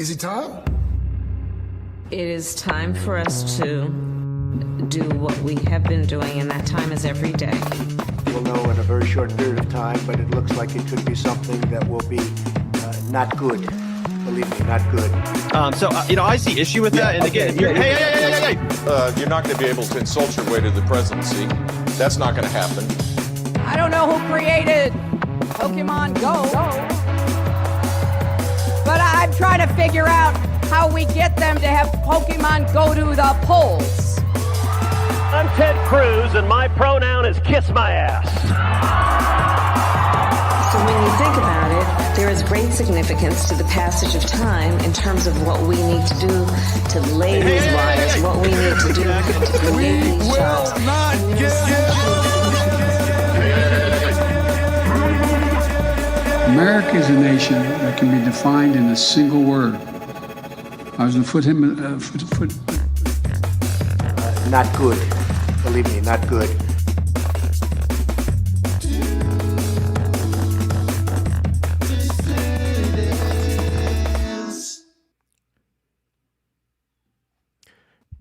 crazy time? It is time for us to do what we have been doing, and that time is every day. We'll know in a very short period of time, but it looks like it could be something that will be not good. Believe me, not good. I see issue with that. And again, You're not going to be able to insult your way to the presidency. That's not going to happen. I don't know who created Pokemon Go, but I'm trying to figure out how we get them to have Pokemon go to the polls. I'm Ted Cruz, and my pronoun is kiss my ass. So when you think about it, there is great significance to the passage of time in terms of what we need to do to lay these wires, what we need to do to create these jobs. America is a nation that can be defined in a single word. I was going to put him. Not good. Believe me, not good.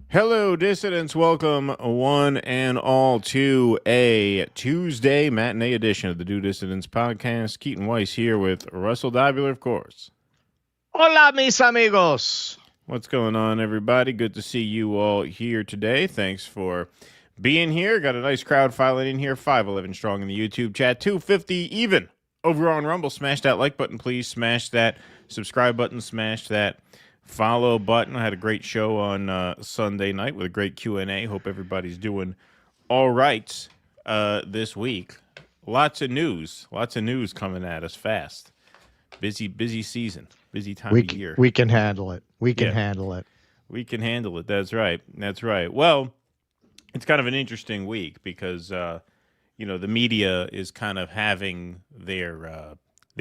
Hello, dissidents. Welcome, one and all, to a Tuesday matinee edition of the Do Dissidents podcast. Keaton Weiss here with Russell Dobler, of course. Hola, mis amigos. What's going on, everybody? Good to see you all here today. Thanks for being here. Got a nice crowd filing in here. 511 strong in the YouTube chat. 250 even over on Rumble. Smash that like button, please. Smash that subscribe button. Smash that follow button. I had a great show on Sunday night with a great Q&A. Hope everybody's doing all right this week. Lots of news coming at us fast. Busy season. Busy time of year. We can handle it. We can handle it. We can handle it. That's right. Well, it's kind of an interesting week because, the media is kind of having their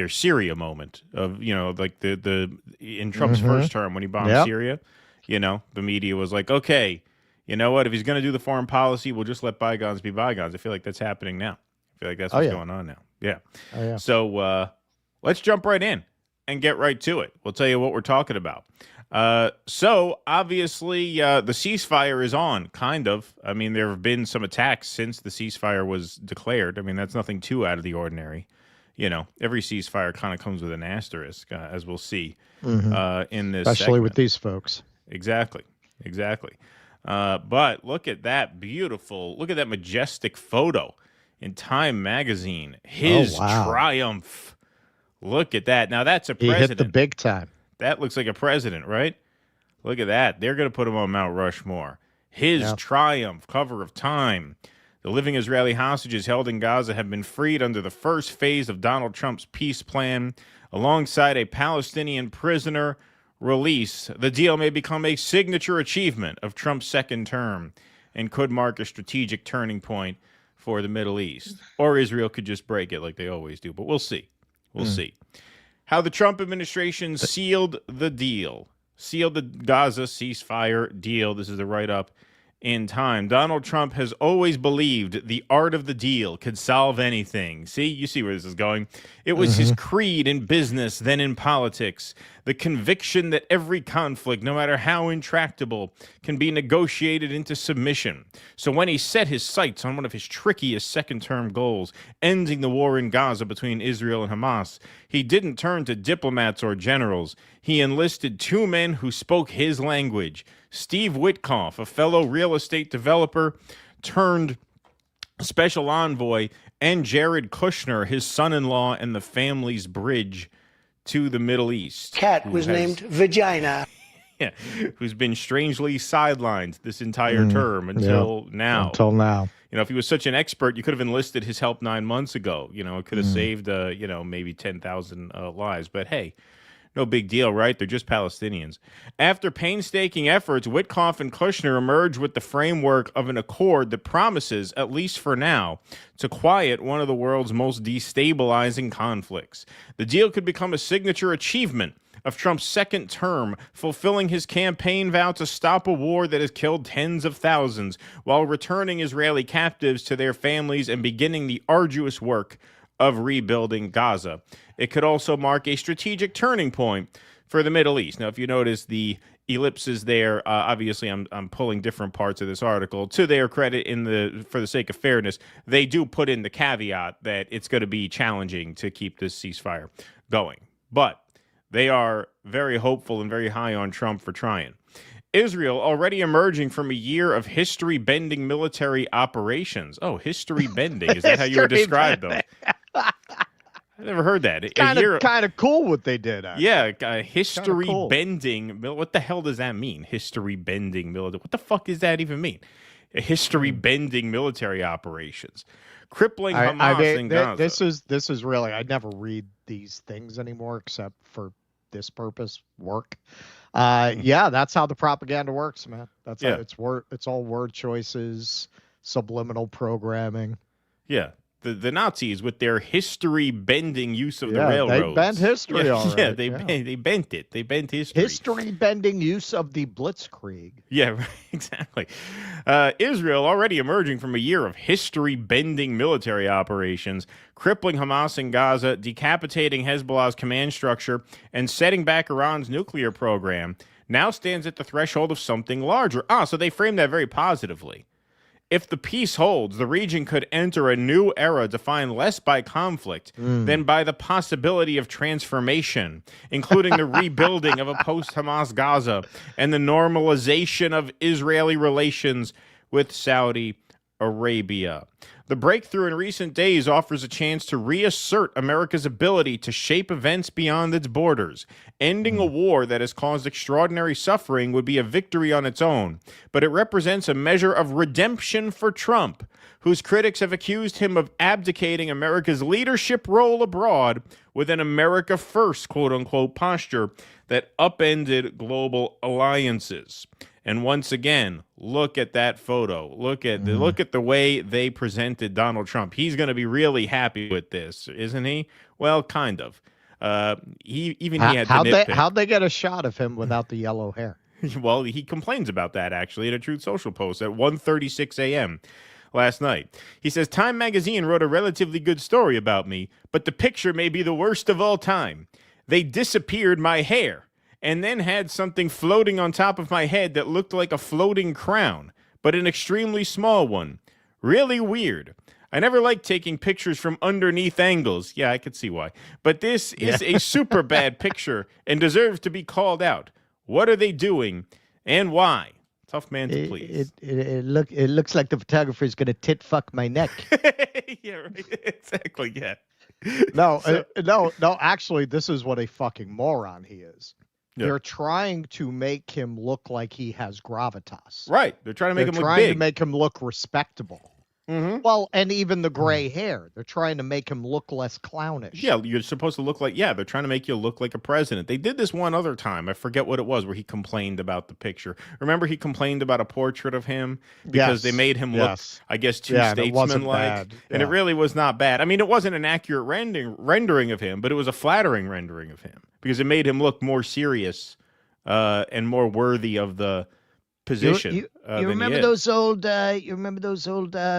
Syria moment of, like the in Trump's first term when he bombed Syria, the media was like, okay, you know what? If he's going to do the foreign policy, we'll just let bygones be bygones. I feel like that's happening now. I feel like that's what's going on now. Yeah. Oh, yeah. So let's jump right in and get right to it. We'll tell you what we're talking about. So obviously the ceasefire is on, kind of. I mean, there have been some attacks since the ceasefire was declared. I mean, that's nothing too out of the ordinary. Every ceasefire kind of comes with an asterisk, as we'll see in this especially segment. with these folks. Exactly. But look at that look at that majestic photo in Time magazine. His triumph. Look at that. Now, that's a president. He hit the big time. That looks like a president, right? Look at that. They're going to put him on Mount Rushmore. His triumph, cover of Time. The living Israeli hostages held in Gaza have been freed under the first phase of Donald Trump's peace plan, alongside a Palestinian prisoner release. The deal may become a signature achievement of Trump's second term and could mark a strategic turning point for the Middle East. Or Israel could just break it like they always do, but we'll see. We'll see. How the Trump administration sealed the deal. Sealed the Gaza ceasefire deal. This is the write-up in Time. Donald Trump has always believed the art of the deal could solve anything. See, you see where this is going. It was his creed in business, then in politics. The conviction that every conflict, no matter how intractable, can be negotiated into submission. So when he set his sights on one of his trickiest second-term goals, ending the war in Gaza between Israel and Hamas, he didn't turn to diplomats or generals. He enlisted two men who spoke his language. Steve Witkoff, a fellow real estate developer turned special envoy, and Jared Kushner, his son-in-law and the family's bridge to the Middle East. Cat was named Vagina. Yeah, who's been strangely sidelined this entire term until now. If he was such an expert, you could have enlisted his help 9 months ago. It could have saved, maybe 10,000 lives. But hey, no big deal, right? They're just Palestinians. After painstaking efforts, Witkoff and Kushner emerged with the framework of an accord that promises, at least for now, to quiet one of the world's most destabilizing conflicts. The deal could become a signature achievement of Trump's second term, fulfilling his campaign vow to stop a war that has killed tens of thousands while returning Israeli captives to their families and beginning the arduous work of rebuilding Gaza. It could also mark a strategic turning point for the Middle East. Now, if you notice the ellipses there, obviously I'm pulling different parts of this article. To their credit, for the sake of fairness, they do put in the caveat that it's going to be challenging to keep this ceasefire going. But they are very hopeful and very high on Trump for trying. Israel already emerging from a year of history-bending military operations. Oh, history-bending. Is that how you would describe them? I never heard that. Kind of cool what they did, actually. Yeah, history-bending. What the hell does that mean? History-bending military. What the fuck does that even mean? History-bending military operations. Crippling Hamas in Gaza. This is really, I never read these things anymore except for this purpose, work. Yeah, that's how the propaganda works, man. That's how it's all word choices, subliminal programming. Yeah. The Nazis with their history-bending use of the railroads. They bent history already. Yeah, they bent it. They bent history. History-bending use of the blitzkrieg. Yeah, right, exactly. Israel already emerging from a year of history-bending military operations, crippling Hamas in Gaza, decapitating Hezbollah's command structure, and setting back Iran's nuclear program, now stands at the threshold of something larger. So they frame that very positively. If the peace holds, the region could enter a new era defined less by conflict than by the possibility of transformation, including the rebuilding of a post-Hamas Gaza and the normalization of Israeli relations with Saudi Arabia. The breakthrough in recent days offers a chance to reassert America's ability to shape events beyond its borders. Ending a war that has caused extraordinary suffering would be a victory on its own, but it represents a measure of redemption for Trump, whose critics have accused him of abdicating America's leadership role abroad with an America First, quote-unquote, posture that upended global alliances. And once again, look at that photo. Look at the way they presented Donald Trump. He's going to be really happy with this, isn't he? Well, kind of. He had how'd they get a shot of him without the yellow hair? Well, he complains about that actually in a Truth Social post at 1:36 a.m. last night. He says, Time magazine wrote a relatively good story about me, but the picture may be the worst of all time. They disappeared my hair and then had something floating on top of my head that looked like a floating crown, but an extremely small one. Really weird. I never liked taking pictures from underneath angles. Yeah, I could see why. But this is a super bad picture and deserves to be called out. What are they doing and why? Tough man to please. It looks like the photographer is going to tit fuck my neck. Yeah, right. Exactly, yeah. No, actually, this is what a fucking moron he is. Yeah. They're trying to make him look like he has gravitas. Right. They're trying to make him look big. Trying to make him look respectable. Mm-hmm. Well, and even the gray hair. They're trying to make him look less clownish. Yeah, you're supposed to look like, they're trying to make you look like a president. They did this one other time. I forget what it was, where he complained about the picture. Remember he complained about a portrait of him? Because they made him look, I guess, too statesman-like. And it really was not bad. I mean, it wasn't an accurate rendering of him, but it was a flattering rendering of him. Because it made him look more serious and more worthy of the position. You remember those old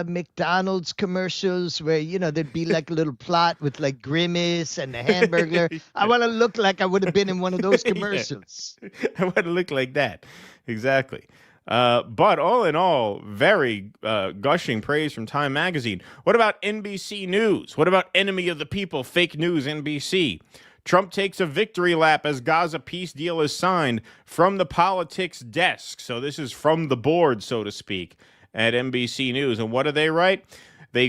McDonald's commercials where there'd be like a little plot with like Grimace and the Hamburger. Yeah. I want to look like I would have been in one of those commercials. I want to look like that. Exactly. But all in all, very gushing praise from Time magazine. What about NBC News? What about enemy of the people, fake news NBC? Trump takes a victory lap as Gaza peace deal is signed from the politics desk. So this is from the board, so to speak, at NBC News. And what do they write?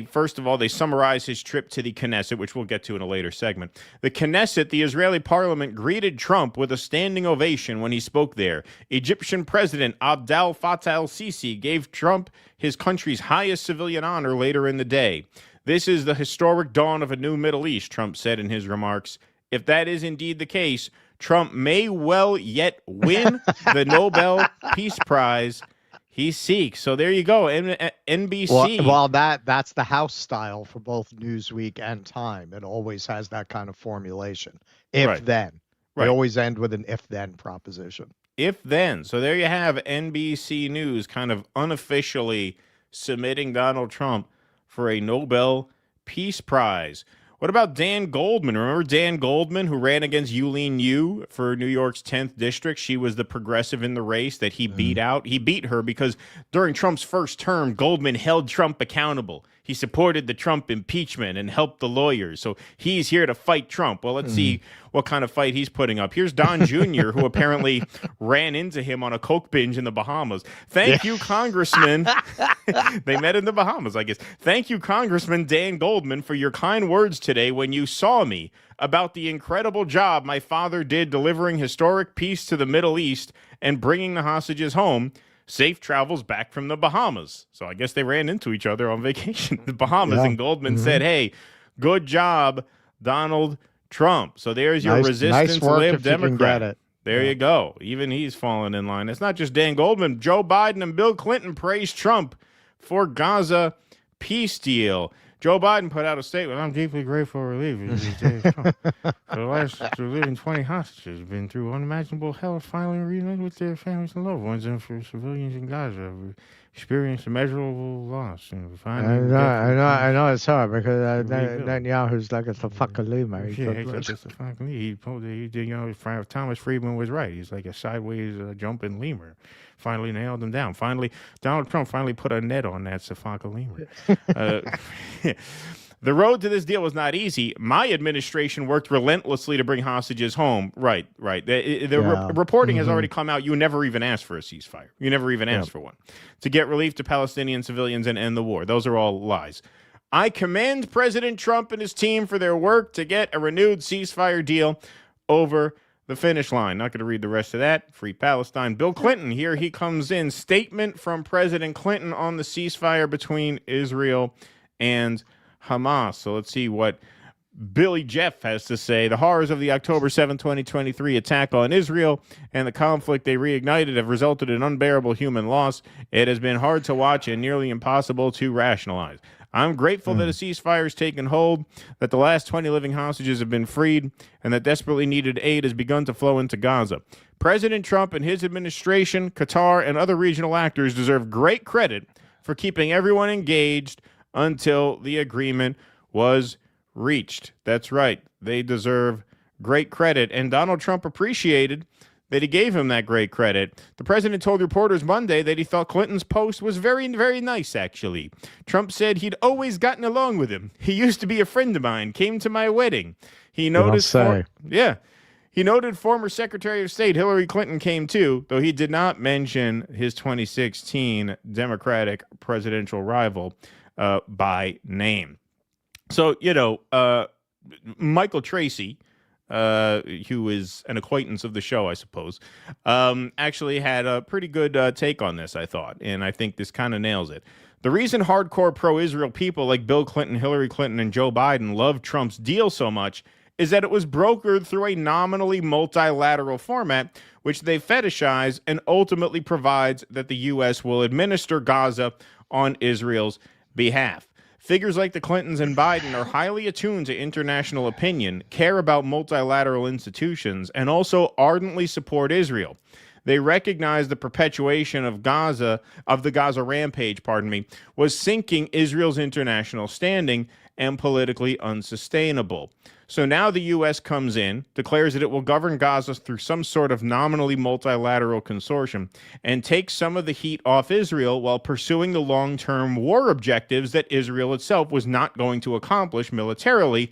First of all, they summarize his trip to the Knesset, which we'll get to in a later segment. The Knesset, the Israeli parliament, greeted Trump with a standing ovation when he spoke there. Egyptian President Abdel Fattah el-Sisi gave Trump his country's highest civilian honor later in the day. This is the historic dawn of a new Middle East, Trump said in his remarks. If that is indeed the case, Trump may well yet win the Nobel Peace Prize he seeks. So there you go, NBC. Well, that's the house style for both Newsweek and Time. It always has that kind of formulation. If then. Right. They always end with an if-then proposition. If then. So there you have NBC News kind of unofficially submitting Donald Trump for a Nobel Peace Prize. What about Dan Goldman? Remember Dan Goldman, who ran against Yuleen Yu for New York's 10th district? She was the progressive in the race that he beat out. He beat her because during Trump's first term, Goldman held Trump accountable. He supported the Trump impeachment and helped the lawyers. So he's here to fight Trump. Well, let's see what kind of fight he's putting up. Here's Don Jr., who apparently ran into him on a coke binge in the Bahamas. Thank you, Congressman. They met in the Bahamas, I guess. Thank you, Congressman Dan Goldman, for your kind words today when you saw me about the incredible job my father did delivering historic peace to the Middle East and bringing the hostages home. Safe travels back from the Bahamas. So I guess they ran into each other on vacation in the Bahamas, and Goldman said, hey, good job, Donald Trump. So there's your resistance Lib Democrat. There you go. Even he's falling in line. It's not just Dan Goldman. Joe Biden and Bill Clinton praised Trump for Gaza peace deal. Joe Biden put out a statement. I'm deeply grateful for Trump. For the last living 20 hostages have been through unimaginable hell, finally reunited with their families and loved ones, and for civilians in Gaza have experienced immeasurable loss. And I know it's hard because Netanyahu's like it's a fucking lima. It's a fucking Thomas Friedman was right. He's like a sideways jumping lemur. Finally nailed him down. Finally, Donald Trump finally put a net on that Safaka lemur. The road to this deal was not easy. My administration worked relentlessly to bring hostages home. Right. The reporting has already come out. You never even asked for a ceasefire. You never even asked for one. To get relief to Palestinian civilians and end the war. Those are all lies. I commend President Trump and his team for their work to get a renewed ceasefire deal over the finish line. Not going to read the rest of that. Free Palestine. Bill Clinton, here he comes in. Statement from President Clinton on the ceasefire between Israel and Hamas. So let's see what Billy Jeff has to say. The horrors of the October 7, 2023 attack on Israel and the conflict they reignited have resulted in unbearable human loss. It has been hard to watch and nearly impossible to rationalize. I'm grateful that a ceasefire has taken hold, that the last 20 living hostages have been freed, and that desperately needed aid has begun to flow into Gaza. President Trump and his administration, Qatar, and other regional actors deserve great credit for keeping everyone engaged until the agreement was reached. That's right. They deserve great credit. And Donald Trump appreciated that he gave him that great credit. The president told reporters Monday that he thought Clinton's post was very, very nice, actually. Trump said he'd always gotten along with him. He used to be a friend of mine, came to my wedding. He noted He noted former Secretary of State Hillary Clinton came too, though he did not mention his 2016 Democratic presidential rival by name. So, Michael Tracy, who is an acquaintance of the show, I suppose, actually had a pretty good take on this, I thought, and I think this kind of nails it. The reason hardcore pro-Israel people like Bill Clinton, Hillary Clinton, and Joe Biden love Trump's deal so much is that it was brokered through a nominally multilateral format, which they fetishize and ultimately provides that the U.S. will administer Gaza on Israel's behalf. Figures like the Clintons and Biden are highly attuned to international opinion, care about multilateral institutions, and also ardently support Israel. They recognize the perpetuation of the Gaza rampage, was sinking Israel's international standing and politically unsustainable. So now the U.S. comes in, declares that it will govern Gaza through some sort of nominally multilateral consortium, and takes some of the heat off Israel while pursuing the long-term war objectives that Israel itself was not going to accomplish militarily,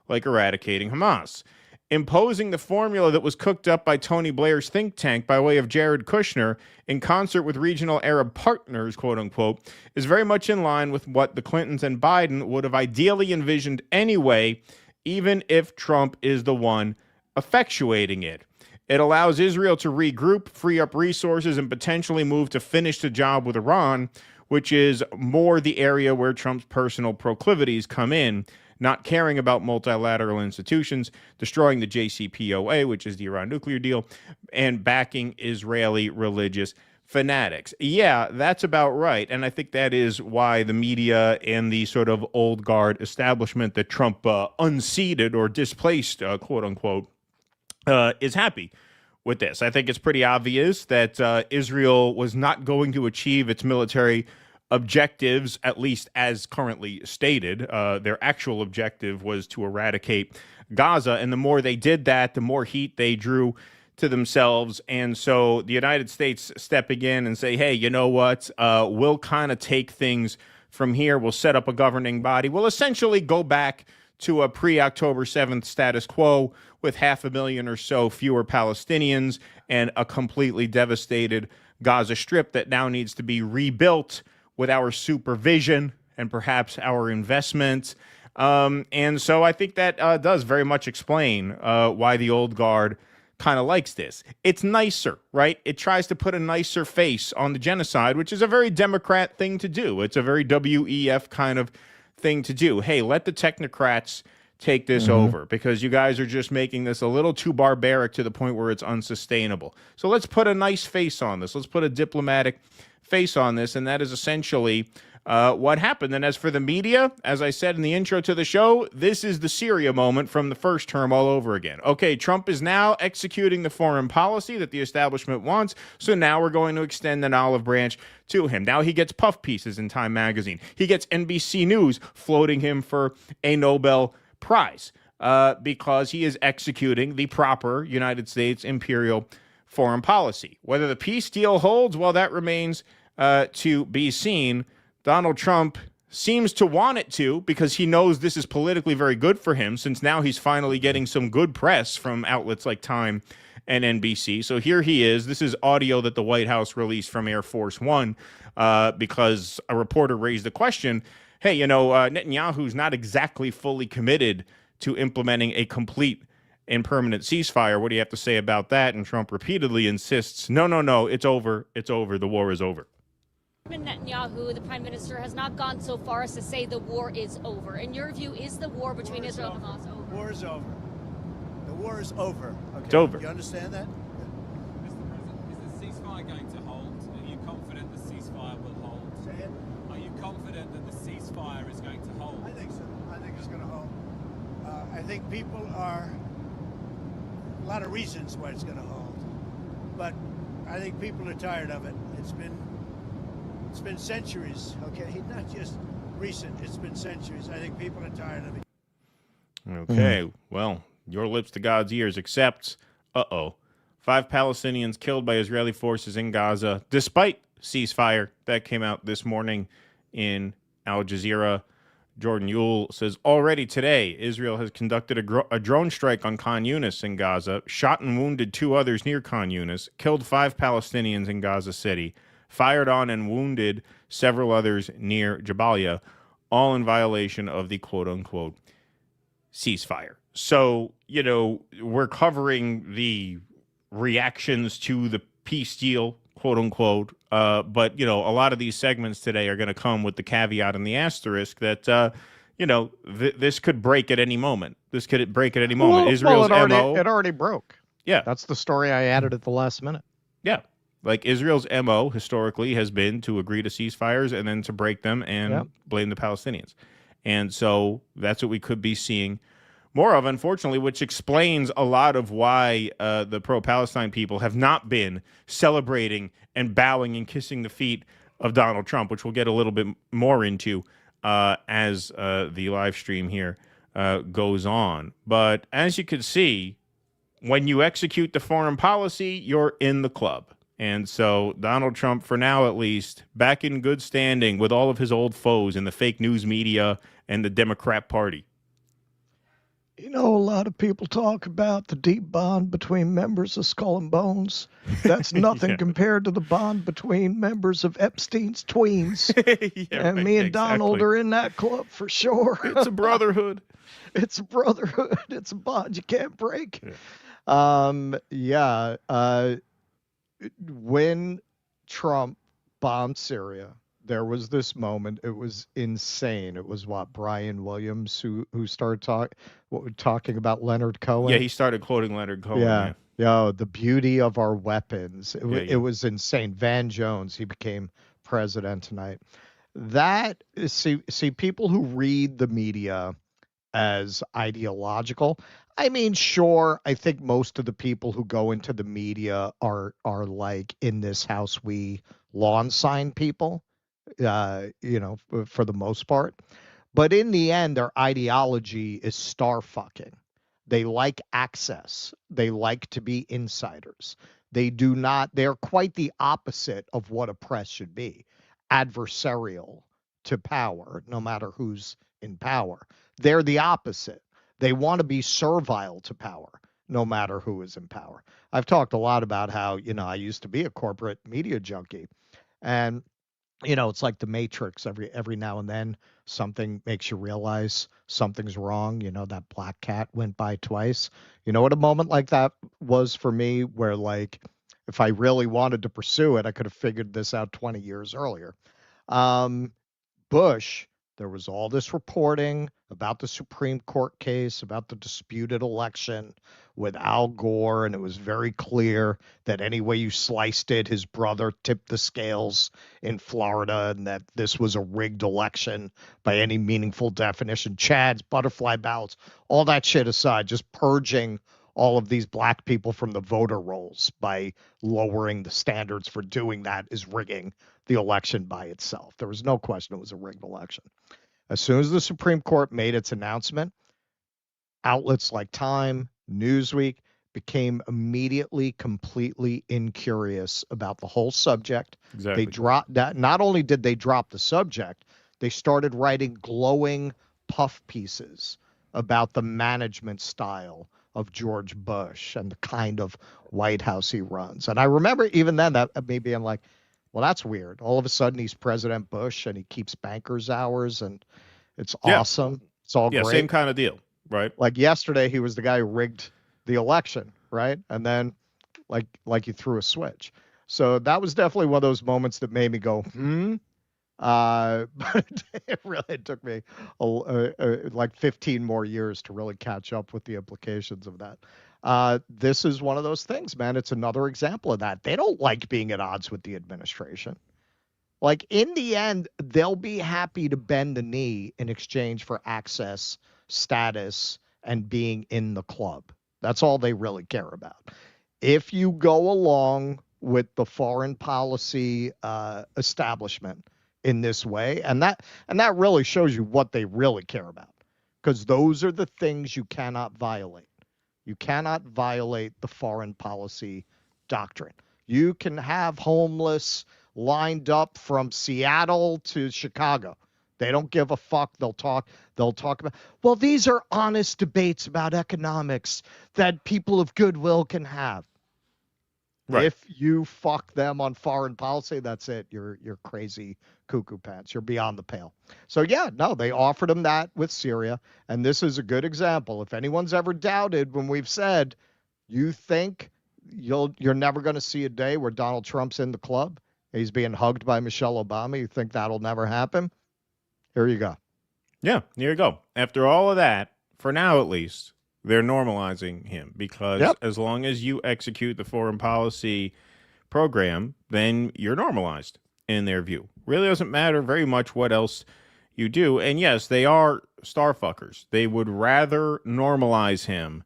like eradicating Hamas. Imposing the formula that was cooked up by Tony Blair's think tank by way of Jared Kushner in concert with regional Arab partners, quote-unquote, is very much in line with what the Clintons and Biden would have ideally envisioned anyway, even if Trump is the one effectuating it. It allows Israel to regroup, free up resources, and potentially move to finish the job with Iran, which is more the area where Trump's personal proclivities come in, not caring about multilateral institutions, destroying the JCPOA, which is the Iran nuclear deal, and backing Israeli religious fanatics. Yeah, that's about right. And I think that is why the media and the sort of old guard establishment that Trump unseated or displaced, quote unquote, is happy with this. I think it's pretty obvious that Israel was not going to achieve its military objectives, at least as currently stated. Their actual objective was to eradicate Gaza. And the more they did that, the more heat they drew to themselves. And so the United States stepping in and say, hey, you know what? We'll kind of take things from here. We'll set up a governing body. We'll essentially go back to a pre-October 7th status quo with 500,000 or so fewer Palestinians and a completely devastated Gaza Strip that now needs to be rebuilt with our supervision and perhaps our investment. And so I think that does very much explain why the old guard kind of likes this. It's nicer, right? It tries to put a nicer face on the genocide, which is a very Democrat thing to do. It's a very WEF kind of thing to do. Hey, let the technocrats take this over because you guys are just making this a little too barbaric to the point where it's unsustainable. So let's put a nice face on this. Let's put a diplomatic face on this. And that is essentially what happened. And as for the media, as I said in the intro to the show, this is the Syria moment from the first term all over again. Okay, Trump is now executing the foreign policy that the establishment wants, so now we're going to extend an olive branch to him. Now he gets puff pieces in Time magazine. He gets NBC News floating him for a Nobel Prize because he is executing the proper United States imperial foreign policy. Whether the peace deal holds, well, that remains to be seen. Donald Trump seems to want it to because he knows this is politically very good for him since now he's finally getting some good press from outlets like Time and NBC. So here he is. This is audio that the White House released from Air Force One because a reporter raised the question, hey, you know, Netanyahu's not exactly fully committed to implementing a complete and permanent ceasefire. What do you have to say about that? And Trump repeatedly insists, no, it's over. It's over. The war is over. Netanyahu, the prime minister, has not gone so far as to say the war is over. In your view, is the war between Israel and Hamas over? The war is over. The war is over. Okay. It's over. You understand that? Mr. President, is the ceasefire going to hold? Are you confident the ceasefire will hold? Say it. Are you confident that the ceasefire is going to hold? I think so. I think it's going to hold. I think people are a lot of reasons why it's going to hold, but I think people are tired of it. It's been centuries, okay? Not just recent, it's been centuries. I think people are tired of it. Okay, well, your lips to God's ears, except, 5 Palestinians killed by Israeli forces in Gaza, despite ceasefire. That came out this morning in Al Jazeera. Jordan Yule says, already today, Israel has conducted a drone strike on Khan Yunis in Gaza, shot and wounded 2 others near Khan Yunis, killed 5 Palestinians in Gaza City, fired on and wounded several others near Jabalia, all in violation of the quote-unquote ceasefire. So, you know, we're covering the reactions to the peace deal, quote-unquote, but, you know, a lot of these segments today are going to come with the caveat and the asterisk that, this could break at any moment. This could break at any moment. Israel's MO... It already broke. Yeah. That's the story I added at the last minute. Yeah. Like Israel's MO historically has been to agree to ceasefires and then to break them and blame the Palestinians. And so that's what we could be seeing more of, unfortunately, which explains a lot of why the pro-Palestine people have not been celebrating and bowing and kissing the feet of Donald Trump, which we'll get a little bit more into as the live stream here goes on. But as you can see, when you execute the foreign policy, you're in the club. And so Donald Trump, for now at least, back in good standing with all of his old foes in the fake news media and the Democrat Party. You know, a lot of people talk about the deep bond between members of Skull and Bones. That's nothing compared to the bond between members of Epstein's tweens. And me and Donald are in that club for sure. It's a brotherhood. It's a brotherhood. It's a bond you can't break. When Trump bombed Syria, there was this moment. It was insane. It was Brian Williams who started talking about Leonard Cohen. Yeah, he started quoting Leonard Cohen. Yeah, the beauty of our weapons. It was insane. Van Jones, he became president tonight. That is, see people who read the media as ideological. I mean, sure, I think most of the people who go into the media are like in this house we lawn sign people. for the most part. But in the end, their ideology is star fucking. They like access. They like to be insiders. They're quite the opposite of what a press should be, adversarial to power, no matter who's in power. They're the opposite. They want to be servile to power, no matter who is in power. I've talked a lot about how, I used to be a corporate media junkie. And it's like the Matrix. Every now and then something makes you realize something's wrong. That black cat went by twice. You know what a moment like that was for me, where like if I really wanted to pursue it, I could have figured this out 20 years earlier. Bush, there was all this reporting about the Supreme Court case, about the disputed election with Al Gore, and it was very clear that any way you sliced it, his brother tipped the scales in Florida, and that this was a rigged election by any meaningful definition. Chad's butterfly ballots, all that shit aside, just purging all of these black people from the voter rolls by lowering the standards for doing that is rigging the election by itself. There was no question it was a rigged election. As soon as the Supreme Court made its announcement, outlets like Time, Newsweek became immediately completely incurious about the whole subject. Exactly. They dropped that. Not only did they drop the subject, they started writing glowing puff pieces about the management style of George Bush and the kind of White House he runs. And I remember even then that me being like, well, that's weird. All of a sudden he's President Bush and he keeps bankers hours and it's awesome. It's all great. Same kind of deal, right? Like yesterday he was the guy who rigged the election, right? And then like you threw a switch. So that was definitely one of those moments that made me go, but it took me like 15 more years to really catch up with the implications of that. This is one of those things, man. It's another example of that. They don't like being at odds with the administration. Like in the end, they'll be happy to bend the knee in exchange for access, status, and being in the club. That's all they really care about. If you go along with the foreign policy establishment in this way, and that really shows you what they really care about, because those are the things you cannot violate. You cannot violate the foreign policy doctrine. You can have homeless lined up from Seattle to Chicago. They don't give a fuck. They'll talk about, well, these are honest debates about economics that people of goodwill can have. Right. If you fuck them on foreign policy, that's it. You're crazy cuckoo pants. You're beyond the pale. So yeah, no, they offered them that with Syria, and this is a good example. If anyone's ever doubted when we've said, you think you're never going to see a day where Donald Trump's in the club, he's being hugged by Michelle Obama, you think that'll never happen? Here you go. Yeah, here you go. After all of that, for now at least, they're normalizing him because as long as you execute the foreign policy program, then you're normalized in their view. Really doesn't matter very much what else you do. And yes, they are star fuckers. They would rather normalize him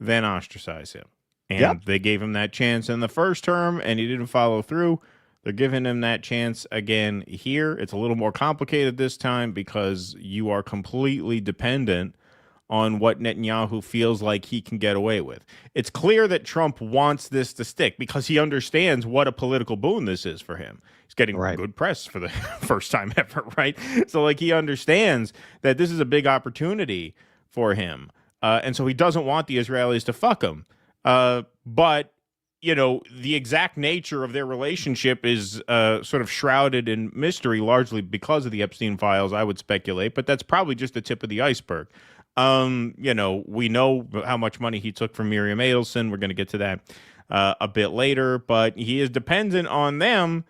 than ostracize him. And they gave him that chance in the first term and he didn't follow through. They're giving him that chance again here. It's a little more complicated this time because you are completely dependent on what Netanyahu feels like he can get away with. It's clear that Trump wants this to stick because he understands what a political boon this is for him. He's getting good press for the first time ever, right? So, like, he understands that this is a big opportunity for him. And so he doesn't want the Israelis to fuck him. But, you know, the exact nature of their relationship is sort of shrouded in mystery, largely because of the Epstein files, I would speculate. But that's probably just the tip of the iceberg. You know, we know how much money he took from Miriam Adelson. We're going to get to that a bit later, but he is dependent on them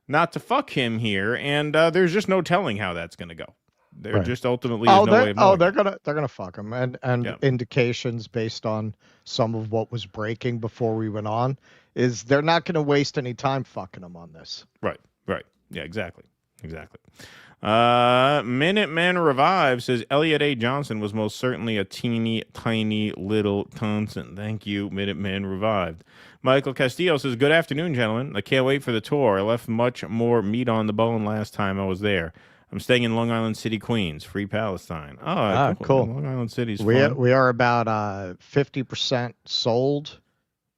not to fuck him here, and there's just no telling how that's going to go. There just ultimately is no way of knowing. They're gonna fuck him, and indications based on some of what was breaking before we went on is they're not going to waste any time fucking him on this. Right. Yeah, exactly. Minuteman Revive says Elliot A. Johnson was most certainly a teeny tiny little Thompson. Thank you, Minuteman Revived. Michael Castillo says, good afternoon, gentlemen. I can't wait for the tour. I left much more meat on the bone last time I was there. I'm staying in Long Island City, Queens. Free Palestine. Oh, cool. Long Island City's we fun. We are about 50% sold.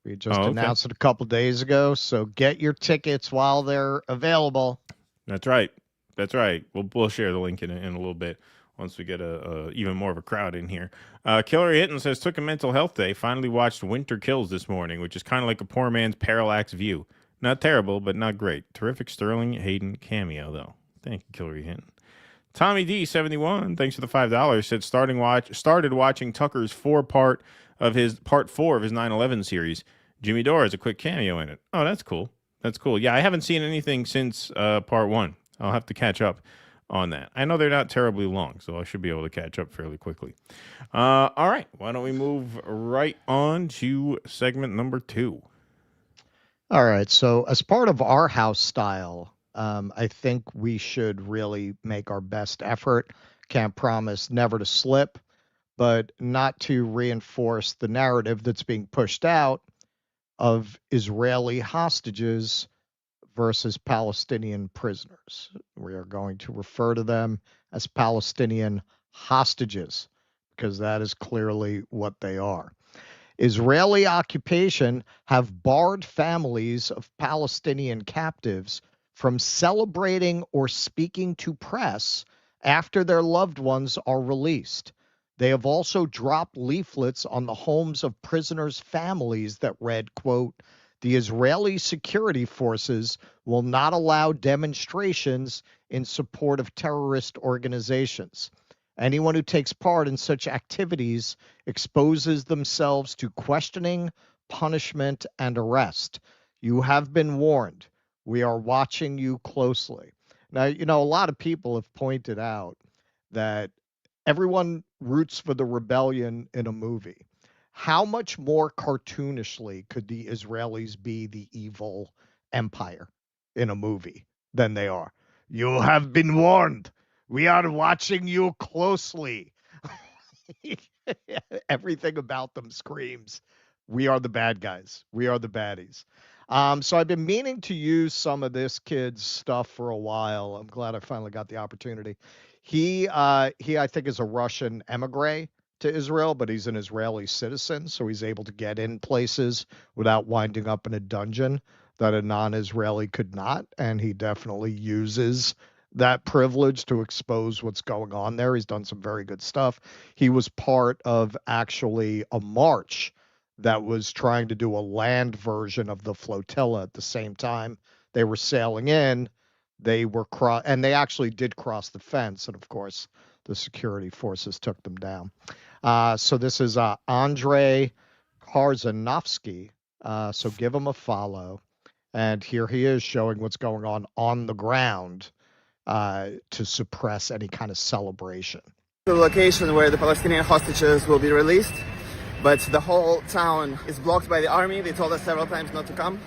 We just announced it a couple days ago, so get your tickets while they're available. That's right. That's right. We'll share the link in a little bit once we get even more of a crowd in here. Killer Hitton says, took a mental health day. Finally watched Winter Kills this morning, which is kind of like a poor man's Parallax View. Not terrible, but not great. Terrific Sterling Hayden cameo, though. Thank you, Killer Hitton. Tommy D71, thanks for the $5. Said started watching Tucker's part 4 of his 9/11 series. Jimmy Dore has a quick cameo in it. Oh, that's cool. That's cool. Yeah, I haven't seen anything since part 1. I'll have to catch up on that. I know they're not terribly long, so I should be able to catch up fairly quickly. All right, why don't we move right on to segment number 2? All right, so as part of our house style, I think we should really make our best effort. Can't promise never to slip, but not to reinforce the narrative that's being pushed out of Israeli hostages versus Palestinian prisoners. We are going to refer to them as Palestinian hostages because that is clearly what they are. Israeli occupation have barred families of Palestinian captives from celebrating or speaking to press after their loved ones are released. They have also dropped leaflets on the homes of prisoners' families that read, quote, the Israeli security forces will not allow demonstrations in support of terrorist organizations. Anyone who takes part in such activities exposes themselves to questioning, punishment, and arrest. You have been warned. We are watching you closely. Now, a lot of people have pointed out that everyone roots for the rebellion in a movie. How much more cartoonishly could the Israelis be the evil empire in a movie than they are? You have been warned. We are watching you closely. Everything about them screams, we are the bad guys. We are the baddies. So I've been meaning to use some of this kid's stuff for a while. I'm glad I finally got the opportunity. He I think, is a Russian emigre to Israel, but he's an Israeli citizen, so he's able to get in places without winding up in a dungeon that a non-Israeli could not, and he definitely uses that privilege to expose what's going on there. He's done some very good stuff. He was part of actually a march that was trying to do a land version of the flotilla at the same time they were sailing in. They were and they actually did cross the fence, and of course the security forces took them down. So this is Andrei Karzanovsky. So give him a follow. And here he is showing what's going on the ground to suppress any kind of celebration. The location where the Palestinian hostages will be released, but the whole town is blocked by the army. They told us several times not to come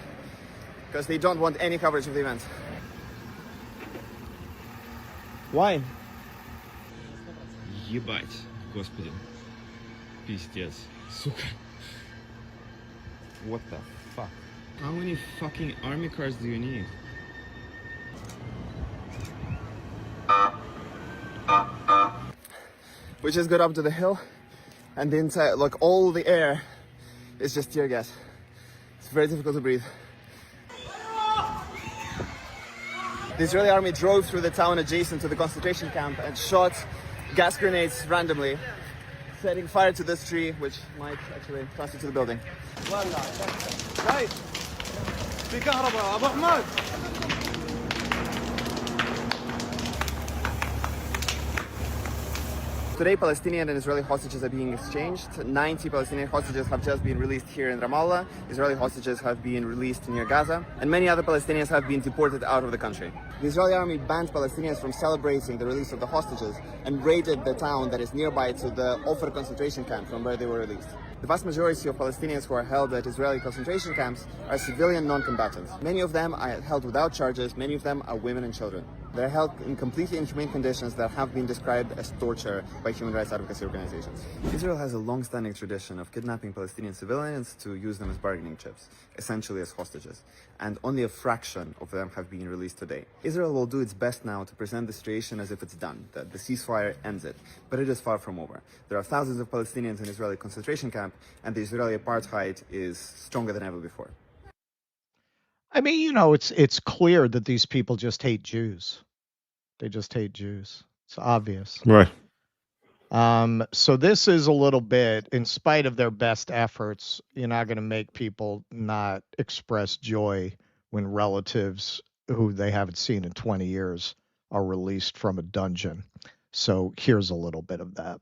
because they don't want any coverage of the event. Why? Ебать, господи. Пиздец, сука. What the fuck? How many fucking army cars do you need? We just got up to the hill, and the entire, all the air is just tear gas. It's very difficult to breathe. The Israeli army drove through the town adjacent to the concentration camp and shot gas grenades randomly, setting fire to this tree, which might actually transfer to the building. Today, Palestinian and Israeli hostages are being exchanged. 90 Palestinian hostages have just been released here in Ramallah. Israeli hostages have been released near Gaza, and many other Palestinians have been deported out of the country. The Israeli army banned Palestinians from celebrating the release of the hostages and raided the town that is nearby to the Ofer concentration camp from where they were released. The vast majority of Palestinians who are held at Israeli concentration camps are civilian non-combatants. Many of them are held without charges. Many of them are women and children. They're held in completely inhumane conditions that have been described as torture by human rights advocacy organizations. Israel has a long-standing tradition of kidnapping Palestinian civilians to use them as bargaining chips, essentially as hostages, and only a fraction of them have been released today. Israel will do its best now to present the situation as if it's done, that the ceasefire ends it, but it is far from over. There are thousands of Palestinians in Israeli concentration camp, and the Israeli apartheid is stronger than ever before. I mean, you know, it's clear that these people just hate Jews. They just hate Jews. It's obvious. Right. So this is a little bit, in spite of their best efforts, you're not going to make people not express joy when relatives who they haven't seen in 20 years are released from a dungeon. So here's a little bit of that.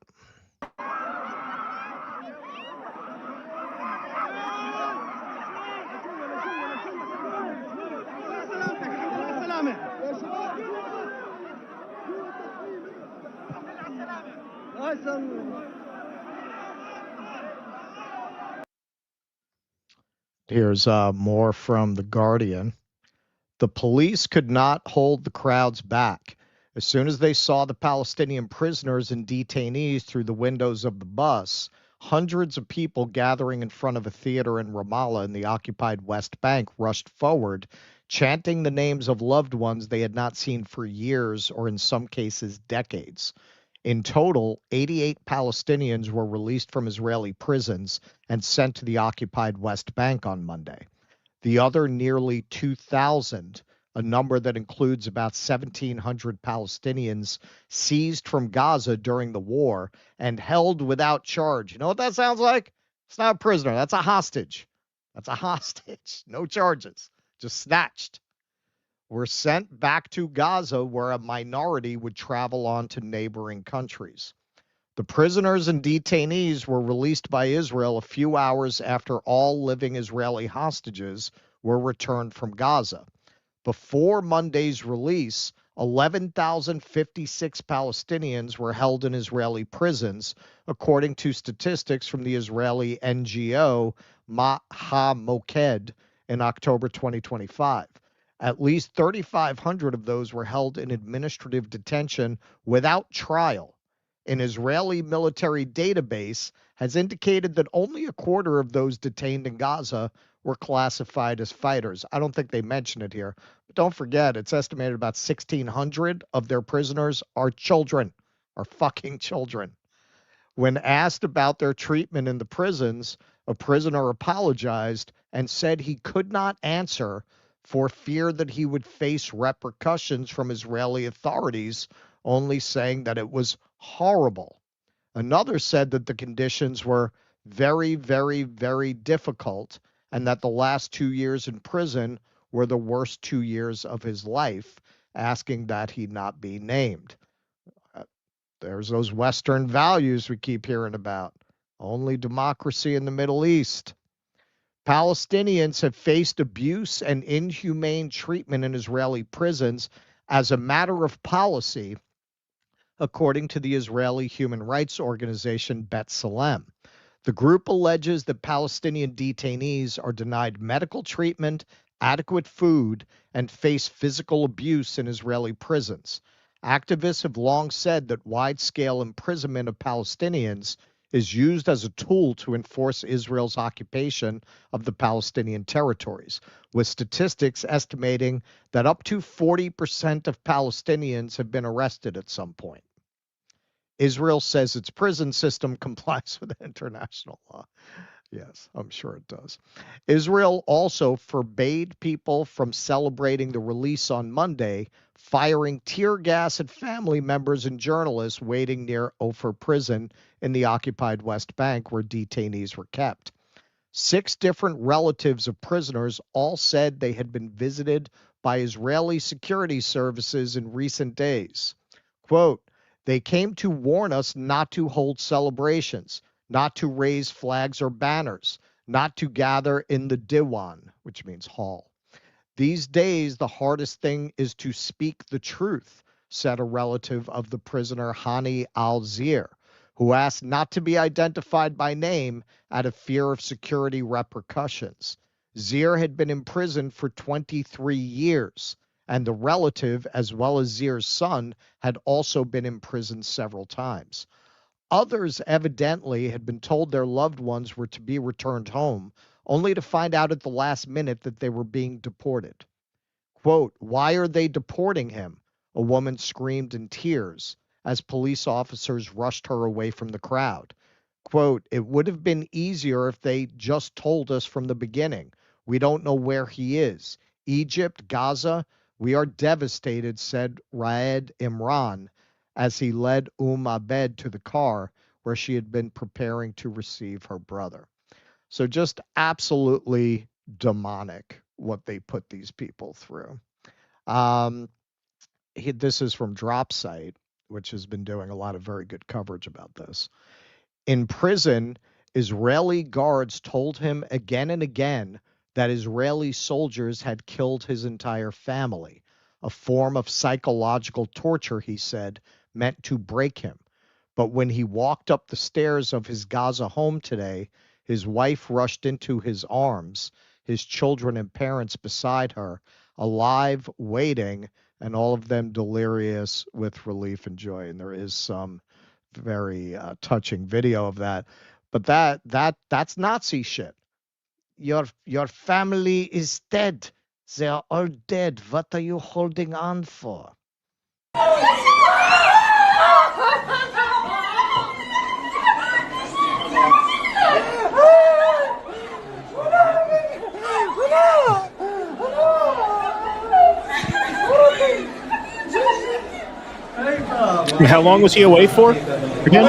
Here's more from The Guardian. The police could not hold the crowds back. As soon as they saw the Palestinian prisoners and detainees through the windows of the bus, hundreds of people gathering in front of a theater in Ramallah in the occupied West Bank rushed forward, chanting the names of loved ones they had not seen for years or in some cases decades. In total, 88 Palestinians were released from Israeli prisons and sent to the occupied West Bank on Monday. The other nearly 2,000, a number that includes about 1,700 Palestinians seized from Gaza during the war and held without charge. You know what that sounds like? It's not a prisoner. That's a hostage. That's a hostage. No charges. Just snatched. Were sent back to Gaza, where a minority would travel on to neighboring countries. The prisoners and detainees were released by Israel a few hours after all living Israeli hostages were returned from Gaza. Before Monday's release, 11,056 Palestinians were held in Israeli prisons, according to statistics from the Israeli NGO HaMoked in October 2025. At least 3,500 of those were held in administrative detention without trial. An Israeli military database has indicated that only a quarter of those detained in Gaza were classified as fighters. I don't think they mention it here, but don't forget, it's estimated about 1,600 of their prisoners are children, are fucking children. When asked about their treatment in the prisons, a prisoner apologized and said he could not answer for fear that he would face repercussions from Israeli authorities, only saying that it was horrible. Another said that the conditions were very, very, very difficult and that the last 2 years in prison were the worst 2 years of his life, asking that he not be named. There's those Western values we keep hearing about. Only democracy in the Middle East. Palestinians have faced abuse and inhumane treatment in Israeli prisons as a matter of policy, according to the Israeli human rights organization B'Tselem. The group alleges that Palestinian detainees are denied medical treatment, adequate food, and face physical abuse in Israeli prisons. Activists have long said that wide-scale imprisonment of Palestinians is used as a tool to enforce Israel's occupation of the Palestinian territories, with statistics estimating that up to 40% of Palestinians have been arrested at some point. Israel says its prison system complies with international law. Yes, I'm sure it does. Israel also forbade people from celebrating the release on Monday, firing tear gas at family members and journalists waiting near Ofer prison in the occupied West Bank where detainees were kept. 6 different relatives of prisoners all said they had been visited by Israeli security services in recent days. Quote, "They came to warn us not to hold celebrations, not to raise flags or banners, not to gather in the diwan," which means hall. "These days, the hardest thing is to speak the truth," said a relative of the prisoner Hani al-Zir, who asked not to be identified by name out of fear of security repercussions. Zir had been imprisoned for 23 years. and the relative, as well as Zir's son, had also been imprisoned several times. Others evidently had been told their loved ones were to be returned home, only to find out at the last minute that they were being deported. Quote, "Why are they deporting him?" a woman screamed in tears as police officers rushed her away from the crowd. Quote, "It would have been easier if they just told us from the beginning. We don't know where he is. Egypt, Gaza, we are devastated," said Raed Imran as he led Abed to the car where she had been preparing to receive her brother. So just absolutely demonic what they put these people through. This is from Dropsite, which has been doing a lot of very good coverage about this. In prison, Israeli guards told him again and again that Israeli soldiers had killed his entire family, a form of psychological torture, he said, meant to break him. But when he walked up the stairs of his Gaza home today, his wife rushed into his arms, his children and parents beside her, alive, waiting, and all of them delirious with relief and joy. And there is some very touching video of that. But that's Nazi shit. Your family is dead. They are all dead. What are you holding on for? How long was he away for? Again?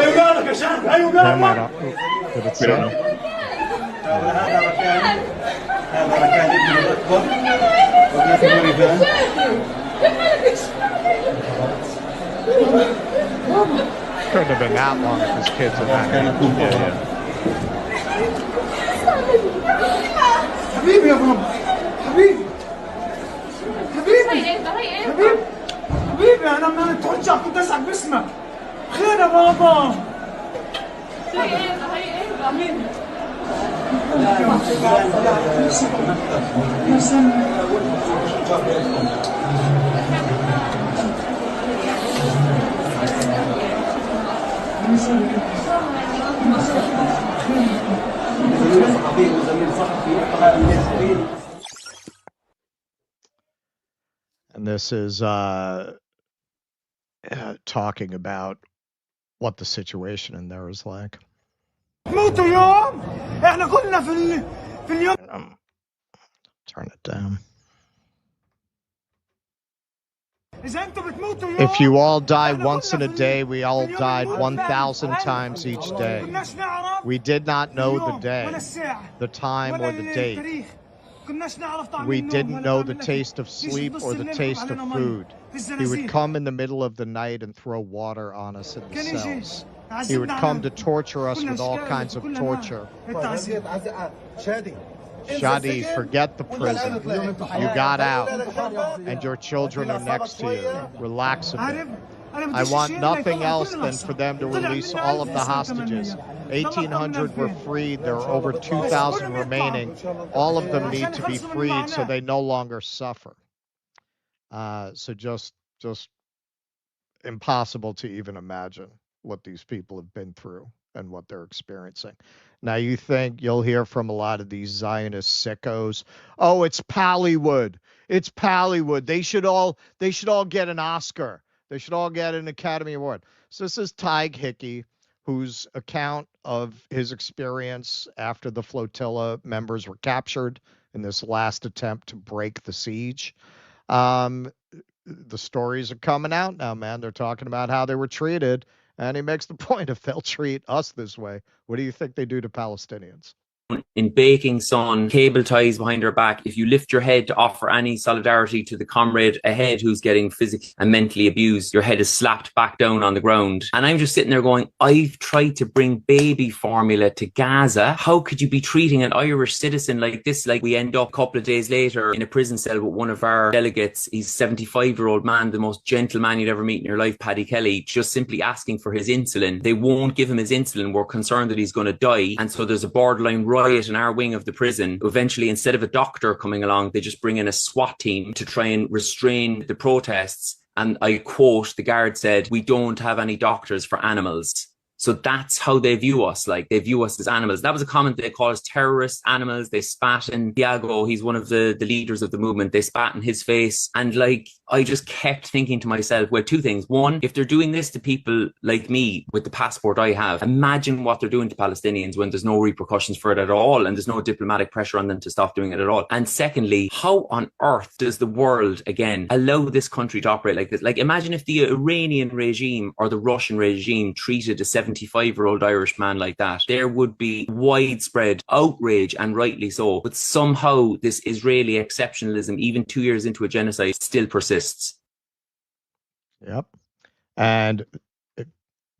Did it say? Couldn't have been that long if his kids are that age. حبيبي يا بابا حبيبي حبيبي حبيبي حبيبي انا ما ترجع كنت اسعد باسمك خير يا بابا And this is talking about what the situation in there is like. Turn it down. If you all die once in a day, we all died 1,000 times each day. We did not know the day, the time, or the date. We didn't know the taste of sleep or the taste of food. He would come in the middle of the night and throw water on us in the cells. He would come to torture us with all kinds of torture. Shadi, forget the prison. You got out, and your children are next to you. Relax a bit. I want nothing else than for them to release all of the hostages. 1,800 were freed. There are over 2,000 remaining. All of them need to be freed so they no longer suffer. So just impossible to even imagine what these people have been through and what they're experiencing. Now you think you'll hear from a lot of these Zionist sickos, oh, it's Pallywood. It's Pallywood. They should all get an Oscar. They should all get an Academy Award. So this is Tig Hickey, whose account of his experience after the flotilla members were captured in this last attempt to break the siege. The stories are coming out now, man. They're talking about how they were treated. And he makes the point, if they'll treat us this way, what do you think they do to Palestinians? In baking sun, cable ties behind her back. If you lift your head to offer any solidarity to the comrade ahead who's getting physically and mentally abused, your head is slapped back down on the ground. And I'm just sitting there going, I've tried to bring baby formula to Gaza. How could you be treating an Irish citizen like this? Like, we end up a couple of days later in a prison cell with one of our delegates. He's a 75-year-old man, the most gentle man you'd ever meet in your life, Paddy Kelly, just simply asking for his insulin. They won't give him his insulin. We're concerned that he's going to die. And so there's a borderline riot in our wing of the prison. Eventually, instead of a doctor coming along, they just bring in a SWAT team to try and restrain the protests. And I quote, the guard said, "We don't have any doctors for animals." So that's how they view us. Like, they view us as animals. That was a comment they call us terrorist animals. They spat in Diago. He's one of the leaders of the movement. They spat in his face. And like, I just kept thinking to myself, well, two things. One, if they're doing this to people like me with the passport I have, imagine what they're doing to Palestinians when there's no repercussions for it at all and there's no diplomatic pressure on them to stop doing it at all. And secondly, how on earth does the world, again, allow this country to operate like this? Like, imagine if the Iranian regime or the Russian regime treated a 75-year-old Irish man like that. There would be widespread outrage, and rightly so. But somehow this Israeli exceptionalism, even 2 years into a genocide, still persists. Yep. And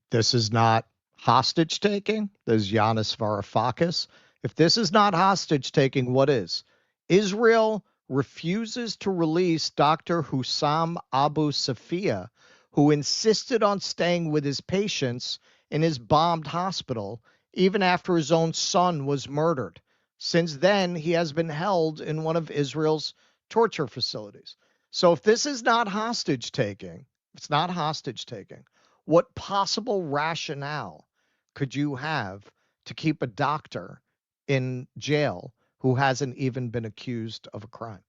this is not hostage taking. There's Yanis Varoufakis. If this is not hostage taking, what is? Israel refuses to release Dr. Hussam Abu Safia, who insisted on staying with his patients in his bombed hospital, even after his own son was murdered. Since then, he has been held in one of Israel's torture facilities. So if this is not hostage taking, it's not hostage taking, what possible rationale could you have to keep a doctor in jail who hasn't even been accused of a crime?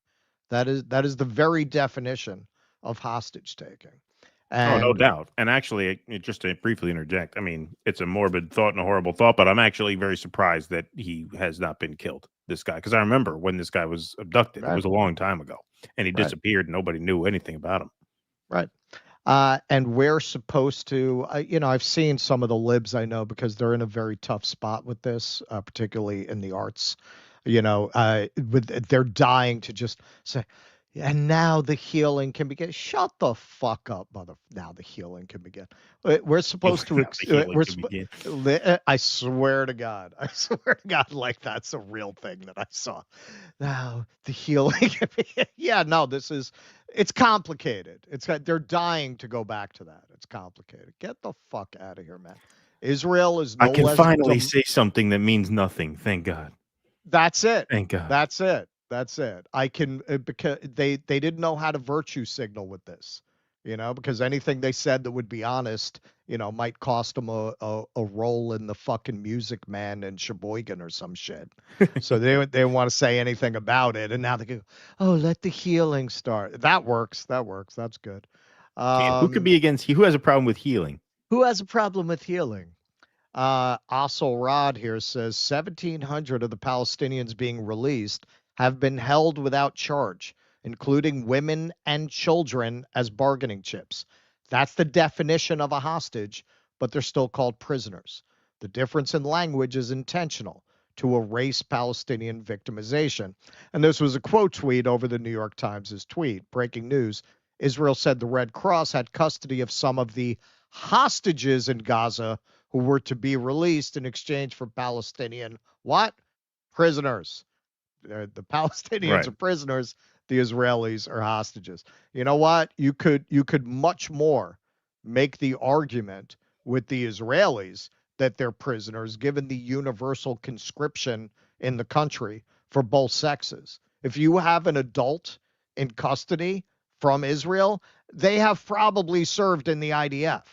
That is the very definition of hostage taking. And, no doubt. And actually, just to briefly interject, I mean, it's a morbid thought and a horrible thought, but I'm actually very surprised that he has not been killed, this guy. Because I remember when this guy was abducted. Right. It was a long time ago. And he disappeared. Nobody knew anything about him. Right. And we're supposed to, I've seen some of the libs I know because they're in a very tough spot with this, particularly in the arts. They're dying to just say, and now the healing can begin. Shut the fuck up, mother. Now the healing can begin. We're supposed to. I swear to God. Like that's a real thing that I saw. Now the healing can begin. Yeah, no, it's complicated. They're dying to go back to that. It's complicated. Get the fuck out of here, man. Israel is no less. I can finally say something that means nothing. Thank God. That's it. Thank God. That's it. That's it. I can, because they didn't know how to virtue signal with this, because anything they said that would be honest, might cost them a role in the fucking Music Man and Sheboygan or some shit. So they didn't want to say anything about it. And now they go, oh, let the healing start. That works. That's good. Who could be against who has a problem with healing? Who has a problem with healing? Asel Rod here says 1,700 of the Palestinians being released have been held without charge, including women and children as bargaining chips. That's the definition of a hostage, but they're still called prisoners. The difference in language is intentional to erase Palestinian victimization. And this was a quote tweet over the New York Times' tweet. Breaking news, Israel said the Red Cross had custody of some of the hostages in Gaza who were to be released in exchange for Palestinian what? Prisoners. The Palestinians are prisoners. The Israelis are hostages. You know what? You could much more make the argument with the Israelis that they're prisoners, given the universal conscription in the country for both sexes. If you have an adult in custody from Israel, they have probably served in the IDF.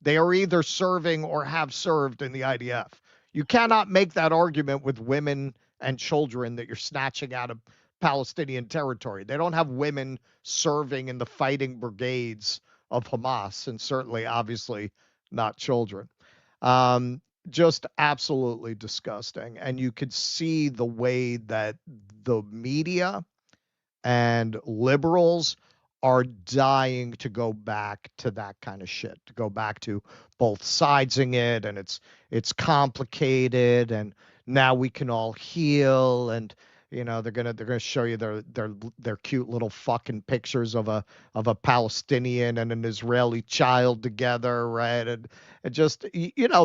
They are either serving or have served in the IDF. You cannot make that argument with women and children that you're snatching out of Palestinian territory. They don't have women serving in the fighting brigades of Hamas, and certainly, obviously, not children. Just absolutely disgusting. And you could see the way that the media and liberals are dying to go back to that kind of shit, to go back to both sidesing it, and it's complicated, and now we can all heal, and they're gonna show you their cute little fucking pictures of a Palestinian and an Israeli child together, right? And it just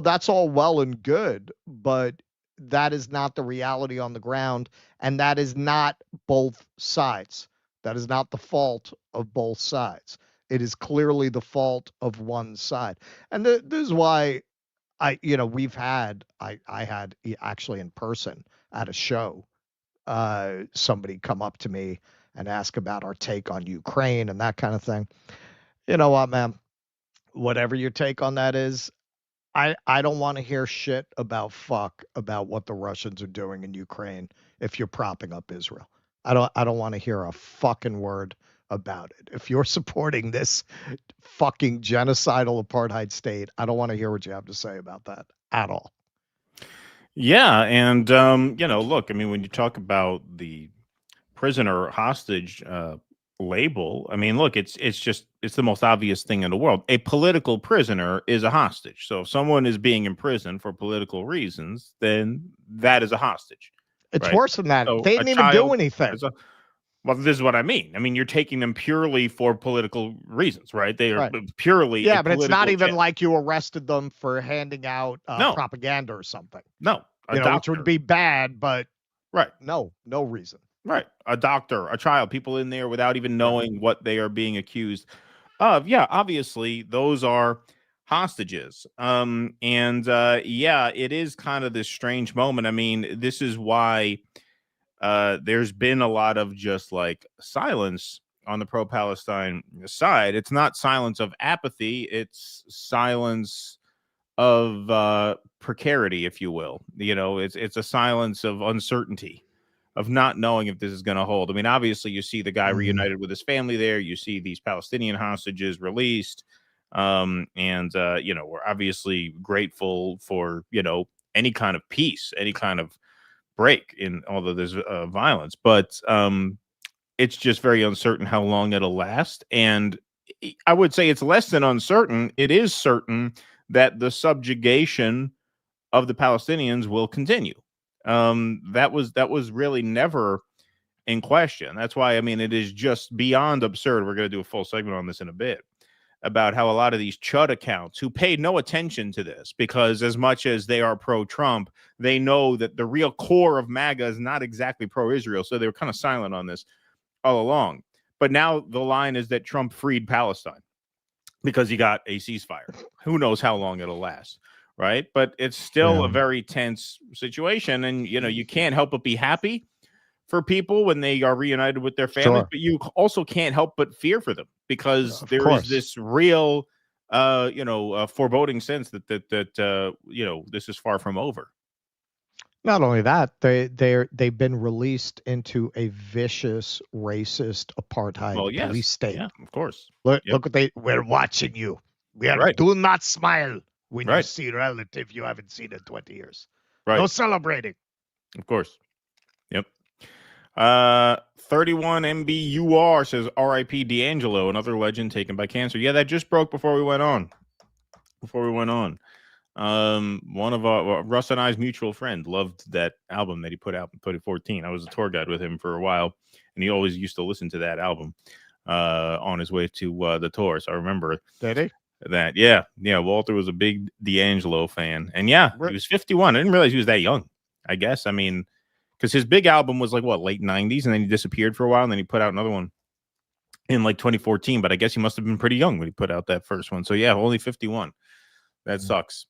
that's all well and good, but that is not the reality on the ground, and that is not both sides. That is not the fault of both sides. It is clearly the fault of one side. And this is why we've had, I had actually in person at a show, somebody come up to me and ask about our take on Ukraine and that kind of thing. You know what, man? Whatever your take on that is, I don't want to hear shit about what the Russians are doing in Ukraine if you're propping up Israel. I don't want to hear a fucking word about it. If you're supporting this fucking genocidal apartheid state, I don't want to hear what you have to say about that at all. Yeah, and look, I mean, when you talk about the prisoner hostage label, I mean, look, it's the most obvious thing in the world. A political prisoner is a hostage. So if someone is being imprisoned for political reasons, then that is a hostage. It's right? worse than that. So They didn't even do anything. Well, this is what I mean. I mean, you're taking them purely for political reasons, right? They are purely but it's not even like you arrested them for handing out propaganda or something. No, which would be bad, but no reason. Right, a doctor, a child, people in there without even knowing what they are being accused of. Yeah, obviously those are hostages. It is kind of this strange moment. I mean, this is why there's been a lot of just like silence on the pro-Palestine side. It's not silence of apathy, it's silence of precarity, if you will. It's a silence of uncertainty, of not knowing if this is going to hold. I mean, obviously you see the guy reunited with his family there, you see these Palestinian hostages released, we're obviously grateful for any kind of peace, any kind of break in all of this violence, but it's just very uncertain how long it'll last. And I would say it's less than uncertain. It is certain that the subjugation of the Palestinians will continue. That was really never in question. That's why, I mean, it is just beyond absurd. We're going to do a full segment on this in a bit, about how a lot of these chud accounts who paid no attention to this, because as much as they are pro-Trump, they know that the real core of MAGA is not exactly pro-Israel. So they were kind of silent on this all along. But now the line is that Trump freed Palestine because he got a ceasefire. Who knows how long it'll last, right? But it's still a very tense situation. And, you can't help but be happy for people when they are reunited with their families, but you also can't help but fear for them, because there is this real, foreboding sense that this is far from over. Not only that, they've been released into a vicious, racist apartheid police state. Yeah, of course. Look what we're watching you. Do not smile when you see a relative you haven't seen in 20 years. Right. No celebrating. Of course. Yep. 31 MBUR says R.I.P. D'Angelo, another legend taken by cancer. Yeah, that just broke before we went on. One of our Russ and I's mutual friend loved that album that he put out in 2014. I was a tour guide with him for a while, and he always used to listen to that album on his way to the tour. So I remember that. Yeah. Walter was a big D'Angelo fan, and he was 51. I didn't realize he was that young. I guess, I mean, because his big album was like late 90s, and then he disappeared for a while, and then he put out another one in like 2014. But I guess he must have been pretty young when he put out that first one. So yeah, only 51. That sucks.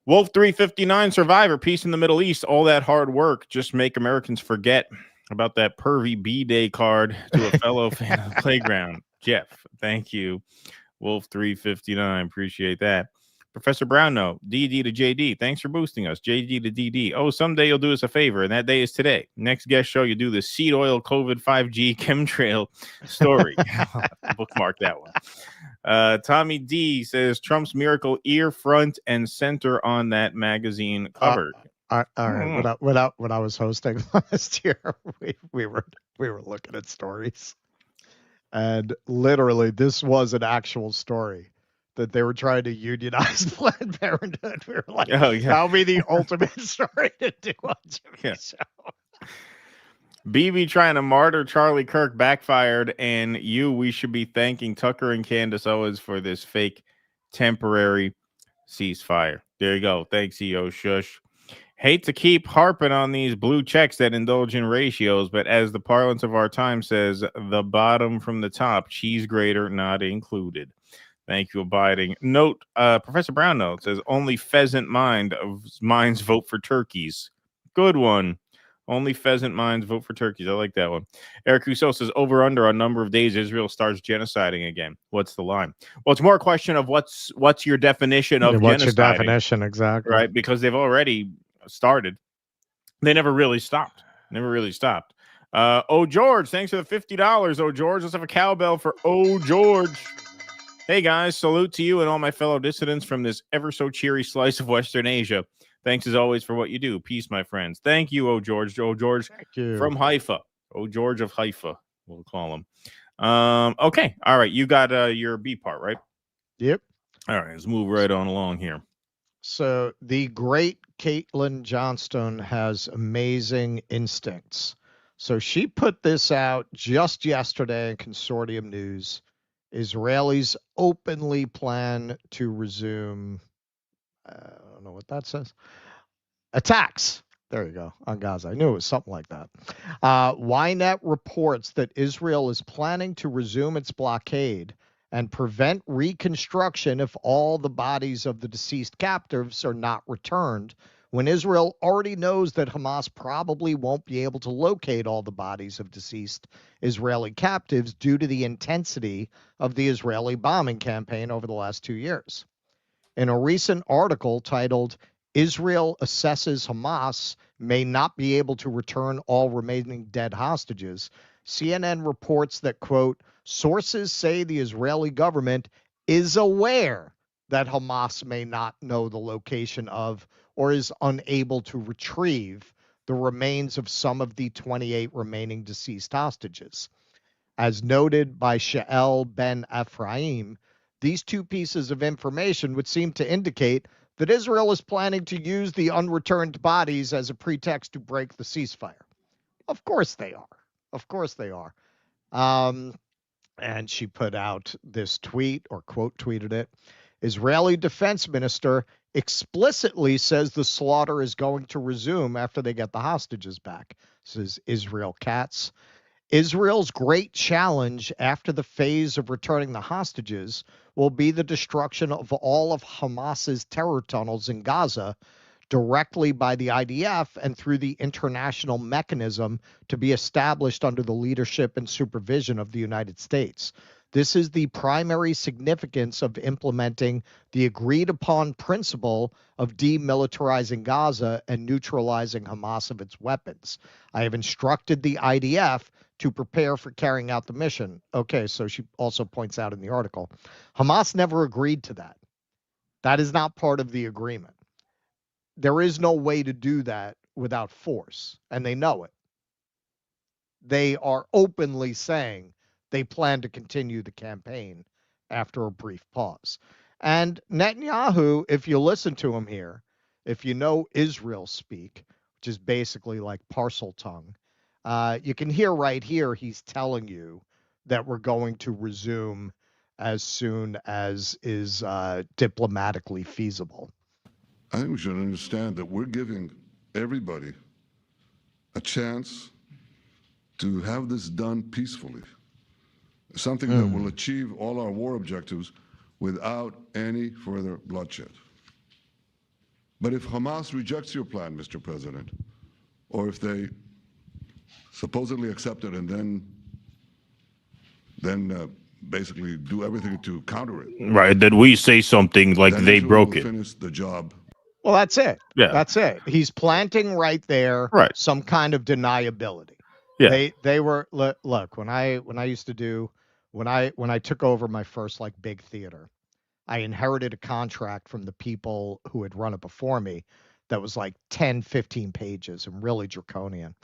Wolf 359 Survivor, peace in the Middle East. All that hard work just make Americans forget about that pervy B-Day card to a fellow fan of the playground. Jeff, thank you. Wolf 359, appreciate that. Professor Brownno, DD to JD, thanks for boosting us. JD to DD. Oh, someday you'll do us a favor, and that day is today. Next guest show, you do the seed oil COVID 5G chemtrail story. Bookmark that one. Tommy D says Trump's miracle ear, front, and center on that magazine cover. All right. When I was hosting last year, we were looking at stories, and literally this was an actual story that they were trying to unionize Planned Parenthood. We were like, that'll be the ultimate story to do on Jimmy's show. BB trying to martyr Charlie Kirk backfired, and we should be thanking Tucker and Candace Owens for this fake temporary ceasefire. There you go. Thanks, EO Shush. Hate to keep harping on these blue checks that indulge in ratios, but as the parlance of our time says, the bottom from the top, cheese grater not included. Thank you, abiding. Note, Professor Brown note says only pheasant minds vote for turkeys. Good one. Only pheasant minds vote for turkeys. I like that one. Eric Rousseau says over under on number of days Israel starts genociding again. What's the line? Well, it's more a question of what's your definition of what's your genociding, definition exactly? right? Because they've already started. They never really stopped. Oh, George, thanks for the $50. Oh, George, let's have a cowbell for Oh, George. Hey, guys, salute to you and all my fellow dissidents from this ever so cheery slice of Western Asia. Thanks, as always, for what you do. Peace, my friends. Thank you, Oh, George. Oh, George from Haifa. Oh, George of Haifa, we'll call him. Okay. All right. You got your B part, right? Yep. All right. Let's move right on along here. So the great Caitlin Johnstone has amazing instincts. So she put this out just yesterday in Consortium News. Israelis openly plan to resume, I don't know what that says, attacks. There you go, on Gaza. I knew it was something like that. Ynet reports that Israel is planning to resume its blockade and prevent reconstruction if all the bodies of the deceased captives are not returned, when Israel already knows that Hamas probably won't be able to locate all the bodies of deceased Israeli captives due to the intensity of the Israeli bombing campaign over the last 2 years. In a recent article titled, Israel Assesses Hamas May Not Be Able to Return All Remaining Dead Hostages, CNN reports that, quote, sources say the Israeli government is aware that Hamas may not know the location of or is unable to retrieve the remains of some of the 28 remaining deceased hostages. As noted by Shael Ben Ephraim, these two pieces of information would seem to indicate that Israel is planning to use the unreturned bodies as a pretext to break the ceasefire. Of course they are. Of course they are. And she put out this tweet, or quote tweeted it. Israeli defense minister explicitly says the slaughter is going to resume after they get the hostages back, says Israel Katz. Israel's great challenge after the phase of returning the hostages will be the destruction of all of Hamas's terror tunnels in Gaza directly by the IDF and through the international mechanism to be established under the leadership and supervision of the United States. This is the primary significance of implementing the agreed-upon principle of demilitarizing Gaza and neutralizing Hamas of its weapons. I have instructed the IDF to prepare for carrying out the mission. Okay, so she also points out in the article, Hamas never agreed to that. That is not part of the agreement. There is no way to do that without force, and they know it. They are openly saying they plan to continue the campaign after a brief pause. And Netanyahu, if you listen to him here, if you know Israel speak, which is basically like parcel tongue, you can hear right here he's telling you that we're going to resume as soon as is diplomatically feasible. I think we should understand that we're giving everybody a chance to have this done peacefully, something that will achieve all our war objectives without any further bloodshed. But if Hamas rejects your plan, Mr. President, or if they supposedly accept it and then basically do everything to counter it. Right, that we say something like they broke it. Finish the job. Well, that's it. Yeah. That's it. He's planting right there some kind of deniability. Yeah. They were look, when I used to do when I took over my first like big theater, I inherited a contract from the people who had run it before me that was like 10, 15 pages and really draconian.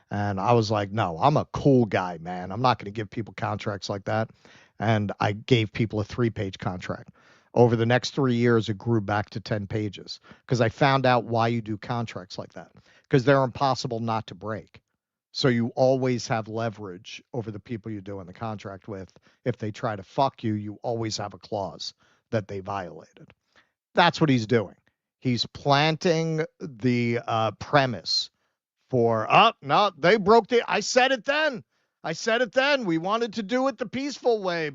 And I was like, no, I'm a cool guy, man. I'm not going to give people contracts like that. And I gave people a 3-page contract. Over the next 3 years, it grew back to 10 pages because I found out why you do contracts like that, because they're impossible not to break. So you always have leverage over the people you're doing the contract with. If they try to fuck you, you always have a clause that they violated. That's what he's doing. He's planting the premise for, no, they broke I said it then. We wanted to do it the peaceful way,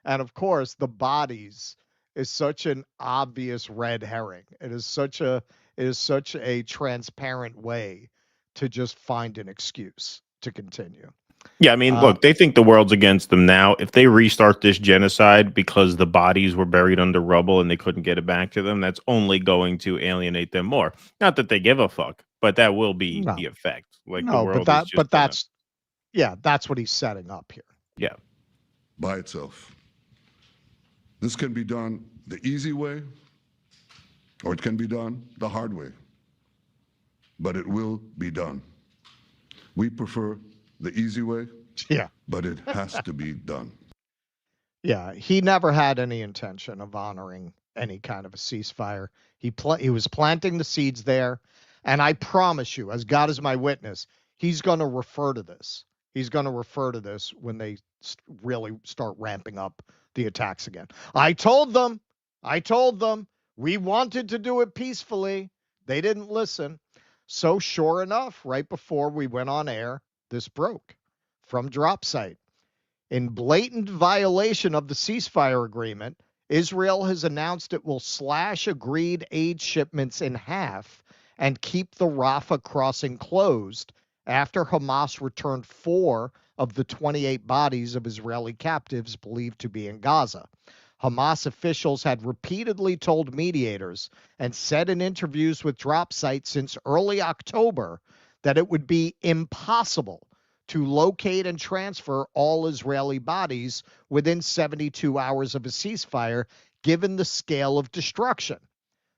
And of course, the bodies is such an obvious red herring. It is such a transparent way to just find an excuse to continue. Yeah, I mean, look, they think the world's against them now. If they restart this genocide because the bodies were buried under rubble and they couldn't get it back to them, that's only going to alienate them more. Not that they give a fuck, but that will be the effect. Like the world that's what he's setting up here. Yeah. By itself. This can be done the easy way, or it can be done the hard way. But it will be done. We prefer the easy way, but it has to be done. Yeah, he never had any intention of honoring any kind of a ceasefire. He was planting the seeds there, and I promise you, as God is my witness, he's going to refer to this. He's going to refer to this when they really start ramping up the attacks again. I told them, we wanted to do it peacefully. They didn't listen. So sure enough, right before we went on air, this broke from Drop Site. In blatant violation of the ceasefire agreement, Israel has announced it will slash agreed aid shipments in half and keep the Rafah crossing closed after Hamas returned 4 of the 28 bodies of Israeli captives believed to be in Gaza. Hamas officials had repeatedly told mediators and said in interviews with Drop Site since early October that it would be impossible to locate and transfer all Israeli bodies within 72 hours of a ceasefire, given the scale of destruction.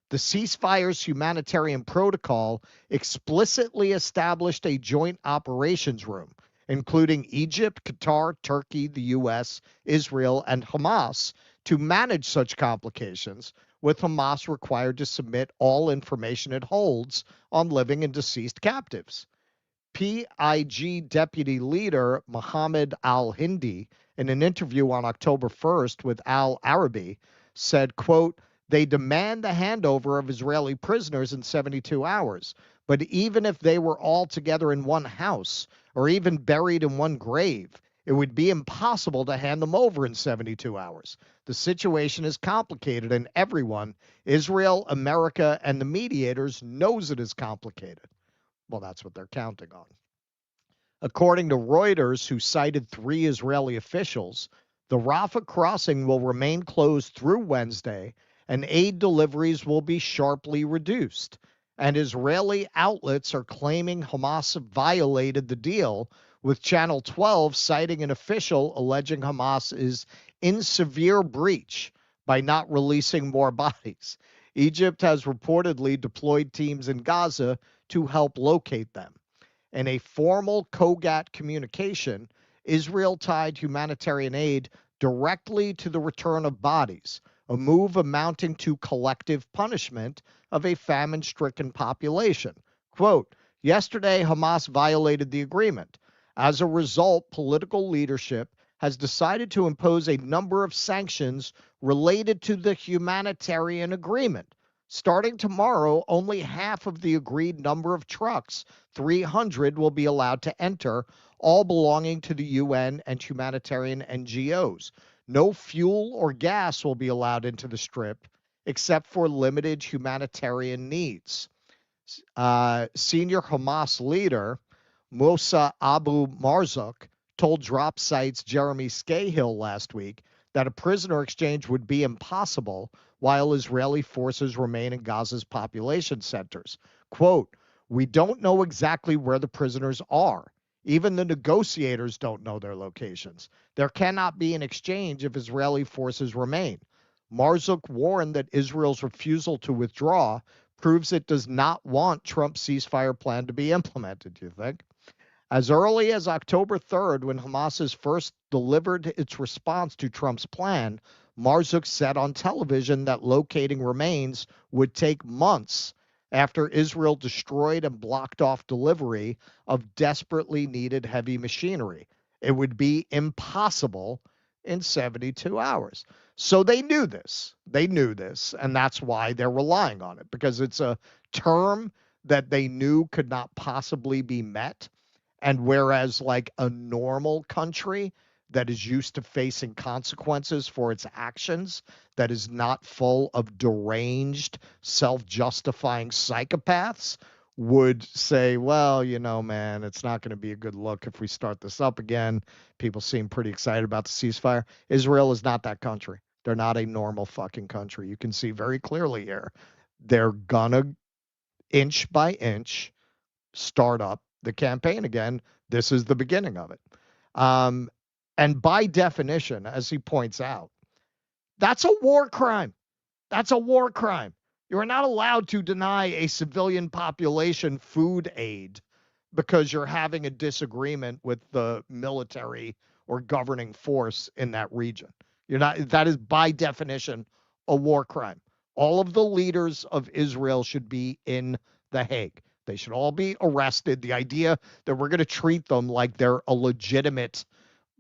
The ceasefire's humanitarian protocol explicitly established a joint operations room, including Egypt, Qatar, Turkey, the U.S., Israel, and Hamas, to manage such complications, with Hamas required to submit all information it holds on living and deceased captives. PIG deputy leader Mohammed al-Hindi, in an interview on October 1st with Al-Arabi, said, quote, "They demand the handover of Israeli prisoners in 72 hours, but even if they were all together in one house or even buried in one grave, it would be impossible to hand them over in 72 hours. The situation is complicated, and everyone, Israel, America, and the mediators, knows it is complicated." Well, that's what they're counting on. According to Reuters, who cited 3 Israeli officials, the Rafah crossing will remain closed through Wednesday, and aid deliveries will be sharply reduced. And Israeli outlets are claiming Hamas violated the deal, with Channel 12 citing an official alleging Hamas is in severe breach by not releasing more bodies. Egypt has reportedly deployed teams in Gaza to help locate them. In a formal COGAT communication, Israel tied humanitarian aid directly to the return of bodies, a move amounting to collective punishment of a famine-stricken population. Quote, "Yesterday, Hamas violated the agreement. As a result, political leadership has decided to impose a number of sanctions related to the humanitarian agreement. Starting tomorrow, only half of the agreed number of trucks, 300, will be allowed to enter, all belonging to the UN and humanitarian NGOs. No fuel or gas will be allowed into the strip, except for limited humanitarian needs." Senior Hamas leader Musa Abu Marzouk told Drop Site's Jeremy Scahill last week that a prisoner exchange would be impossible while Israeli forces remain in Gaza's population centers. Quote, "We don't know exactly where the prisoners are. Even the negotiators don't know their locations. There cannot be an exchange if Israeli forces remain." Marzouk warned that Israel's refusal to withdraw proves it does not want Trump's ceasefire plan to be implemented, do you think? As early as October 3rd, when Hamas first delivered its response to Trump's plan, Marzouk said on television that locating remains would take months after Israel destroyed and blocked off delivery of desperately needed heavy machinery. It would be impossible in 72 hours. So they knew this. And that's why they're relying on it, because it's a term that they knew could not possibly be met. And whereas like a normal country, that is used to facing consequences for its actions, that is not full of deranged, self-justifying psychopaths, would say, well, you know, man, it's not going to be a good look if we start this up again. People seem pretty excited about the ceasefire. Israel is not that country. They're not a normal fucking country. You can see very clearly here. They're gonna inch by inch start up the campaign again. This is the beginning of it. And by definition, as he points out, that's a war crime. That's a war crime. You are not allowed to deny a civilian population food aid because you're having a disagreement with the military or governing force in that region. You're not, that is by definition a war crime. All of the leaders of Israel should be in The Hague. They should all be arrested. The idea that we're going to treat them like they're a legitimate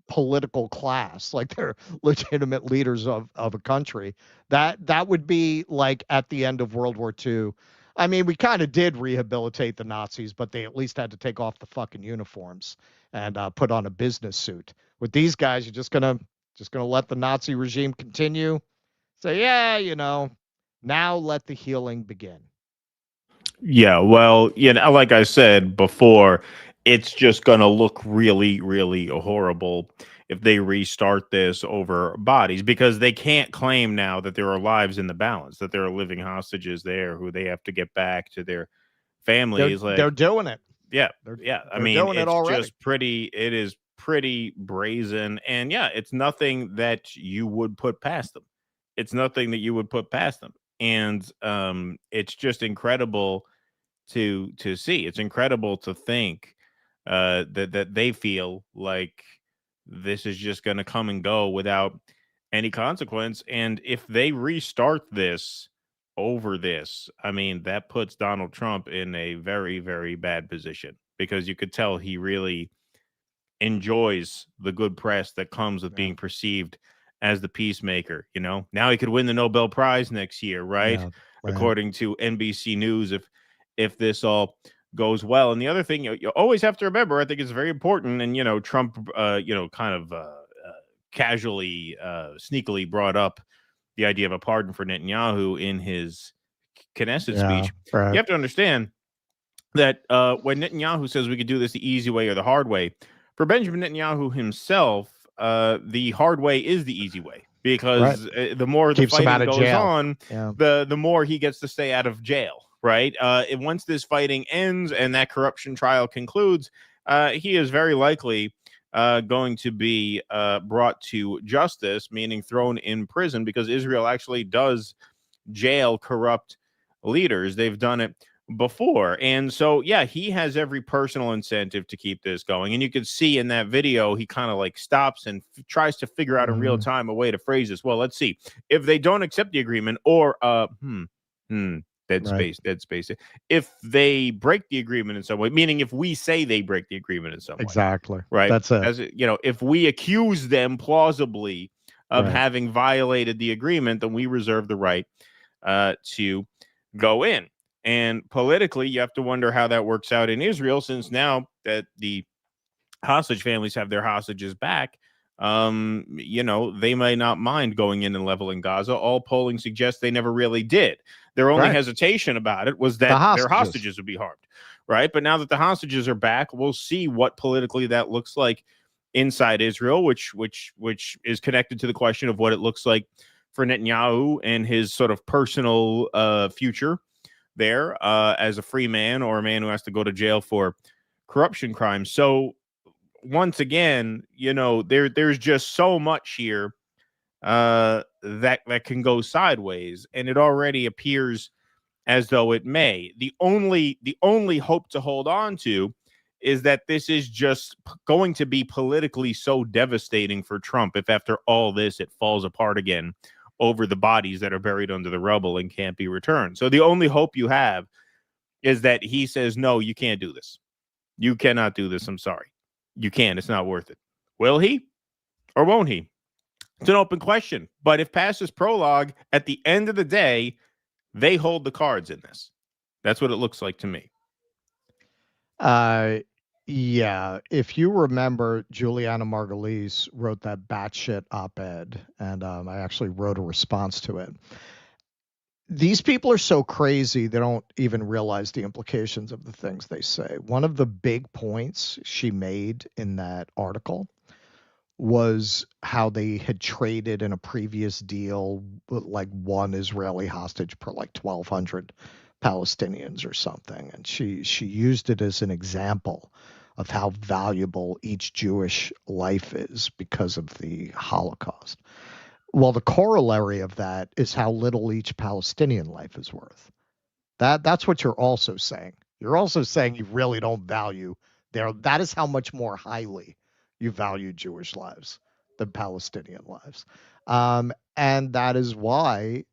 political class, like they're legitimate leaders of a country, that would be like at the end of World War II. I mean, we kind of did rehabilitate the Nazis, but they at least had to take off the fucking uniforms and put on a business suit. With these guys, you're just gonna let the Nazi regime continue. Say, yeah, you know, now let the healing begin. Yeah, well, you know, like I said before, it's just going to look really, really horrible if they restart this over bodies, because they can't claim now that there are lives in the balance, that there are living hostages there who they have to get back to their families. They're doing it. Yeah, they're I mean, doing it it's already. just pretty. It is pretty brazen, and yeah, it's nothing that you would put past them. It's nothing that you would put past them, and it's just incredible to see. It's incredible to think that they feel like this is just going to come and go without any consequence. And if they restart this over this, I mean, that puts Donald Trump in a very, very bad position, because you could tell he really enjoys the good press that comes with being perceived as the peacemaker. You know, now he could win the Nobel Prize next year, right? Yeah, right. According to NBC News, if this all goes well. And the other thing you always have to remember, I think it's very important, and, you know, Trump, kind of casually, sneakily brought up the idea of a pardon for Netanyahu in his Knesset speech. Right. You have to understand that when Netanyahu says we could do this the easy way or the hard way, for Benjamin Netanyahu himself, the hard way is the easy way, because the more the fighting goes on, the more he gets to stay out of jail. Right. And once this fighting ends and that corruption trial concludes, he is very likely going to be brought to justice, meaning thrown in prison, because Israel actually does jail corrupt leaders. They've done it before. And so, yeah, he has every personal incentive to keep this going. And you can see in that video, he kind of like stops and tries to figure out in real time a way to phrase this. Well, let's see. If they don't accept the agreement, or dead space. If they break the agreement in some way, meaning if we say they break the agreement in some way. Exactly. Right. That's it. As you know, if we accuse them plausibly of having violated the agreement, then we reserve the right to go in. And politically, you have to wonder how that works out in Israel, since now that the hostage families have their hostages back, you know, they may not mind going in and leveling Gaza. All polling suggests they never really did. Their only hesitation about it was that their hostages would be harmed, right? But now that the hostages are back, we'll see what politically that looks like inside Israel, which is connected to the question of what it looks like for Netanyahu and his sort of personal future there as a free man, or a man who has to go to jail for corruption crimes. So once again, you know, there's just so much here that can go sideways, and it already appears as though it may. The only hope to hold on to is that this is just going to be politically so devastating for Trump if after all this it falls apart again over the bodies that are buried under the rubble and can't be returned. So the only hope you have is that he says, no, you can't do this. You cannot do this. I'm sorry. You can't. It's not worth it. Will he or won't he? It's an open question. But if past this prologue, at the end of the day, they hold the cards in this. That's what it looks like to me. Yeah, if you remember, Juliana Margulies wrote that batshit op-ed, and I actually wrote a response to it. These people are so crazy, they don't even realize the implications of the things they say. One of the big points she made in that article was how they had traded in a previous deal like one Israeli hostage per like 1,200 Palestinians or something. And she used it as an example of how valuable each Jewish life is because of the Holocaust. Well, the corollary of that is how little each Palestinian life is worth. That's what you're also saying. You're also saying you really don't value that is how much more highly you value Jewish lives than Palestinian lives. And that is why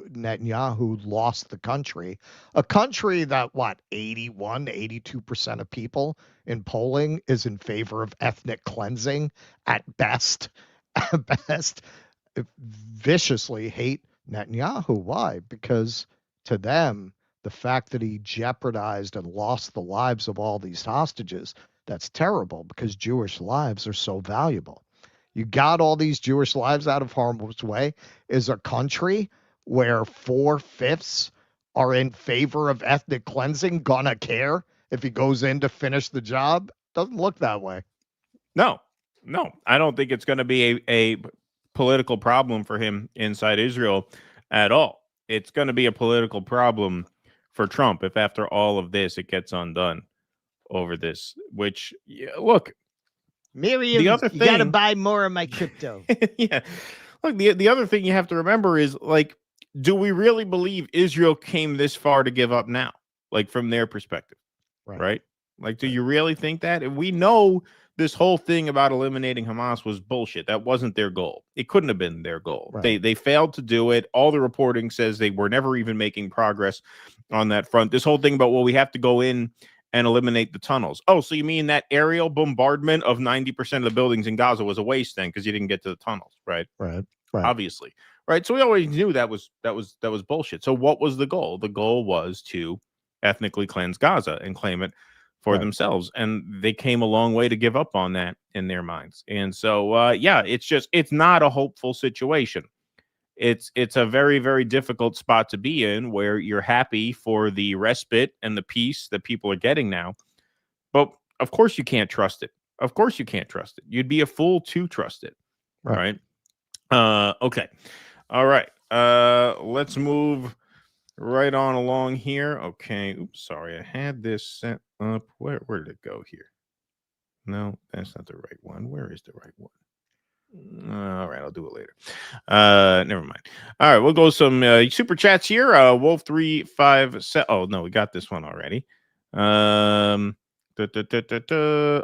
Netanyahu lost the country, a country that 81, 82% of people in polling is in favor of ethnic cleansing at best, viciously hate Netanyahu. Why? Because to them, the fact that he jeopardized and lost the lives of all these hostages, that's terrible because Jewish lives are so valuable. You got all these Jewish lives out of harm's way. Is a country where 4/5 are in favor of ethnic cleansing gonna care if he goes in to finish the job? Doesn't look that way. No, I don't think it's going to be a political problem for him inside Israel at all. It's going to be a political problem for Trump if after all of this it gets undone over this, which, look, Miriam, the other you got to thing, buy more of my crypto. yeah, look, the other thing you have to remember is, like, do we really believe Israel came this far to give up now? Like, from their perspective, right? Like, do you really think that? And we know this whole thing about eliminating Hamas was bullshit. That wasn't their goal. It couldn't have been their goal. Right. They failed to do it. All the reporting says they were never even making progress on that front. This whole thing about, well, we have to go in and eliminate the tunnels. Oh, so you mean that aerial bombardment of 90% of the buildings in Gaza was a waste then because you didn't get to the tunnels, right? Right. Obviously, right? So we always knew that was bullshit. So what was the goal? The goal was to ethnically cleanse Gaza and claim it for themselves, and they came a long way to give up on that in their minds. And so, yeah, it's not a hopeful situation. It's a very, very difficult spot to be in, where you're happy for the respite and the peace that people are getting now, but of course you can't trust it. Of course you can't trust it. You'd be a fool to trust it, right? Okay, all right. Let's move right on along here. Okay. Oops, sorry. I had this set up. Where did it go here? No, that's not the right one. Where is the right one? All right, I'll do it later. Never mind. All right, we'll go some super chats here. Wolf357. Oh no, we got this one already.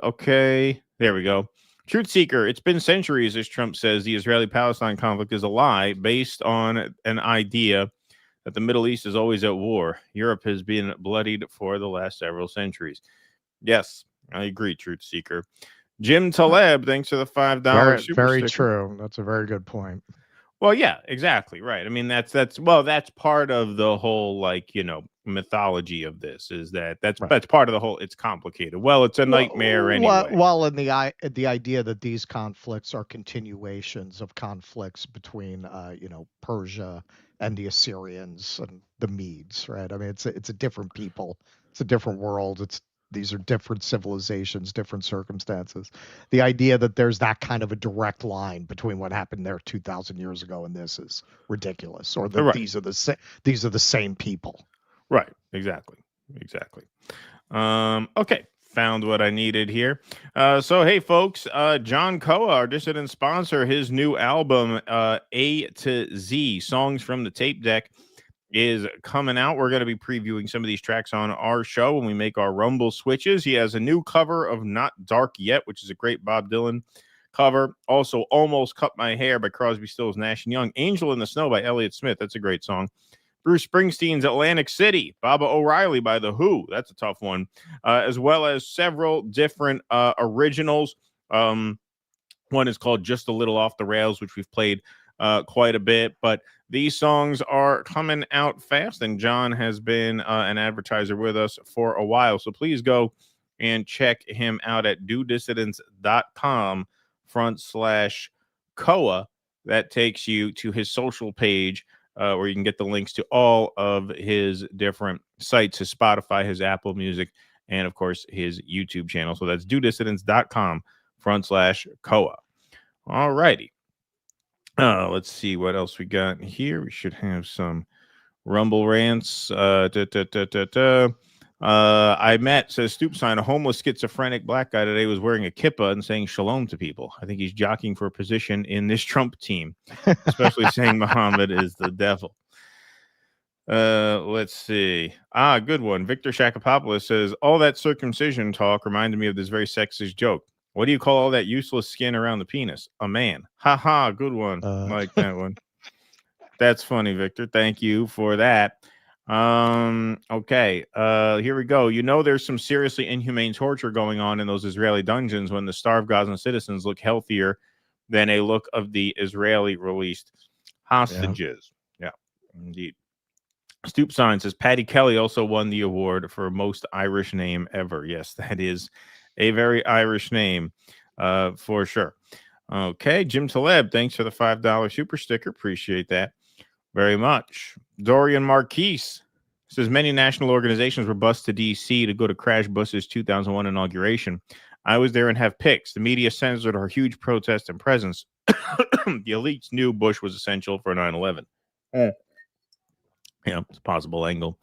Okay, there we go. Truth Seeker, it's been centuries, as Trump says, the Israeli-Palestine conflict is a lie based on an idea that the Middle East is always at war. Europe has been bloodied for the last several centuries. Yes, I agree, Truth Seeker. Jim Taleb, thanks for the $5 super very sticker. true. That's a very good point. Well, yeah, exactly right. I mean, that's part of the whole, like, mythology of this, is that's part of the whole. It's complicated. Well, it's a nightmare anyway. Well, and the idea that these conflicts are continuations of conflicts between Persia and the Assyrians and the Medes, right? I mean, it's a different people. It's a different world. These are different civilizations, different circumstances. The idea that there's that kind of a direct line between what happened there 2,000 years ago and this is ridiculous, or that these are the same people. Right. Exactly. Okay. Found what I needed here. So, hey, folks, John Koa, our dissident sponsor, his new album, A to Z, Songs from the Tape Deck, is coming out. We're going to be previewing some of these tracks on our show when we make our Rumble switches. He has a new cover of Not Dark Yet, which is a great Bob Dylan cover. Also, Almost Cut My Hair by Crosby, Stills, Nash & Young. Angel in the Snow by Elliott Smith. That's a great song. Bruce Springsteen's Atlantic City. Baba O'Reilly by The Who. That's a tough one. As well as several different originals. One is called Just a Little Off the Rails, which we've played quite a bit, but these songs are coming out fast, and John has been an advertiser with us for a while, so please go and check him out at dudissidents.com/COA. That takes you to his social page where you can get the links to all of his different sites, his Spotify, his Apple Music, and, of course, his YouTube channel. So that's dudissidents.com/COA. All righty. Let's see what else we got here. We should have some Rumble rants. I met, says Stoop Sign, a homeless schizophrenic black guy today was wearing a kippah and saying shalom to people. I think he's jockeying for a position in this Trump team, especially saying Muhammad is the devil. Let's see. Good one. Victor Shakopoulos says, all that circumcision talk reminded me of this very sexist joke. What do you call all that useless skin around the penis? A man. Ha, good one. Like that one. That's funny, Victor. Thank you for that. Okay. Here we go. You know, there's some seriously inhumane torture going on in those Israeli dungeons when the starved Gazan citizens look healthier than a look of the Israeli released hostages. Yeah, indeed. Stoop Sign says Paddy Kelly also won the award for most Irish name ever. Yes, that is a very Irish name, for sure. Okay, Jim Taleb, thanks for the $5 super sticker. Appreciate that very much. Dorian Marquise says many national organizations were bused to D.C. to go to Crash Bush's 2001 inauguration. I was there and have pics. The media censored our huge protest and presence. The elites knew Bush was essential for 9/11. Yeah, it's a possible angle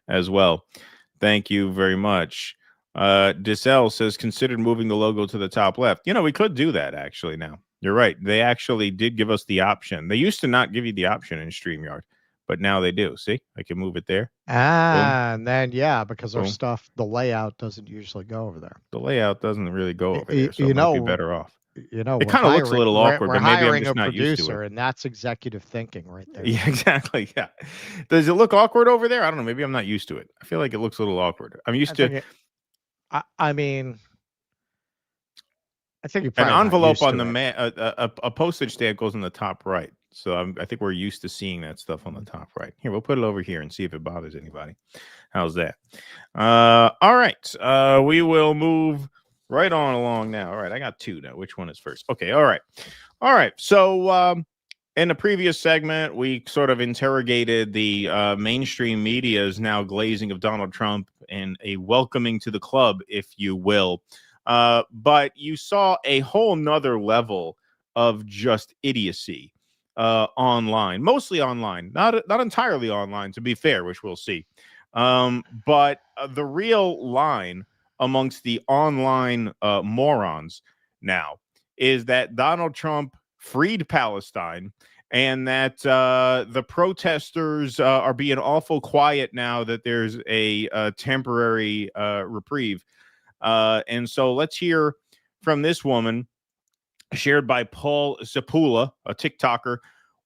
as well. Thank you very much. Dissel says, considered moving the logo to the top left. You know, we could do that actually now. You're right. They actually did give us the option. They used to not give you the option in StreamYard, but now they do. See, I can move it there. And then, yeah, because our stuff, the layout doesn't usually go over there. The layout doesn't really go over there, so you it might know, be better off. You know, it kind of looks a little awkward, but maybe I'm just not used to it. And that's executive thinking right there. Yeah, exactly. Yeah. Does it look awkward over there? I don't know. Maybe I'm not used to it. I feel like it looks a little awkward. I'm used to. I mean, I think an envelope on the a postage stamp goes in the top right. So I think we're used to seeing that stuff on the top right. Here, we'll put it over here and see if it bothers anybody. How's that? All right. We will move right on along now. All right. I got two now. Which one is first? Okay. All right. So in the previous segment, we sort of interrogated the mainstream media's now glazing of Donald Trump and a welcoming to the club, if you will. But you saw a whole nother level of just idiocy online, mostly online, not entirely online, to be fair, which we'll see. But the real line amongst the online morons now is that Donald Trump freed Palestine and that the protesters are being awful quiet now that there's a temporary reprieve. And so let's hear from this woman, shared by Paul Sapula, a TikToker.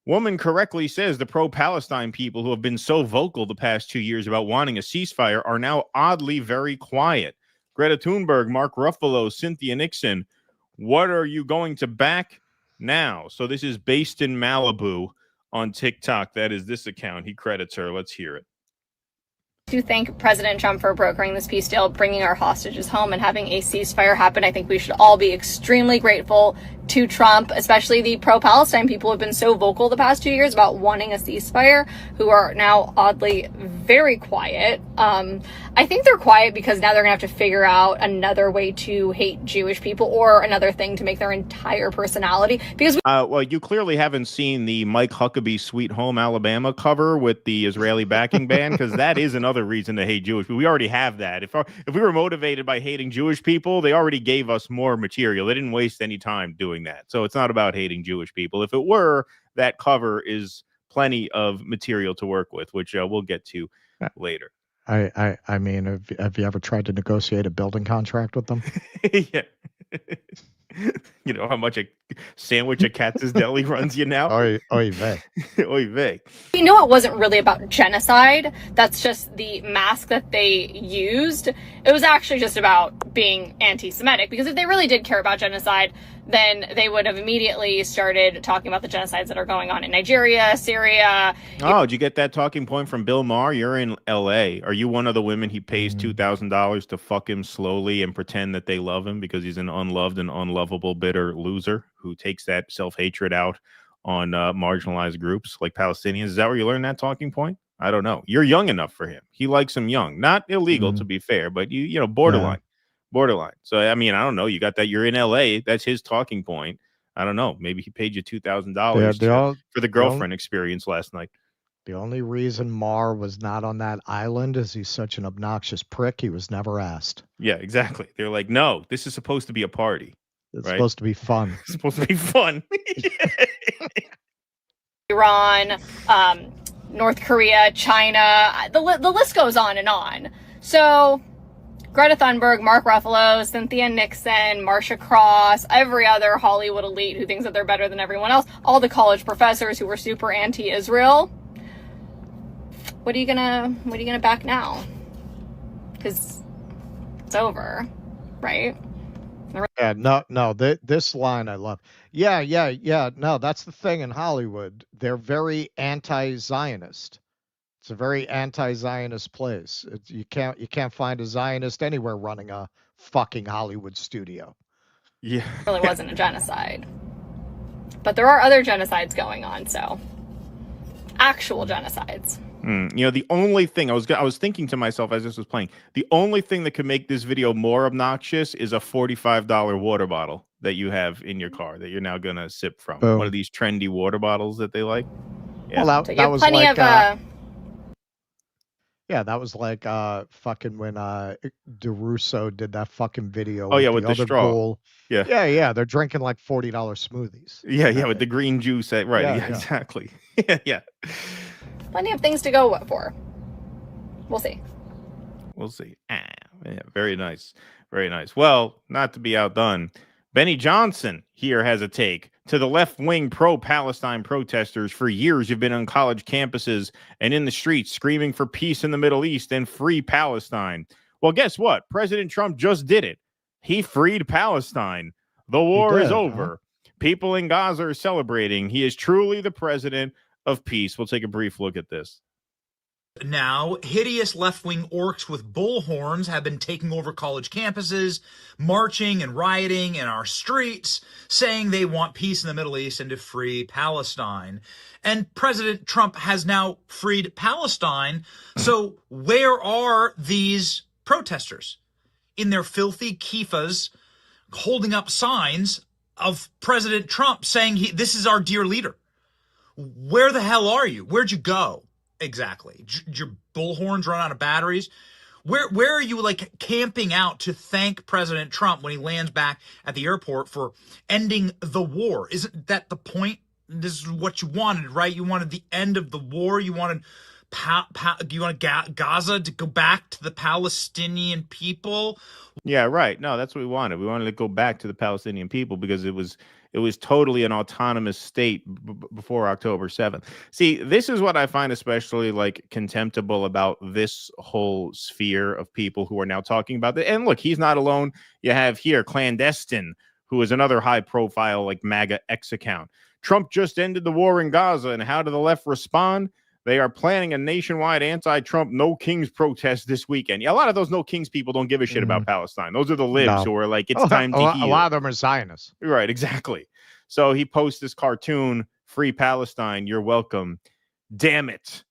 Woman correctly says the pro-Palestine people who have been so vocal the past 2 years about wanting a ceasefire are now oddly very quiet. Greta Thunberg, Mark Ruffalo, Cynthia Nixon, what are you going to back now? So this is based in Malibu on TikTok. That is this account. He credits her. Let's hear it. To thank President Trump for brokering this peace deal, bringing our hostages home and having a ceasefire happen. I think we should all be extremely grateful to Trump, especially the pro-Palestine people who have been so vocal the past 2 years about wanting a ceasefire, who are now oddly very quiet. I think they're quiet because now they're gonna have to figure out another way to hate Jewish people or another thing to make their entire personality. Because well, you clearly haven't seen the Mike Huckabee Sweet Home Alabama cover with the Israeli backing band, because that is another reason to hate Jewish people. We already have that. If we were motivated by hating Jewish people, they already gave us more material. They didn't waste any time doing that. So it's not about hating Jewish people. If it were, that cover is plenty of material to work with, which we'll get to later. I mean, have you ever tried to negotiate a building contract with them? Yeah. You know how much a sandwich at Katz's Deli runs you now? Oy vey. Oy vey. You know, it wasn't really about genocide. That's just the mask that they used. It was actually just about being anti-Semitic, because if they really did care about genocide, then they would have immediately started talking about the genocides that are going on in Nigeria, Syria. Oh, did you get that talking point from Bill Maher? You're in L.A. Are you one of the women he pays $2,000 to fuck him slowly and pretend that they love him because he's an unloved and unlovable, bitter loser who takes that self-hatred out on marginalized groups like Palestinians? Is that where you learned that talking point? I don't know. You're young enough for him. He likes him young. Not illegal, to be fair, but you know, borderline. Borderline. So, I mean, I don't know. You got that. You're in L.A. That's his talking point. I don't know. Maybe he paid you $2,000 for the girlfriend experience last night. The only reason Maher was not on that island is he's such an obnoxious prick. He was never asked. Yeah, exactly. They're like, no, this is supposed to be a party. It's supposed to be fun. It's supposed to be fun. Iran, North Korea, China, the list goes on and on. So Greta Thunberg, Mark Ruffalo, Cynthia Nixon, Marcia Cross, every other Hollywood elite who thinks that they're better than everyone else, all the college professors who were super anti-Israel. What are you gonna back now? Because it's over, right? Yeah, no. This line I love. Yeah. No, that's the thing in Hollywood. They're very anti-Zionist. It's a very anti-Zionist place. You can't find a Zionist anywhere running a fucking Hollywood studio. Yeah, it really wasn't a genocide, but there are other genocides going on. So, actual genocides. You know, the only thing I was thinking to myself as this was playing, the only thing that could make this video more obnoxious is a $45 water bottle that you have in your car that you're now gonna sip from. Boom. One of these trendy water bottles that they like. Yeah. Well, So that was plenty like, of yeah, that was like fucking when DeRusso did that fucking video. Oh yeah, with the other straw. bull. Yeah. They're drinking like $40 smoothies. Yeah, with the green juice. Right. Yeah. Exactly. Yeah. plenty of things to go for. We'll see. We'll see. Yeah, very nice. Very nice. Well, not to be outdone, Benny Johnson here has a take. To the left-wing pro-Palestine protesters, for years you've been on college campuses and in the streets screaming for peace in the Middle East and free Palestine. Well, guess what? President Trump just did it. He freed Palestine. The war is over. People in Gaza are celebrating. He is truly the president of peace. We'll take a brief look at this. Now, hideous left-wing orcs with bullhorns have been taking over college campuses, marching and rioting in our streets, saying they want peace in the Middle East and to free Palestine. And President Trump has now freed Palestine. So where are these protesters? In their filthy kiffas, holding up signs of President Trump saying this is our dear leader. Where the hell are you? Where'd you go? Exactly. Did your bullhorns run out of batteries? Where are you like camping out to thank President Trump when he lands back at the airport for ending the war? Isn't that the point? This is what you wanted, right? You wanted the end of the war. You wanted Gaza to go back to the Palestinian people. Yeah, right. No, that's what we wanted. We wanted to go back to the Palestinian people because it was totally an autonomous state before October 7th. See, this is what I find especially like contemptible about this whole sphere of people who are now talking about it. And look, he's not alone. You have here Clandestine, who is another high profile like MAGA X account. Trump just ended the war in Gaza. And how did the left respond? They are planning a nationwide anti-Trump No Kings protest this weekend. Yeah, a lot of those No Kings people don't give a shit about Palestine. Those are the libs who are like, it's time to heal. A lot of them are Zionists. Right, exactly. So he posts this cartoon, Free Palestine, you're welcome. Damn it.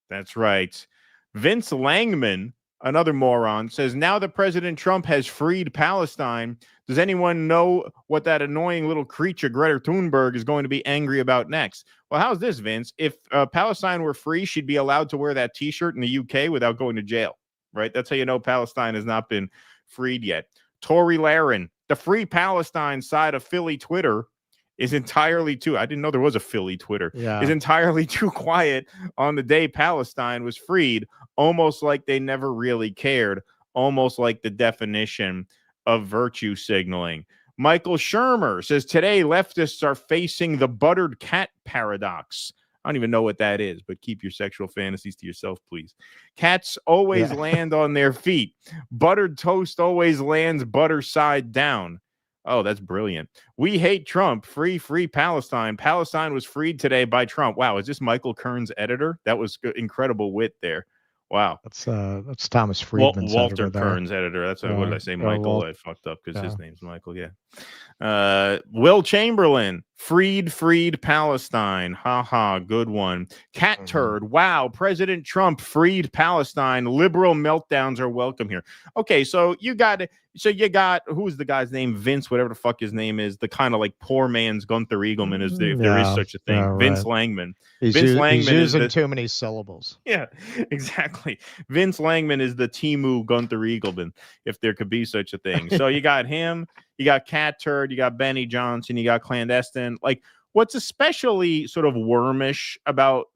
That's right. Vince Langman, another moron, says, now that President Trump has freed Palestine, does anyone know what that annoying little creature Greta Thunberg is going to be angry about next? Well, how's this, Vince? If Palestine were free, she'd be allowed to wear that T-shirt in the UK without going to jail, right? That's how you know Palestine has not been freed yet. Tory Lahren, the Free Palestine side of Philly Twitter is entirely too, I didn't know there was a Philly Twitter, is entirely too quiet on the day Palestine was freed, almost like they never really cared, almost like the definition of virtue signaling. Michael Shermer says, today leftists are facing the buttered cat paradox. I don't even know what that is, but keep your sexual fantasies to yourself, please. Cats always land on their feet. Buttered toast always lands butter side down. Oh, that's brilliant. We hate Trump. Free Palestine. Palestine was freed today by Trump. Wow, is this Michael Kern's editor? That was incredible wit there. Wow. That's Thomas Friedman's Walter editor there. Kern's editor. That's what did I say? Michael. I fucked up because his name's Michael. Yeah. Will Chamberlain. Freed Palestine. Ha, good one. Cat turd. Wow. President Trump freed Palestine. Liberal meltdowns are welcome here. Okay, so you got who's the guy's name? Vince, whatever the fuck his name is, the kind of like poor man's Gunther Eagleman, if there is such a thing. Yeah, Vince right. Langman. He's using too many syllables. Yeah, exactly. Vince Langman is the Timu Gunther Eagleman, if there could be such a thing. So you got him, you got Cat Turd, you got Benny Johnson, you got Clandestine. Like, what's especially sort of wormish about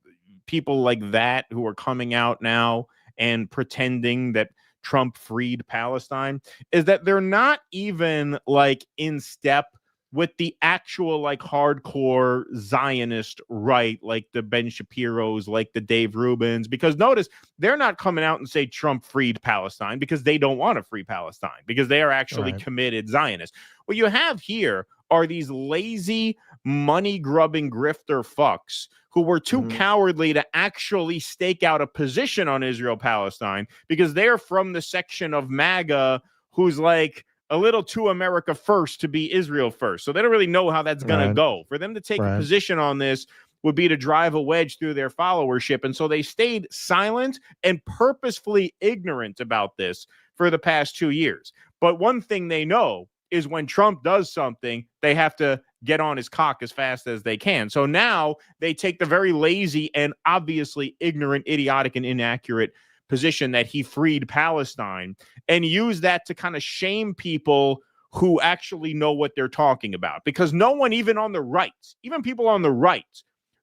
people like that who are coming out now and pretending that Trump freed Palestine is that they're not even like in step with the actual like hardcore Zionist right, like the Ben Shapiros, like the Dave Rubins, because notice they're not coming out and say Trump freed Palestine because they don't want to free Palestine, because they are actually committed Zionists. What you have here are these lazy, money-grubbing grifter fucks who were too cowardly to actually stake out a position on Israel-Palestine because they're from the section of MAGA who's like a little too America first to be Israel first. So they don't really know how that's going to go. For them to take a position on this would be to drive a wedge through their followership. And so they stayed silent and purposefully ignorant about this for the past 2 years. But one thing they know is when Trump does something, they have to get on his cock as fast as they can. So now they take the very lazy and obviously ignorant, idiotic, and inaccurate position that he freed Palestine and use that to kind of shame people who actually know what they're talking about. Because no one, even on the right, even people on the right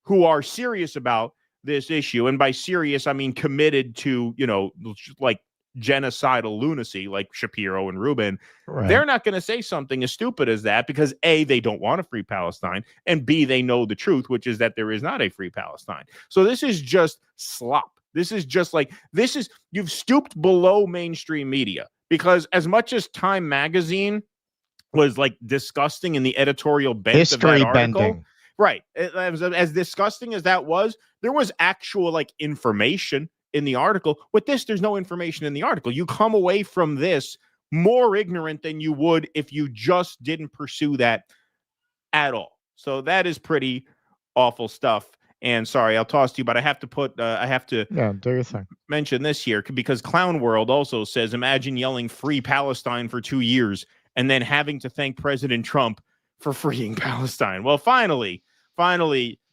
who are serious about this issue, and by serious, I mean committed to, like genocidal lunacy like Shapiro and Rubin, they're not going to say something as stupid as that because A, they don't want to free Palestine, and B, they know the truth, which is that there is not a free Palestine. So this is just slop. This is just like, you've stooped below mainstream media, because as much as Time magazine was like disgusting in the editorial bent of that article, bending. Right. As disgusting as that was, there was actual like information in the article. With this, there's no information in the article. You come away from this more ignorant than you would if you just didn't pursue that at all. So that is pretty awful stuff. And sorry, I'll toss to you, but I have to do your thing. Mention this here because Clown World also says, imagine yelling free Palestine for 2 years and then having to thank President Trump for freeing Palestine. Well, finally,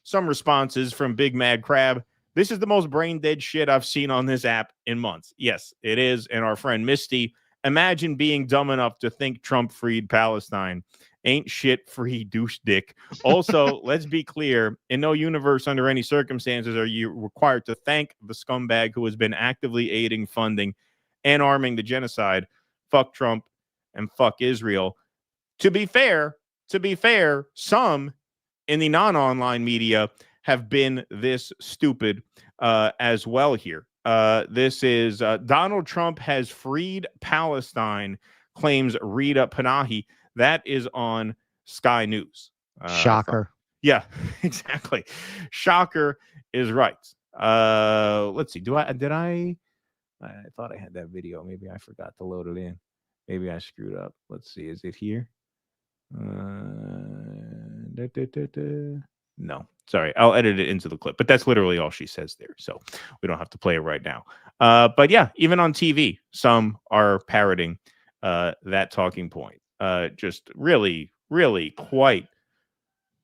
some responses from Big Mad Crab. This is the most brain dead shit I've seen on this app in months. Yes, it is. And our friend Misty, imagine being dumb enough to think Trump freed Palestine. Ain't shit free douche dick. Also, let's be clear, in no universe under any circumstances are you required to thank the scumbag who has been actively aiding, funding, and arming the genocide. Fuck Trump and fuck Israel. To be fair, some in the non-online media have been this stupid as well here. This is Donald Trump has freed Palestine, claims Rita Panahi. That is on Sky News. Shocker. Yeah, exactly. Shocker is right. Let's see. I thought I had that video. Maybe I forgot to load it in. Maybe I screwed up. Let's see. Is it here? No, sorry. I'll edit it into the clip, but that's literally all she says there. So we don't have to play it right now. But yeah, even on TV, some are parroting that talking point. Just really, really quite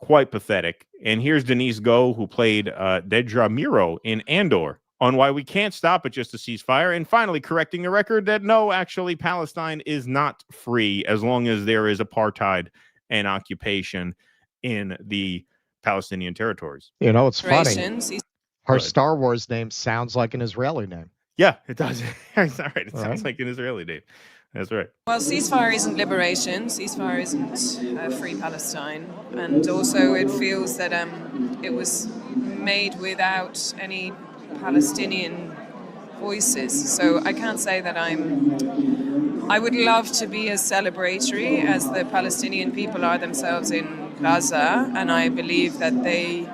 pathetic. And here's Denise Go, who played Dedra Miro in Andor, on why we can't stop at just a ceasefire, and finally correcting the record that no, actually, Palestine is not free as long as there is apartheid and occupation in the Palestinian territories. It's funny. Her Star Wars name sounds like an Israeli name. Yeah, it does. It's all right. It sounds like an Israeli name. That's right. Well, ceasefire isn't liberation. Ceasefire isn't free Palestine. And also it feels that it was made without any Palestinian voices. So I can't say that I'm I would love to be as celebratory as the Palestinian people are themselves in Gaza, and I believe that they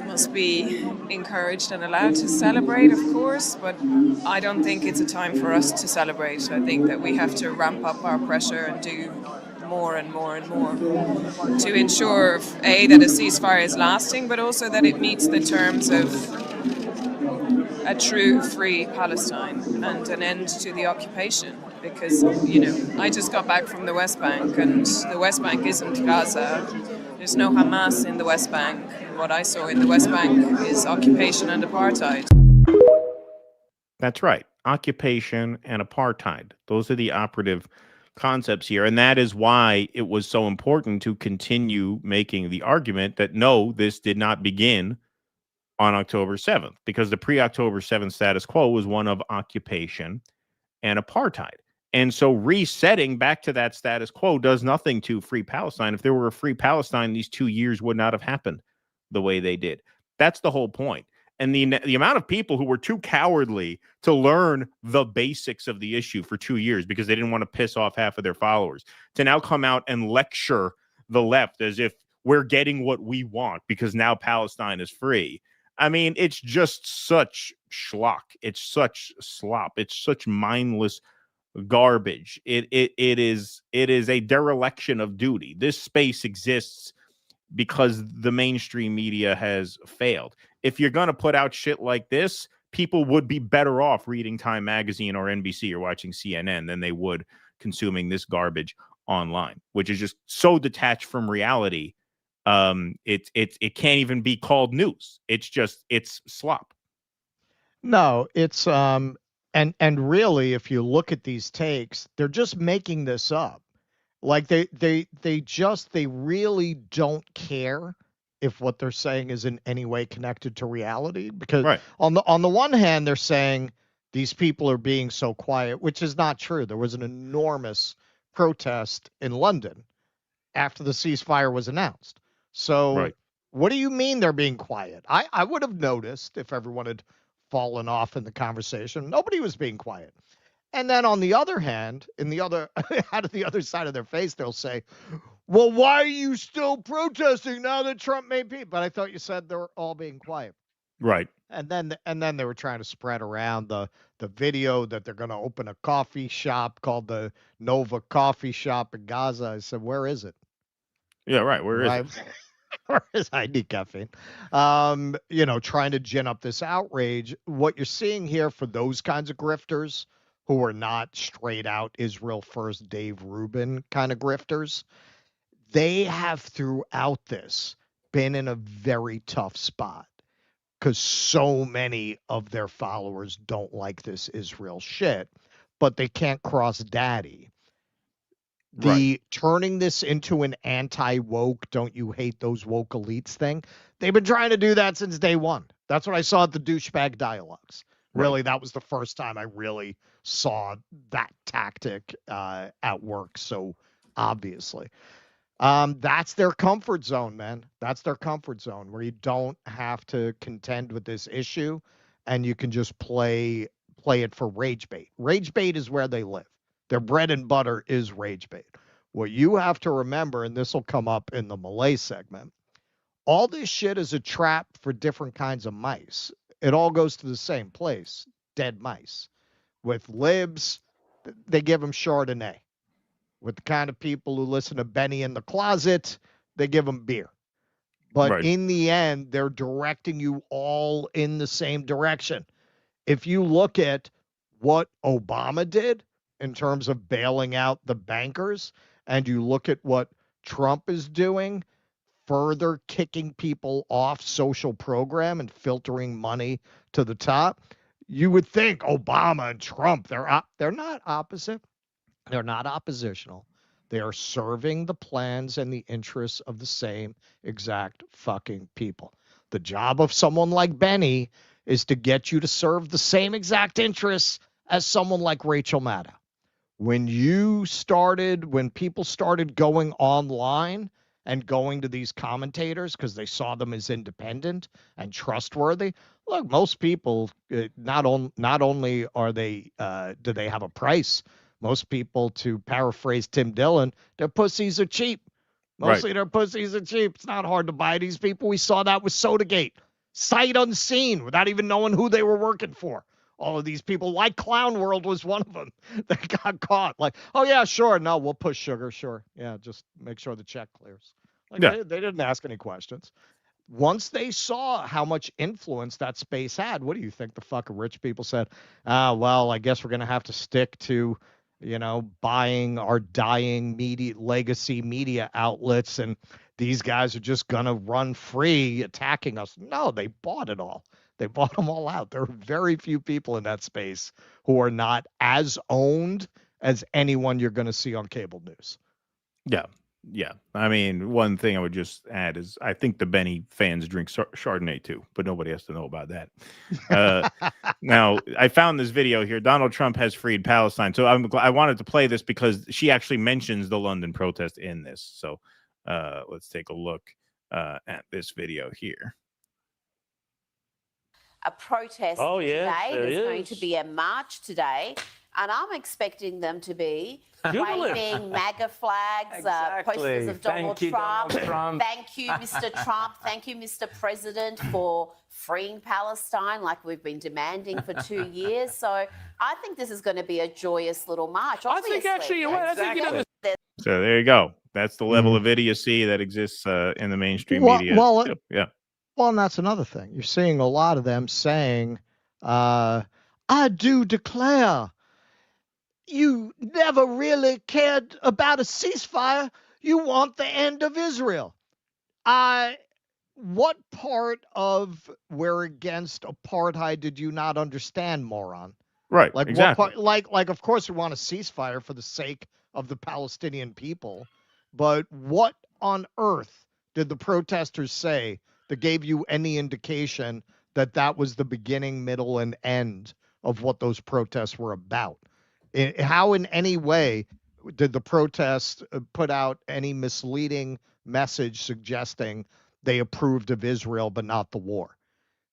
must be encouraged and allowed to celebrate, of course, but I don't think it's a time for us to celebrate. I think that we have to ramp up our pressure and do more and more and more to ensure, A, that a ceasefire is lasting, but also that it meets the terms of a true free Palestine and an end to the occupation. Because, I just got back from the West Bank, and the West Bank isn't Gaza. There's no Hamas in the West Bank. What I saw in the West Bank is occupation and apartheid. That's right. Occupation and apartheid. Those are the operative concepts here. And that is why it was so important to continue making the argument that no, this did not begin on October 7th, because the pre-October 7th status quo was one of occupation and apartheid. And so resetting back to that status quo does nothing to free Palestine. If there were a free Palestine, these 2 years would not have happened the way they did. That's the whole point. And the amount of people who were too cowardly to learn the basics of the issue for 2 years because they didn't want to piss off half of their followers, to now come out and lecture the left as if we're getting what we want because now Palestine is free. I mean, it's just such schlock. It's such slop. It's such mindless garbage. It is a dereliction of duty. This space exists because the mainstream media has failed. If you're going to put out shit like this, people would be better off reading Time Magazine or NBC or watching CNN than they would consuming this garbage online, which is just so detached from reality. It can't even be called news. It's slop. No, it's and really, if you look at these takes, they're just making this up. Like they really don't care if what they're saying is in any way connected to reality. Because on the one hand, they're saying these people are being so quiet, which is not true. There was an enormous protest in London after the ceasefire was announced. So what do you mean they're being quiet? I would have noticed if everyone had fallen off in the conversation. Nobody was being quiet. And then on the other hand, out of the other side of their face, they'll say, well, why are you still protesting now that Trump made peace? But I thought you said they're all being quiet. Right. And then they were trying to spread around the video that they're going to open a coffee shop called the Nova Coffee Shop in Gaza. I said, where is it? Yeah, right. Where is it? Where is I need caffeine? Trying to gin up this outrage. What you're seeing here for those kinds of grifters who are not straight out Israel first Dave Rubin kind of grifters, they have throughout this been in a very tough spot because so many of their followers don't like this Israel shit, but they can't cross daddy. Turning this into an anti-woke, don't you hate those woke elites thing, they've been trying to do that since day one. That's what I saw at the douchebag dialogues. Really, that was the first time I really saw that tactic at work so obviously. That's their comfort zone, man. That's their comfort zone where you don't have to contend with this issue and you can just play it for rage bait. Rage bait is where they live. Their bread and butter is rage bait. What you have to remember, and this will come up in the Milei segment, all this shit is a trap for different kinds of mice. It all goes to the same place, dead mice. With libs, they give them Chardonnay. With the kind of people who listen to Benny in the Closet, they give them beer. But in the end, they're directing you all in the same direction. If you look at what Obama did in terms of bailing out the bankers, and you look at what Trump is doing, further kicking people off social program and filtering money to the top, you would think Obama and Trump, they're not opposite. They're not oppositional. They are serving the plans and the interests of the same exact fucking people. The job of someone like Benny is to get you to serve the same exact interests as someone like Rachel Maddow. When people started going online and going to these commentators because they saw them as independent and trustworthy, look, most people, not only are they do they have a price, Most people, to paraphrase Tim Dillon, their pussies are cheap. Mostly their pussies are cheap. It's not hard to buy these people. We saw that with Sodagate. Sight unseen, without even knowing who they were working for. All of these people, like Clown World was one of them that got caught. Like, oh, yeah, sure. No, we'll push sugar. Sure. Yeah, just make sure the check clears. Like, they didn't ask any questions. Once they saw how much influence that space had, what do you think the fucking rich people said? Well, I guess we're going to have to stick to, buying our dying legacy media outlets, and these guys are just going to run free attacking us. No, they bought it all. They bought them all out. There are very few people in that space who are not as owned as anyone you're going to see on cable news. Yeah. Yeah. I mean, one thing I would just add is I think the Benny fans drink Chardonnay too, but nobody has to know about that. Now, I found this video here. Donald Trump has freed Palestine. So I wanted to play this because she actually mentions the London protest in this. So let's take a look at this video here. A protest today. There's going to be a march today, and I'm expecting them to be waving MAGA flags, posters of Donald Trump. Thank you, Mr. Trump. Thank you, Mr. President, for freeing Palestine like we've been demanding for 2 years. So I think this is going to be a joyous little march. Obviously. I think actually, So there you go. That's the level of idiocy that exists in the mainstream media. Yeah. Well, and that's another thing. You're seeing a lot of them saying, I do declare you never really cared about a ceasefire. You want the end of Israel. What part of we're against apartheid did you not understand, moron? Right, like exactly. What part, like of course we want a ceasefire for the sake of the Palestinian people, but what on earth did the protesters say that gave you any indication that that was the beginning, middle, and end of what those protests were about? How in any way did the protests put out any misleading message suggesting they approved of Israel but not the war?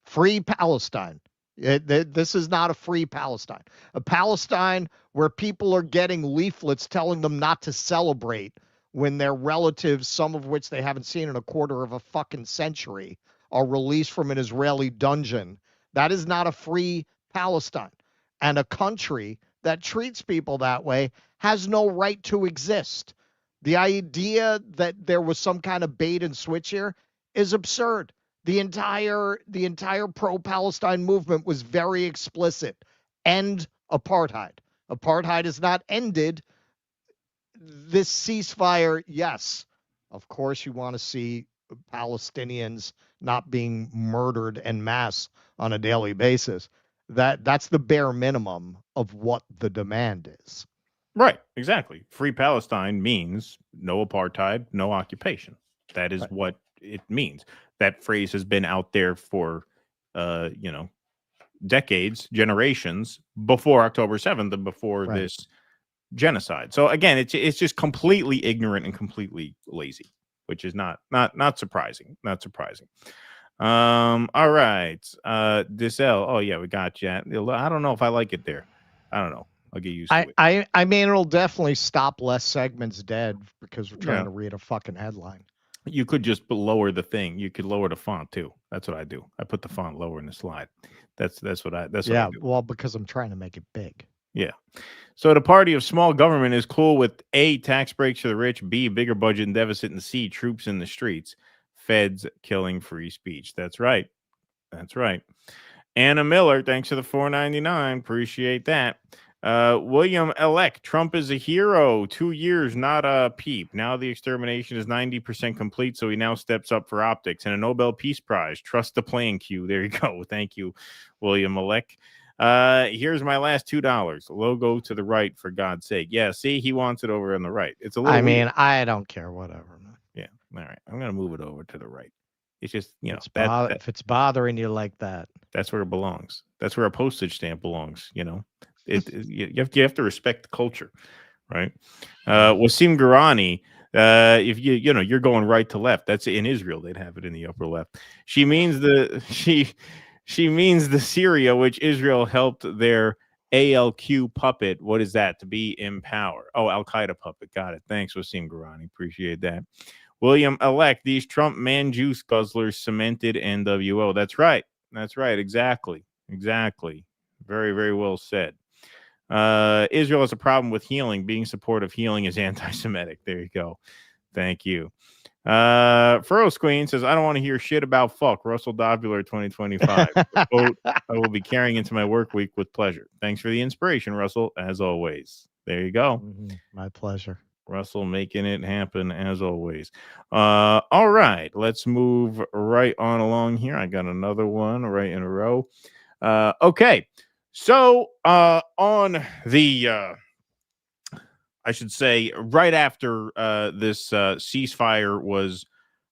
Free Palestine. This is not a free Palestine. A Palestine where people are getting leaflets telling them not to celebrate when their relatives, some of which they haven't seen in a quarter of a fucking century, are released from an Israeli dungeon. That is not a free Palestine. And a country that treats people that way has no right to exist. The idea that there was some kind of bait and switch here is absurd. The entire pro-Palestine movement was very explicit. End apartheid. Apartheid is not ended. This ceasefire, yes, of course you want to see Palestinians not being murdered en masse on a daily basis. That's the bare minimum of what the demand is. Right, exactly. Free Palestine means no apartheid, no occupation. That is what it means. That phrase has been out there for, decades, generations before October 7th and before this genocide. So again, it's just completely ignorant and completely lazy, which is not surprising. Not surprising. All right. Dissel. Oh yeah, we got you. I don't know if I like it there. I don't know. I'll get used to it. I mean, it'll definitely stop less segments dead because we're trying to read a fucking headline. You could just lower the thing. You could lower the font too. That's what I do. I put the font lower in the slide. That's what I do. Well, because I'm trying to make it big. Yeah. So the party of small government is cool with A, tax breaks for the rich, B, bigger budget and deficit, and C, troops in the streets. Feds killing free speech. That's right. That's right. Anna Miller, thanks for the $4.99. Appreciate that. William Elect, Trump is a hero. 2 years, not a peep. Now the extermination is 90% complete, so he now steps up for optics and a Nobel Peace Prize. Trust the playing cue. There you go. Thank you, William Elect. Here's my last $2. Logo to the right, for God's sake. Yeah, see, he wants it over on the right. It's a little weird. I don't care, whatever. Yeah, all right. I'm going to move it over to the right. It's just, if it's bothering you like that. That's where it belongs. That's where a postage stamp belongs, You have to respect the culture, right? Wasim Garani, if you're going right to left, that's in Israel. They'd have it in the upper left. She means the Syria which Israel helped their ALQ puppet. What is that? To be in power. Oh, Al Qaeda puppet. Got it. Thanks, Wasim Garani. Appreciate that. William Elect. These Trump man juice guzzlers cemented NWO. That's right. That's right. Exactly. Exactly. Very, very well said. Israel has a problem with healing. Being supportive of healing is anti-Semitic. There you go. Thank you. Furrow Queen says, I don't want to hear shit about fuck. Russell Dobular 2025. Quote, I will be carrying into my work week with pleasure. Thanks for the inspiration, Russell, as always. There you go. My pleasure. Russell making it happen as always. All right, let's move right on along here. I got another one right in a row. Okay, so on the I should say right after this ceasefire was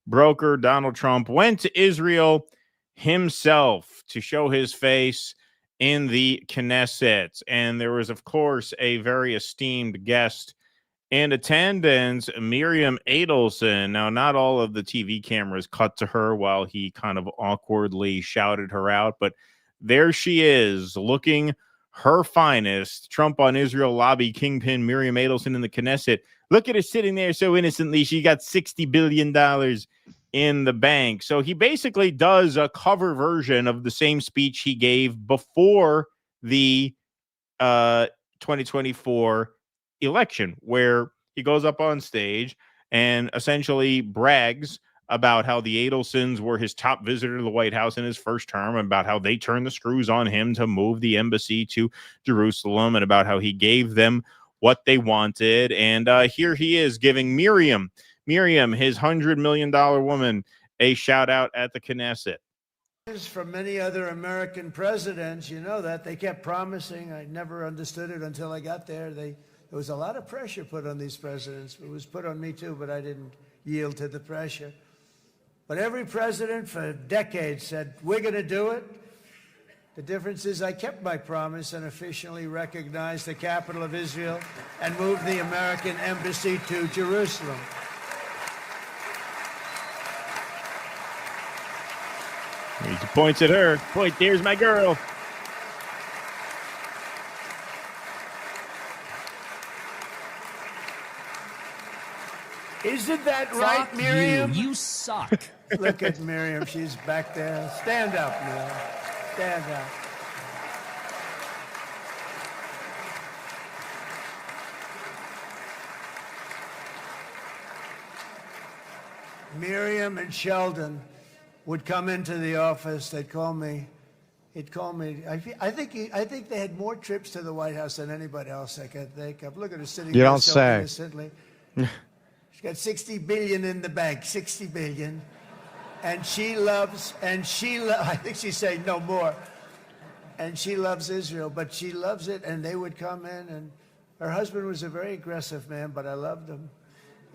brokered, Donald Trump went to Israel himself to show his face in the Knesset, and there was, of course, a very esteemed guest in attendance, Miriam Adelson. Now, not all of the TV cameras cut to her while he kind of awkwardly shouted her out, but there she is, looking her finest. Trump on Israel lobby kingpin Miriam Adelson in the Knesset. Look at her sitting there so innocently. She got $60 billion in the bank. So he basically does a cover version of the same speech he gave before the 2024 election, where he goes up on stage and essentially brags about how the Adelsons were his top visitor to the White House in his first term, about how they turned the screws on him to move the embassy to Jerusalem, and about how he gave them what they wanted. And here he is giving Miriam, his $100 million woman, a shout out at the Knesset. From many other American presidents, you know that they kept promising. I never understood it until I got there. There was a lot of pressure put on these presidents. It was put on me too, but I didn't yield to the pressure. But every president for decades said, we're going to do it. The difference is I kept my promise and officially recognized the capital of Israel and moved the American embassy to Jerusalem. He points at her. Point, there's my girl. Isn't that right, Miriam? You suck. Look at Miriam. She's back there. Stand up, Miriam. Stand up. Miriam and Sheldon would come into the office. They'd call me. He'd call me. I think they had more trips to the White House than anybody else I could think of. Look at her sitting there. You don't so say. innocently. She's got $60 billion in the bank. $60 billion. And I think she's saying no more. And she loves Israel, but she loves it. And they would come in, and her husband was a very aggressive man, but I loved him.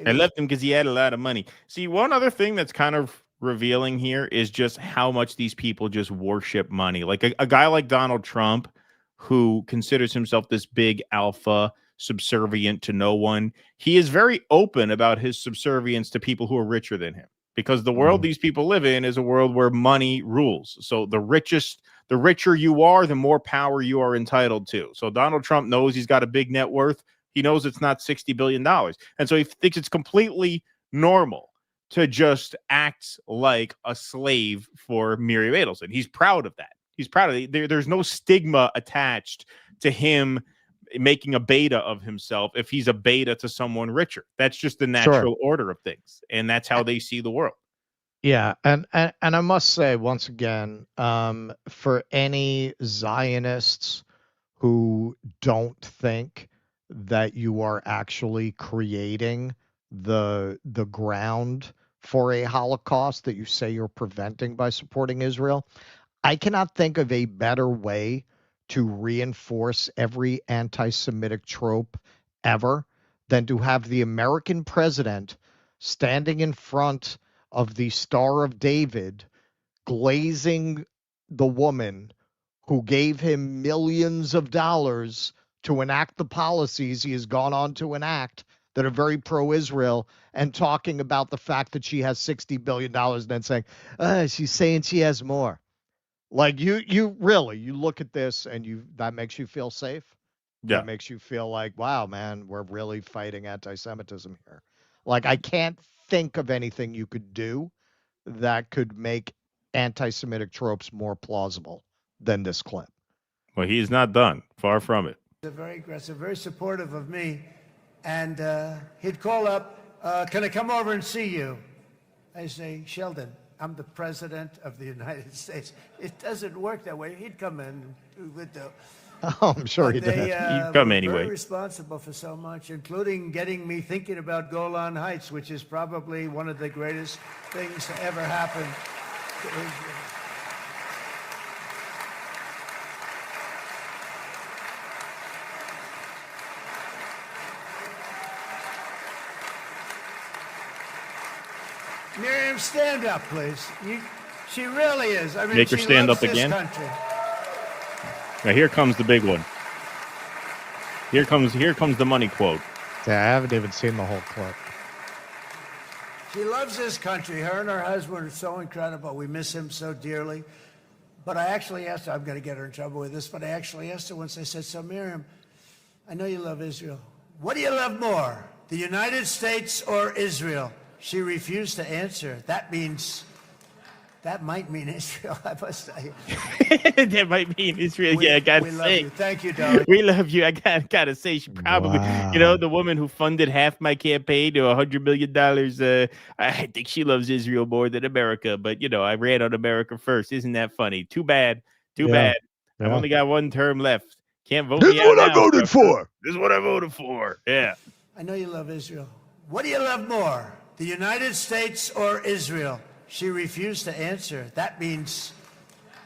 I loved him because he had a lot of money. See, one other thing that's kind of revealing here is just how much these people just worship money. Like a guy like Donald Trump, who considers himself this big alpha, subservient to no one. He is very open about his subservience to people who are richer than him, because the world these people live in is a world where money rules. So the richer you are, the more power you are entitled to. So Donald Trump knows he's got a big net worth. He knows it's not $60 billion. And so he thinks it's completely normal to just act like a slave for Miriam Adelson. He's proud of that. He's proud of it. There's no stigma attached to him making a beta of himself if he's a beta to someone richer. That's just the natural order of things, and that's how they see the world. Yeah, and I must say once again, for any Zionists who don't think that you are actually creating the ground for a Holocaust that you say you're preventing by supporting Israel, I cannot think of a better way to reinforce every anti-Semitic trope ever than to have the American president standing in front of the Star of David, glazing the woman who gave him millions of dollars to enact the policies he has gone on to enact that are very pro-Israel, and talking about the fact that she has $60 billion and then saying, she's saying she has more. Like you really, you look at this and that makes you feel safe. Yeah. That makes you feel like, wow, man, we're really fighting anti-Semitism here. Like, I can't think of anything you could do that could make anti-Semitic tropes more plausible than this clip. Well, he's not done. Far from it. Very aggressive, very supportive of me. And he'd call up, can I come over and see you? I say, Sheldon, I'm the president of the United States. It doesn't work that way. He'd come in with the... Oh, I'm sure he did. He'd come anyway. Very responsible for so much, including getting me thinking about Golan Heights, which is probably one of the greatest things to ever happen to Israel. Miriam, stand up, please. She really is. I mean, Make her stand up this again. Country. Now here comes the big one. Here comes the money quote. Yeah, I haven't even seen the whole clip. She loves this country. Her and her husband are so incredible. We miss him so dearly. But I actually asked her, I'm going to get her in trouble with this, but I actually asked her once, I said, so Miriam, I know you love Israel. What do you love more, the United States or Israel? She refused to answer. That might mean Israel, I must say. That might mean Israel. Yeah, I gotta say. You. Thank you, darling. We love you. I gotta say, she probably, the woman who funded half my campaign to $100 million. I think she loves Israel more than America. But I ran on America first. Isn't that funny? Too bad. Too bad. Yeah. I've only got one term left. Can't vote This me is out what I now, voted for. This is what I voted for. Yeah. I know you love Israel. What do you love more, the United States or Israel? She refused to answer. That means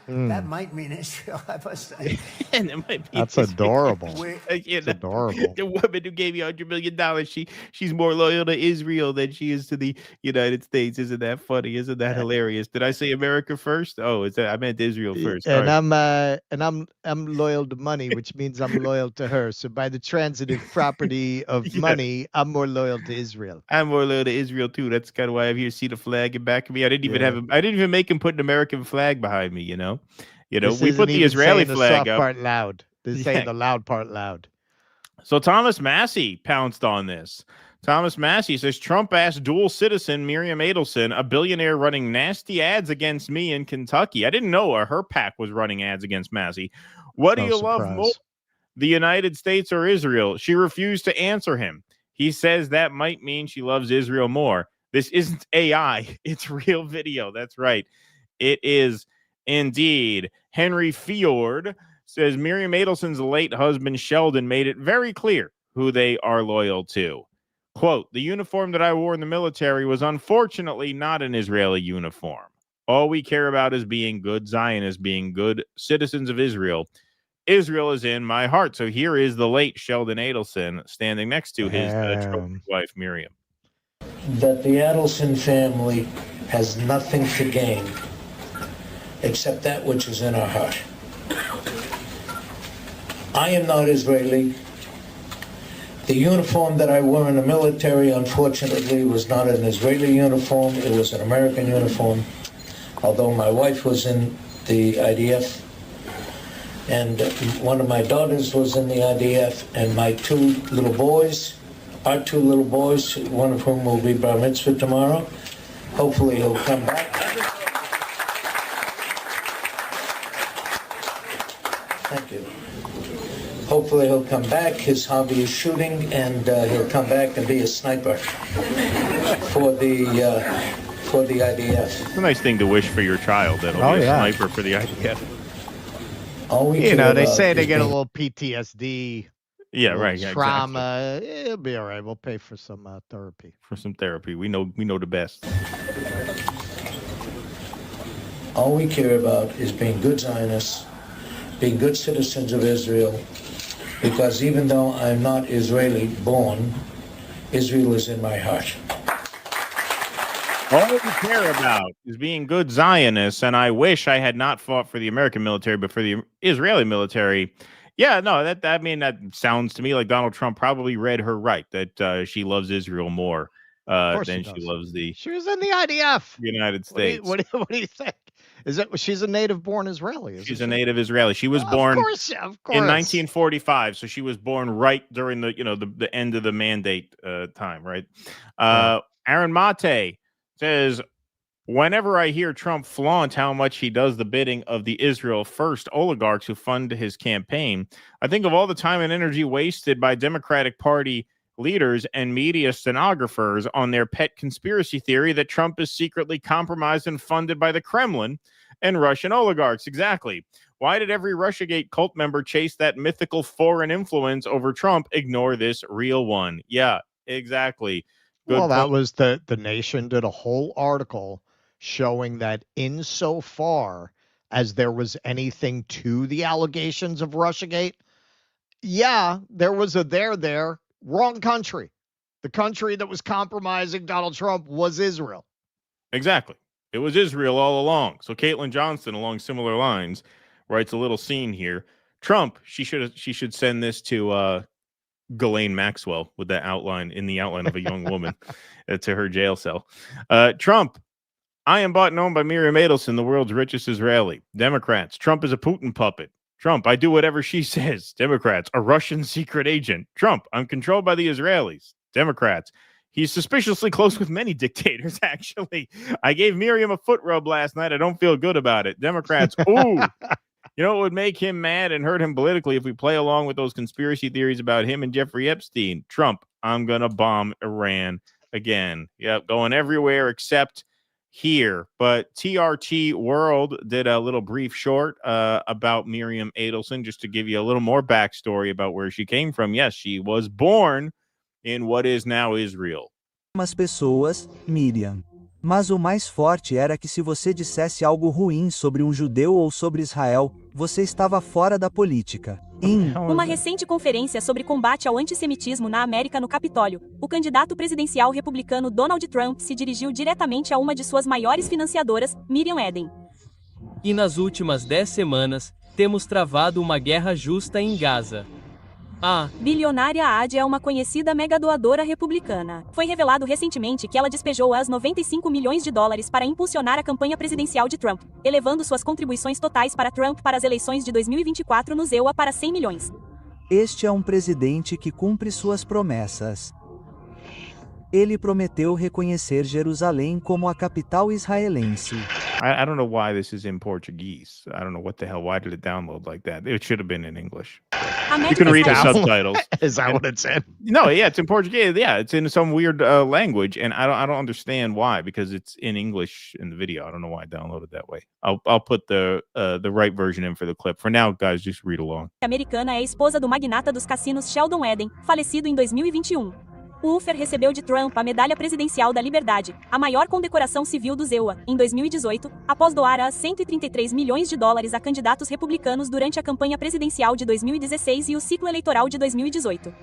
that might mean Israel, I must say. And it might be That's adorable. It's adorable. The woman who gave you $100 million, she's more loyal to Israel than she is to the United States. Isn't that funny? Isn't that hilarious? Did I say America first? Oh, I meant Israel first. And Sorry. I'm loyal to money, which means I'm loyal to her. So by the transitive property of money, I'm more loyal to Israel. I'm more loyal to Israel too. That's kind of why I'm here. See the flag in back of me. I didn't even make him put an American flag behind me. We put the Israeli flag the up. part loud. They're saying the loud part loud. So Thomas Massey pounced on this. Thomas Massey says, Trump asked dual citizen Miriam Adelson, a billionaire running nasty ads against me in Kentucky. I didn't know her PAC was running ads against Massey. What do you love more, the United States or Israel? She refused to answer him. He says that might mean she loves Israel more. This isn't AI. It's real video. That's right. It is indeed. Henry Fjord says Miriam Adelson's late husband Sheldon made it very clear who they are loyal to. Quote, the uniform that I wore in the military was unfortunately not an Israeli uniform. All we care about is being good Zionists, being good citizens of Israel. Israel is in my heart. So here is the late Sheldon Adelson standing next to his trophy wife, Miriam. That the Adelson family has nothing to gain except that which is in our heart. I am not Israeli. The uniform that I wore in the military, unfortunately, was not an Israeli uniform. It was an American uniform, although my wife was in the IDF, and one of my daughters was in the IDF, and my two little boys, one of whom will be bar mitzvah tomorrow. Hopefully he'll come back. Thank you. Hopefully he'll come back. His hobby is shooting, and he'll come back and be a sniper for the IDF. It's a nice thing to wish for your child. That'll be a sniper for the IDF. They say they get a little PTSD. Yeah, right. Trauma. Exactly. It'll be all right. We'll pay for some therapy. We know the best. All we care about is being good Zionists, being good citizens of Israel, because even though I'm not Israeli born, Israel is in my heart. All we care about is being good Zionists, and I wish I had not fought for the American military, but for the Israeli military. Yeah, no, that sounds to me like Donald Trump probably read her right, that she loves Israel more than she loves the She was in the IDF. United States. What do you think? She's a native-born Israeli. She's a native Israeli. She was born of course. in 1945, so she was born right during the end of the mandate time, right? Aaron Mate says, whenever I hear Trump flaunt how much he does the bidding of the Israel First oligarchs who fund his campaign, I think of all the time and energy wasted by Democratic Party leaders and media stenographers on their pet conspiracy theory that Trump is secretly compromised and funded by the Kremlin and Russian oligarchs. Exactly. Why did every Russiagate cult member chase that mythical foreign influence over Trump? Ignore this real one. Yeah, exactly. Good that was the Nation did a whole article showing that insofar as there was anything to the allegations of Russiagate, yeah, there was a there. Wrong country. The country that was compromising Donald Trump was Israel. Exactly. It was Israel all along. So Caitlin Johnston, along similar lines, writes a little scene here. Trump, she should send this to Ghislaine Maxwell with that outline of a young woman to her jail cell. Trump, I am bought and owned by Miriam Adelson, the world's richest Israeli. Democrats, Trump is a Putin puppet. Trump, I do whatever she says. Democrats, a Russian secret agent. Trump, I'm controlled by the Israelis. Democrats, he's suspiciously close with many dictators, actually. I gave Miriam a foot rub last night. I don't feel good about it. Democrats, ooh. You know what would make him mad and hurt him politically if we play along with those conspiracy theories about him and Jeffrey Epstein? Trump, I'm going to bomb Iran again. Yep, going everywhere except here. But TRT World did a little brief short about Miriam Adelson, just to give you a little more backstory about where she came from. Yes, she was born in what is now Israel. Umas pessoas, Miriam. Mas o mais forte era que se você dissesse algo ruim sobre judeu ou sobre Israel, você estava fora da política. Em uma recente conferência sobre combate ao antissemitismo na América no Capitólio, o candidato presidencial republicano Donald Trump se dirigiu diretamente a uma de suas maiores financiadoras, Miriam Adelson. E nas últimas 10 semanas, temos travado uma guerra justa em Gaza. A bilionária Ade é uma conhecida megadoadora republicana. Foi revelado recentemente que ela despejou as $95 milhões para impulsionar a campanha presidencial de Trump, elevando suas contribuições totais para Trump para as eleições de 2024 no EUA para 100 milhões. Este é um presidente que cumpre suas promessas. Ele prometeu reconhecer Jerusalém como a capital israelense. I don't know why this is in Portuguese. I don't know what the hell. Why did it download like that? It should have been in English. You can read the subtitles. Is that what it said? No, yeah, it's in Portuguese. Yeah, it's in some weird language, and I don't understand why, because it's in English in the video. I don't know why I downloaded that way. I'll put the right version in for the clip. For now, guys, just read along. A americana é a esposa do magnata dos cassinos Sheldon Eden, falecido em 2021. O Ufer recebeu de Trump a Medalha Presidencial da Liberdade, a maior condecoração civil do EUA, em 2018, após doar a $133 milhões a candidatos republicanos durante a campanha presidencial de 2016 e o ciclo eleitoral de 2018.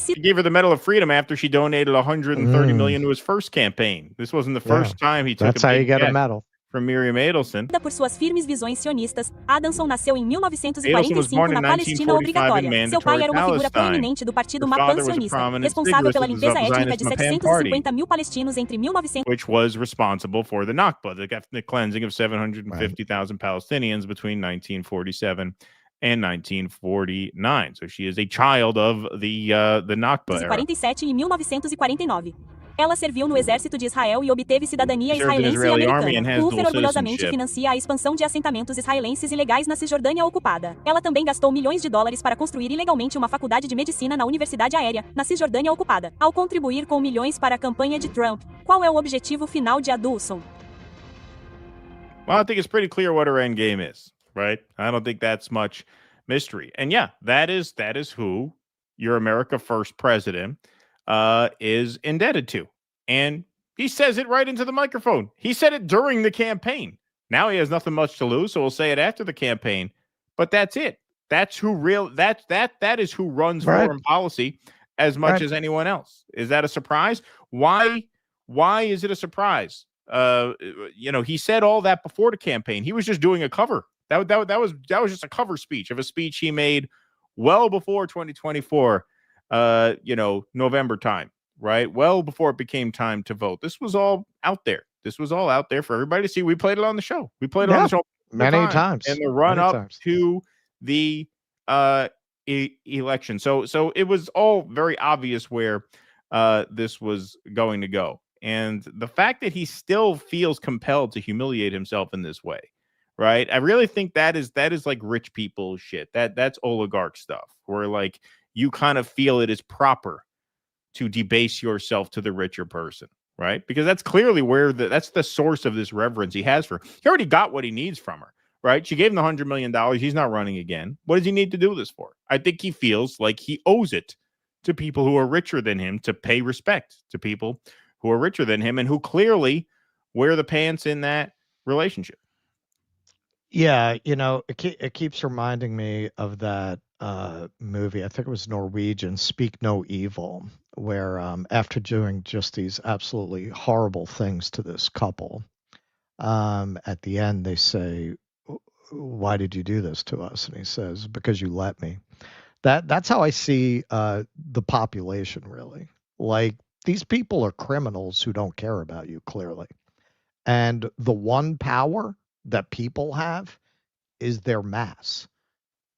He gave her the Medal of Freedom after she donated $130 million to his first campaign. This wasn't the first time he took That's how you get a medal. From Miriam Adelson. Por suas firmes visões sionistas, Adelson nasceu em 1945 na Palestina obrigatória. Seu pai era uma figura proeminente do partido Mapam sionista, responsável pela limpeza étnica de 750 mil palestinos entre 1900. Which was responsible for the Nakba, the ethnic cleansing of 750,000 Palestinians between 1947 and 1949. So she is a child of the Nakba era. 1947 e 1949. Ela serviu no exército de Israel e obteve cidadania israelense e americana. O Ufer orgulhosamente financia a expansão de assentamentos israelenses ilegais na Cisjordânia ocupada. Ela também gastou milhões de dólares para construir ilegalmente uma faculdade de medicina na Universidade Aérea, na Cisjordânia ocupada. Ao contribuir com milhões para a campanha de Trump, qual é o objetivo final de Adelson? Well, I think it's pretty clear what her end game is, right? I don't think that's much mystery. And yeah, that is who your America First president is indebted to. And he says it right into the microphone. He said it during the campaign. Now he has nothing much to lose, so we'll say it after the campaign. But that's it. That's who that is who runs foreign policy as much as anyone else. Is that a surprise? Why is it a surprise? He said all that before the campaign. He was just doing a cover. That was just a cover speech of a speech he made well before 2024. November time, right? Well before it became time to vote. This was all out there. This was all out there for everybody to see. We played it on the show. We played it on the show many times. in the run up to the election. So it was all very obvious where this was going to go. And the fact that he still feels compelled to humiliate himself in this way, right? I really think that is like rich people shit. That's oligarch stuff where like you kind of feel it is proper to debase yourself to the richer person, right? Because that's clearly where that's the source of this reverence he has for her. He already got what he needs from her, right? She gave him the $100 million. He's not running again. What does he need to do this for? I think he feels like he owes it to people who are richer than him to pay respect to people who are richer than him and who clearly wear the pants in that relationship. Yeah, it keeps reminding me of that movie. I think it was Norwegian, Speak No Evil, where after doing just these absolutely horrible things to this couple, at the end they say, "Why did you do this to us?" And he says, "Because you let me." That's how I see the population, really. Like, these people are criminals who don't care about you, clearly. And the one power that people have is their mass,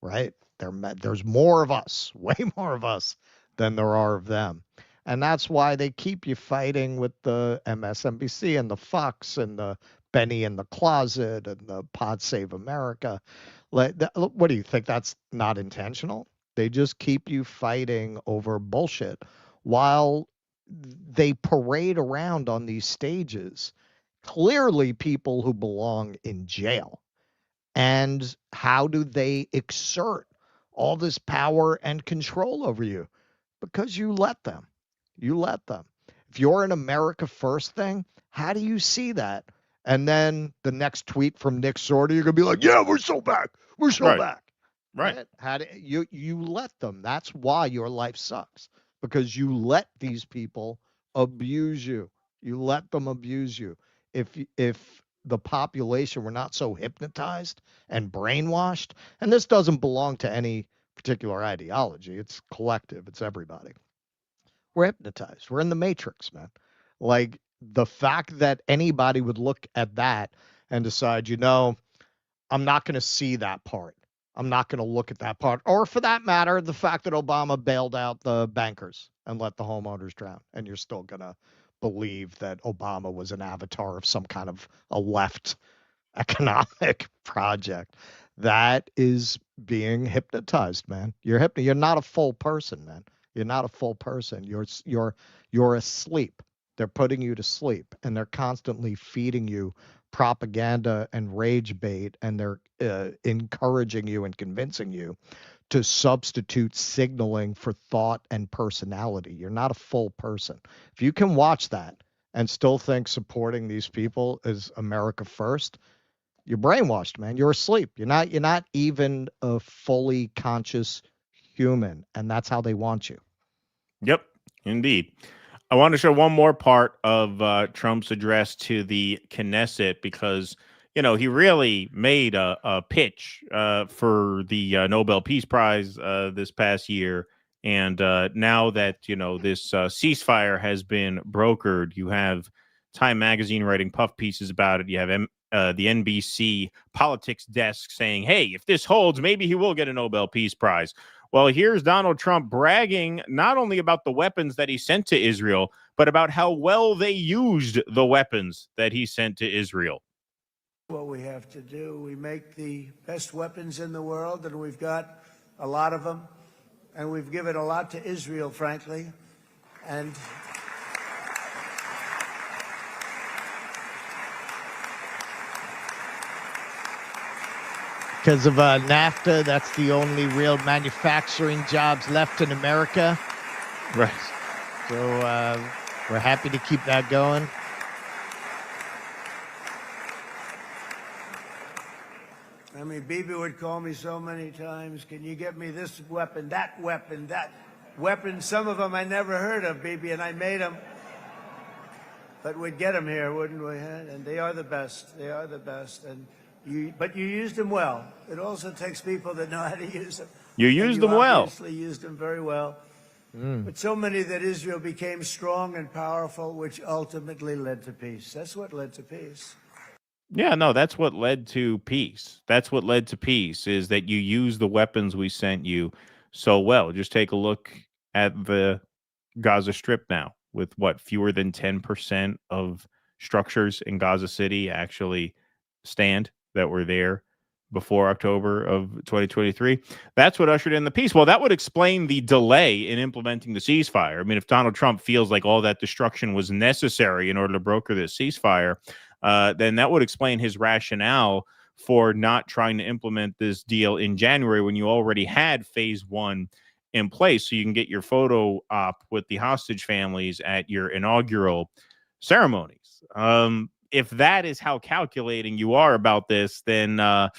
right? There's more of us, way more of us than there are of them. And that's why they keep you fighting with the MSNBC and the Fox and the Benny in the Closet and the Pod Save America. What do you think? That's not intentional? They just keep you fighting over bullshit while they parade around on these stages, clearly people who belong in jail. And how do they exert all this power and control over you? Because you let them. You let them. If you're an America First thing, how do you see that? And then the next tweet from Nick Sorter, you're going to be like, yeah, we're so back. We're so back. Right. How do you let them? That's why your life sucks, because you let these people abuse you. You let them abuse you. If the population were not so hypnotized and brainwashed, and this doesn't belong to any particular ideology, it's collective, it's everybody. We're hypnotized. We're in the matrix, man. Like, the fact that anybody would look at that and decide, I'm not going to see that part. I'm not going to look at that part. Or for that matter, the fact that Obama bailed out the bankers and let the homeowners drown. And you're still going to believe that Obama was an avatar of some kind of a left economic project. That is being hypnotized, man. You're not a full person, man. You're not a full person. You're asleep. They're putting you to sleep, and they're constantly feeding you propaganda and rage bait, and they're encouraging you and convincing you to substitute signaling for thought and personality. You're not a full person. If you can watch that and still think supporting these people is America First, you're brainwashed, man. You're asleep. You're not even a fully conscious human, and that's how they want you. Yep, indeed. I want to show one more part of Trump's address to the Knesset because, he really made a pitch for the Nobel Peace Prize this past year. And now that, this ceasefire has been brokered, you have Time Magazine writing puff pieces about it. You have the NBC politics desk saying, hey, if this holds, maybe he will get a Nobel Peace Prize. Well, here's Donald Trump bragging not only about the weapons that he sent to Israel, but about how well they used the weapons that he sent to Israel. What we have to do, we make the best weapons in the world, and we've got a lot of them, and we've given a lot to Israel, frankly, and because of NAFTA, that's the only real manufacturing jobs left in America. Right. So we're happy to keep that going. I mean, Bibi would call me so many times, can you get me this weapon, that weapon, that weapon? Some of them I never heard of, Bibi, and I made them. But we'd get them here, wouldn't we? And they are the best. They are the best. But you used them well. It also takes people that know how to use them. You used them well. Obviously used them very well. but so many that Israel became strong and powerful, which ultimately led to peace. That's what led to peace. Yeah, no, that's what led to peace. That's what led to peace, is that you use the weapons we sent you so well. Just take a look at the Gaza Strip now, with what, fewer than 10% of structures in Gaza City actually stand that were there before October of 2023. That's what ushered in the peace. Well, that would explain the delay in implementing the ceasefire. I mean, if Donald Trump feels like all that destruction was necessary in order to broker this ceasefire, then that would explain his rationale for not trying to implement this deal in January when you already had phase one in place, so you can get your photo op with the hostage families at your inaugural ceremonies. If that is how calculating you are about this, then I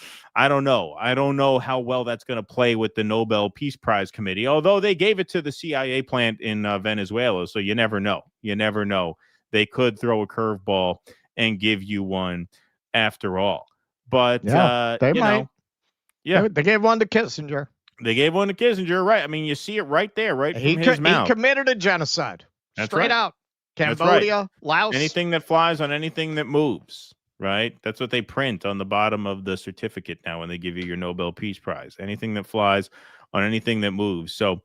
don't know. I don't know how well that's going to play with the Nobel Peace Prize Committee, although they gave it to the CIA plant in Venezuela, so you never know. You never know. They could throw a curveball and give you one after all. But, they might. Yeah. They gave one to Kissinger. They gave one to Kissinger, right? I mean, you see it right there, right from his mouth. He committed a genocide. That's straight right. out. That's Cambodia, right. Laos. Anything that flies on anything that moves, right? That's what they print on the bottom of the certificate now when they give you your Nobel Peace Prize. Anything that flies on anything that moves. So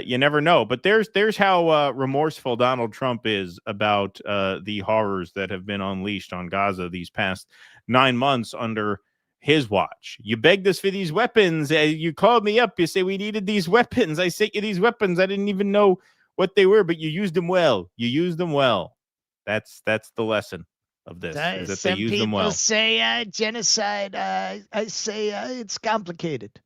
you never know. But there's how remorseful Donald Trump is about the horrors that have been unleashed on Gaza these past 9 months under his watch. You begged us for these weapons. You called me up. You say we needed these weapons. I sent you these weapons. I didn't even know what they were, but you used them well. You used them well. That's the lesson of this. Is that they use them well. Some people say genocide. I say it's complicated.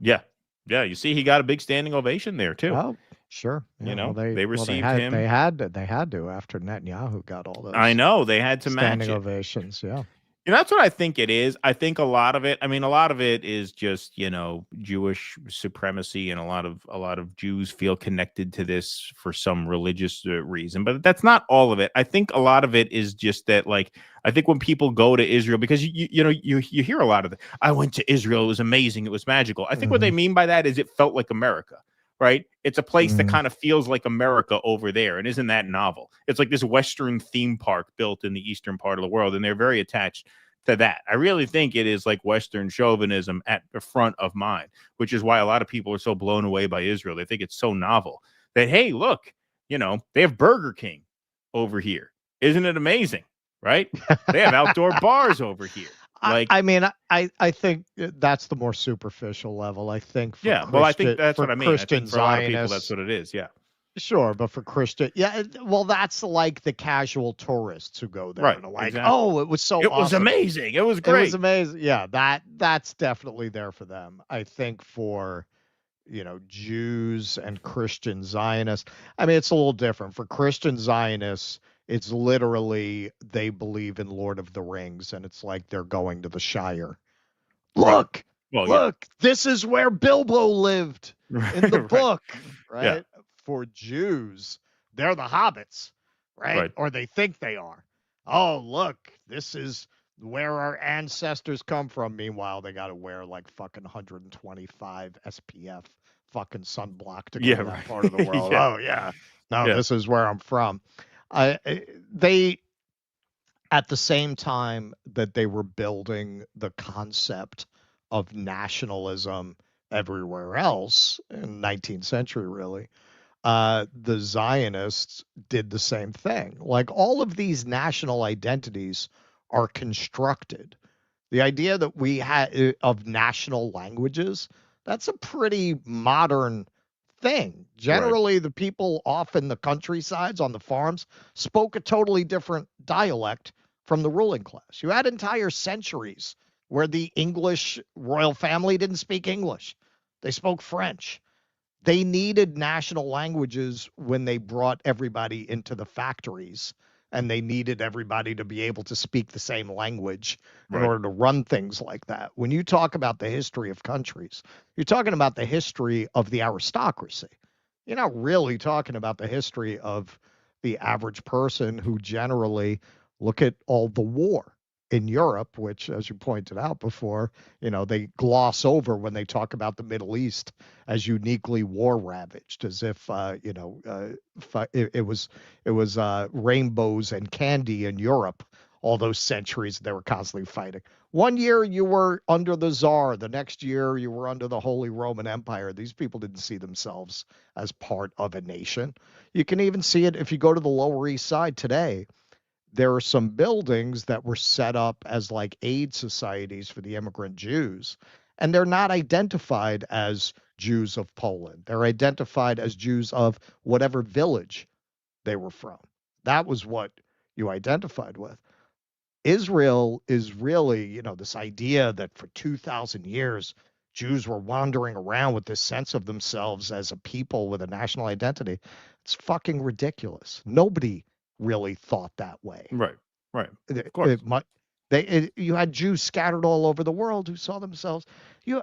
Yeah. Yeah. You see, he got a big standing ovation there too. Oh, sure. Yeah, you know, well, they received him. They had to after Netanyahu got all those. I know they had to standing match it. ovations. Yeah. You know, that's what I think it is. I think a lot of it is just, Jewish supremacy, and a lot of Jews feel connected to this for some religious reason. But that's not all of it. I think a lot of it is just that, like, I think when people go to Israel, because you hear a lot of it. I went to Israel. It was amazing. It was magical. I think what they mean by that is it felt like America. Right? It's a place that kind of feels like America over there. And isn't that novel? It's like this Western theme park built in the eastern part of the world. And they're very attached to that. I really think it is like Western chauvinism at the front of mind, which is why a lot of people are so blown away by Israel. They think it's so novel that, hey, look, they have Burger King over here. Isn't it amazing? Right? They have outdoor bars over here. Like, I mean, I think that's the more superficial level. I think. I think that's what I mean. Christian I think for a lot of people, Zionists, that's what it is. Yeah. Sure, but for Christian, well, that's like the casual tourists who go there. Right. And are like, exactly. oh, it was so It awesome. was amazing. It was great. It was amazing. Yeah, that's definitely there for them. I think for Jews and Christian Zionists, I mean, it's a little different. For Christian Zionists, it's literally they believe in Lord of the Rings, and it's like they're going to the Shire. Look, this is where Bilbo lived in the book, right? Yeah. For Jews, they're the hobbits, right? Or they think they are. Oh, look, this is where our ancestors come from. Meanwhile, they got to wear like fucking 125 SPF fucking sunblock to go to that part of the world. Yeah. Oh, yeah. No, this is where I'm from. They, at the same time that they were building the concept of nationalism everywhere else in the 19th century, really, the Zionists did the same thing. Like, all of these national identities are constructed. The idea that we had of national languages, that's a pretty modern thing. Generally, the people off in the countrysides on the farms spoke a totally different dialect from the ruling class. You had entire centuries where the English royal family didn't speak English. They spoke French. They needed national languages when they brought everybody into the factories, and they needed everybody to be able to speak the same language in order to run things like that. When you talk about the history of countries, you're talking about the history of the aristocracy. You're not really talking about the history of the average person who generally look at all the war. in Europe, which, as you pointed out before, they gloss over when they talk about the Middle East as uniquely war ravaged, as if it was rainbows and candy in Europe all those centuries they were constantly fighting. One year you were under the Tsar, the next year you were under the Holy Roman Empire. These people didn't see themselves as part of a nation. You can even see it if you go to the Lower East Side today. There are some buildings that were set up as like aid societies for the immigrant Jews, and they're not identified as Jews of Poland. They're identified as Jews of whatever village they were from. That was what you identified with. Israel is really, this idea that for 2,000 years, Jews were wandering around with this sense of themselves as a people with a national identity. It's fucking ridiculous. Nobody really thought that way. Right. Of course. You had Jews scattered all over the world who saw themselves. You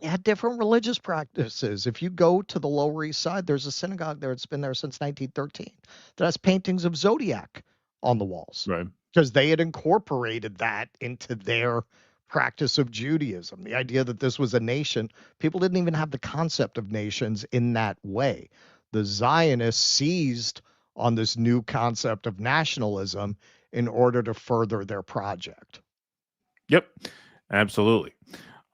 had different religious practices. If you go to the Lower East Side, there's a synagogue there. It's been there since 1913 that has paintings of Zodiac on the walls. Right. Because they had incorporated that into their practice of Judaism. The idea that this was a nation, people didn't even have the concept of nations in that way. The Zionists seized on this new concept of nationalism in order to further their project. Yep, absolutely.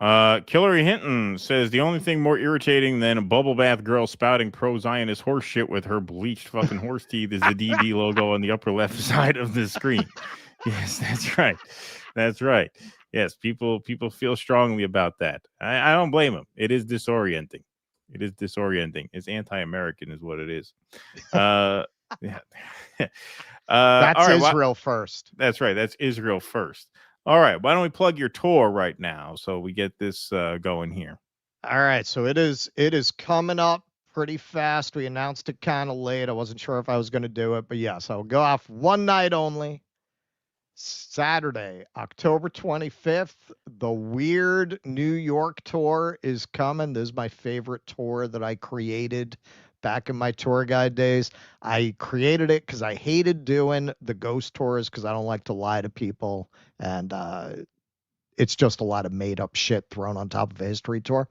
Hillary Hinton says the only thing more irritating than a bubble bath girl spouting pro-Zionist horse shit with her bleached fucking horse teeth is the DB logo on the upper left side of the screen. Yes, that's right. That's right. Yes, people feel strongly about that. I don't blame them. It is disorienting. It's anti-American is what it is. Yeah. That's right, Israel first. That's right. That's Israel first. All right. Why don't we plug your tour right now so we get this going here? All right. So it is coming up pretty fast. We announced it kind of late. I wasn't sure if I was going to do it, but yes, I'll go off one night only. Saturday, October 25th, the Weird New York tour is coming. This is my favorite tour that I created back in my tour guide days. I created it because I hated doing the ghost tours because I don't like to lie to people. And it's just a lot of made up shit thrown on top of a history tour.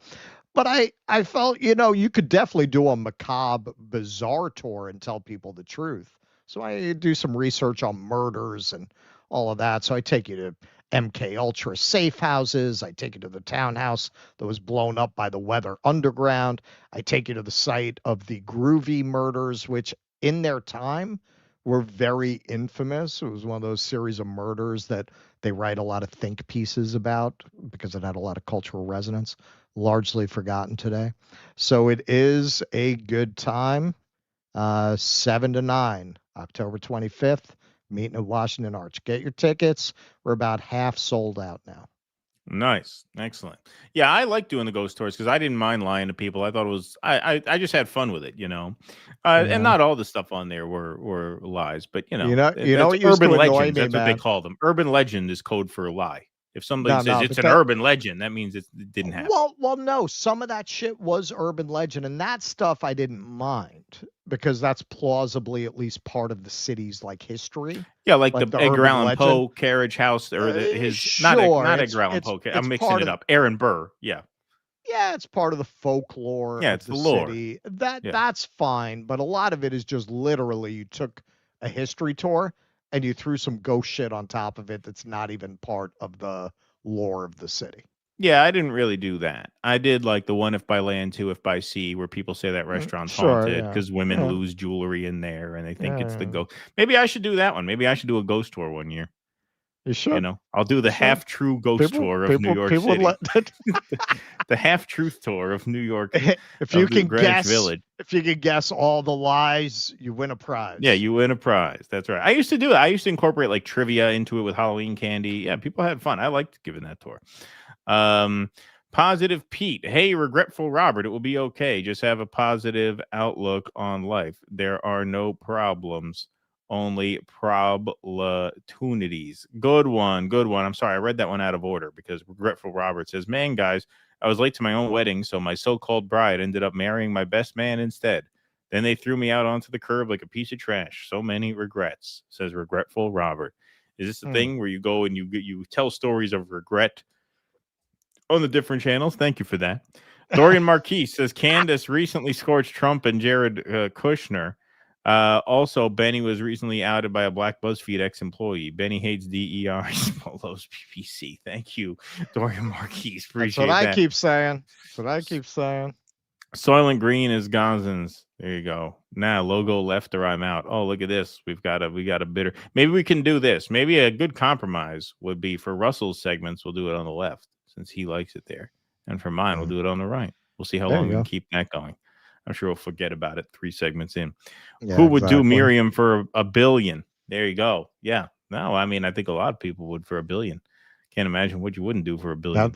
But I felt, you could definitely do a macabre, bizarre tour and tell people the truth. So I do some research on murders and all of that. So I take you to MK Ultra safe houses. I take you to the townhouse that was blown up by the Weather Underground. I take you to the site of the Groovy murders, which in their time were very infamous. It was one of those series of murders that they write a lot of think pieces about because it had a lot of cultural resonance, largely forgotten today. So it is a good time. 7 to 9, October 25th. Meeting at Washington Arch. Get your tickets. We're about half sold out now. Nice. Excellent. Yeah, I like doing the ghost tours because I didn't mind lying to people. I thought it was I just had fun with it, And not all the stuff on there were lies, but what urban legends. That's what they call them. Urban legend is code for a lie. If somebody says it's an urban legend, that means it didn't happen. Well, no, some of that shit was urban legend, and that stuff I didn't mind because that's plausibly at least part of the city's history. Yeah, like the Edgar Allan Poe carriage house, or not Edgar Allan Poe. I'm mixing it up. Aaron Burr. Yeah. Yeah, it's part of the folklore. Yeah, of it's the lore. City. That's fine, but a lot of it is just literally you took a history tour and you threw some ghost shit on top of it that's not even part of the lore of the city. Yeah, I didn't really do that. I did like the one if by land, two if by sea, where people say that restaurant's haunted because women lose jewelry in there and they think it's the ghost. Maybe I should do that one. Maybe I should do a ghost tour one year. You should. I'll do the half-true ghost tour of New York City. The half-truth tour of New York. If you can guess all the lies, you win a prize. Yeah, you win a prize. That's right. I used to do it. I used to incorporate trivia into it with Halloween candy. Yeah, people had fun. I liked giving that tour. Positive Pete. Hey, regretful Robert. It will be okay. Just have a positive outlook on life. There are no problems. Only opportunities. Good one. I'm sorry, I read that one out of order because Regretful Robert says, man, guys, I was late to my own wedding, so my so-called bride ended up marrying my best man instead. Then they threw me out onto the curb like a piece of trash. So many regrets, says Regretful Robert. Is this a thing where you go and you tell stories of regret on the different channels? Thank you for that. Dorian Marquis says Candace recently scorched Trump and Jared Kushner. Also, Benny was recently outed by a black BuzzFeed ex-employee. Benny hates DEI, loves PPC. Thank you, Dorian Marquis. Appreciate that. That's what I keep saying. That's what I keep saying. Soylent Green is Gazans. There you go. Now logo left or I'm out. Oh, look at this. We got a bidder. Maybe we can do this. Maybe a good compromise would be for Russell's segments. We'll do it on the left since he likes it there, and for mine, we'll do it on the right. We'll see how long we can keep that going. I'm sure we'll forget about it 3 segments in. Yeah, who would do Miriam for $1 billion? There you go. Yeah. No, I mean, I think a lot of people would for $1 billion. Can't imagine what you wouldn't do for $1 billion.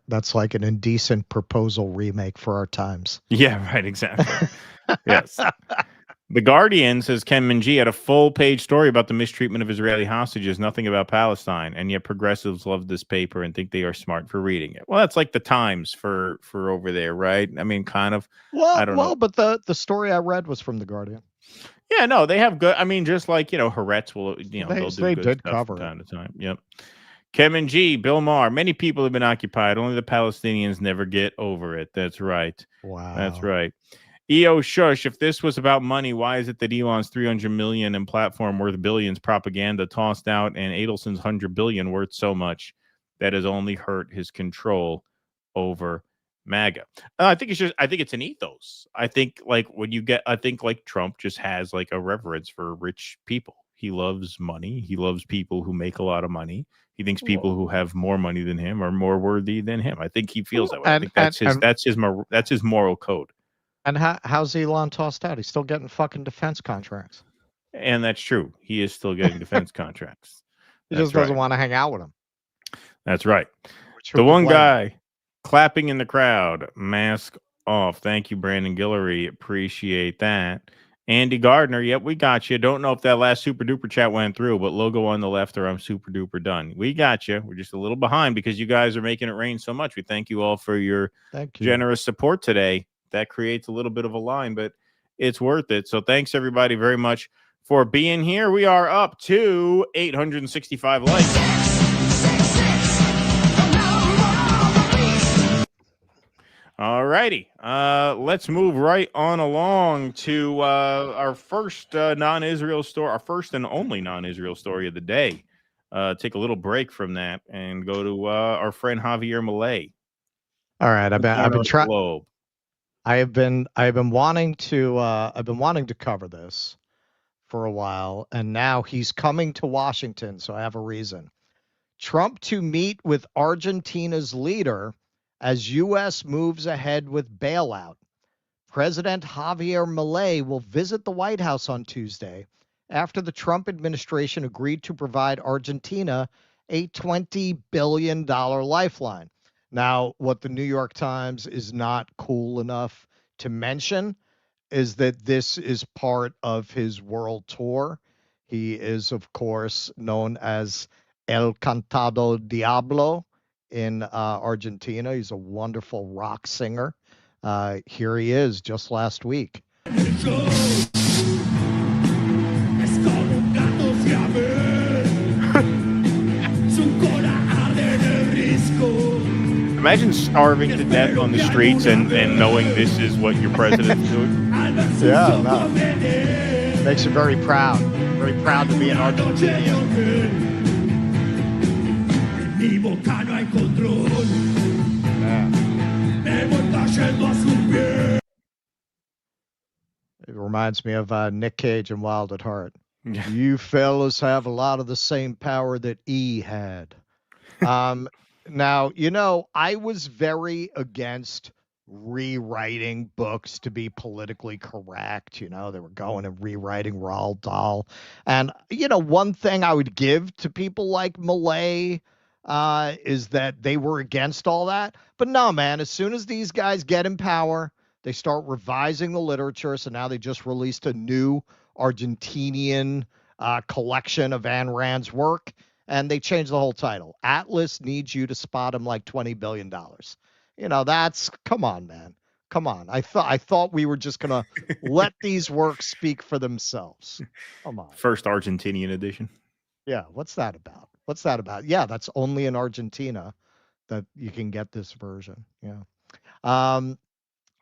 That's like an indecent proposal remake for our times. Yeah, right. Exactly. Yes. The Guardian says Ken Minji had a full-page story about the mistreatment of Israeli hostages, nothing about Palestine, and yet progressives love this paper and think they are smart for reading it. Well, that's like the Times for over there, right? I mean, kind of. Well, I don't know. But the story I read was from the Guardian. Yeah, no, they have good. I mean, just like Haaretz will, they'll do they good did stuff cover from time to time. Yep. Kevin G, Bill Maher. Many people have been occupied. Only the Palestinians never get over it. That's right. Wow. That's right. EO Shush, if this was about money, why is it that Elon's $300 million and platform worth billions propaganda tossed out and Adelson's $100 billion worth so much that has only hurt his control over MAGA? I think it's an ethos. I think like Trump just has like a reverence for rich people. He loves money. He loves people who make a lot of money. He thinks people who have more money than him are more worthy than him. I think he feels that way. I think that's his moral code. And how's Elon tossed out? He's still getting fucking defense contracts. And that's true. He is still getting defense contracts. He just doesn't want to hang out with him. That's right. The one guy clapping in the crowd, mask off. Thank you, Brandon Guillory. Appreciate that. Andy Gardner, yep, we got you. Don't know if that last super duper chat went through, but logo on the left or I'm super duper done. We got you. We're just a little behind because you guys are making it rain so much. We thank you all for your generous support today. That creates a little bit of a line, but it's worth it. So thanks everybody very much for being here. We are up to 865 likes. All righty. Let's move right on along to our first non-Israel story, our first and only non-Israel story of the day. Take a little break from that and go to our friend Javier Milei. All right, I've been trying. I've been wanting to cover this for a while, and now he's coming to Washington, so I have a reason. Trump to meet with Argentina's leader as U.S. moves ahead with bailout. President Javier Milei will visit the White House on Tuesday after the Trump administration agreed to provide Argentina a $20 billion lifeline. Now, what the New York Times is not cool enough to mention is that this is part of his world tour. He is, of course, known as El Cantado Diablo in Argentina. He's a wonderful rock singer. Here he is just last week. Imagine starving to death on the streets and knowing this is what your president's doing. Yeah, no. Makes you very proud. Very proud to be an Argentinian. It reminds me of Nick Cage in Wild at Heart. You fellas have a lot of the same power that E had. Now, I was very against rewriting books to be politically correct. They were going and rewriting Roald Dahl. And, one thing I would give to people like Milei is that they were against all that. But no, man, as soon as these guys get in power, they start revising the literature. So now they just released a new Argentinian collection of Ayn Rand's work. And they changed the whole title. Atlas needs you to spot him like $20 billion. Come on, man. Come on. I thought we were just going to let these works speak for themselves. Come on. First Argentinian edition. Yeah, what's that about? What's that about? Yeah, that's only in Argentina that you can get this version. Yeah. Um,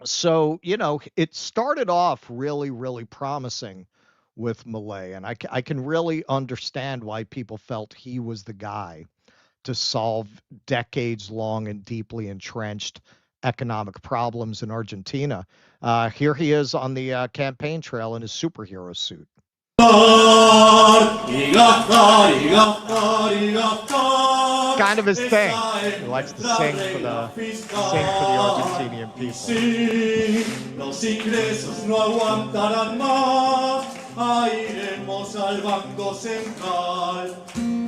so, it started off really, really promising with Milei, and I can really understand why people felt he was the guy to solve decades-long and deeply entrenched economic problems in Argentina. Here he is on the campaign trail in his superhero suit. Kind of his thing. He likes to sing for the Argentinian people. Los ingresos no aguantarán más, a iremos al Banco Central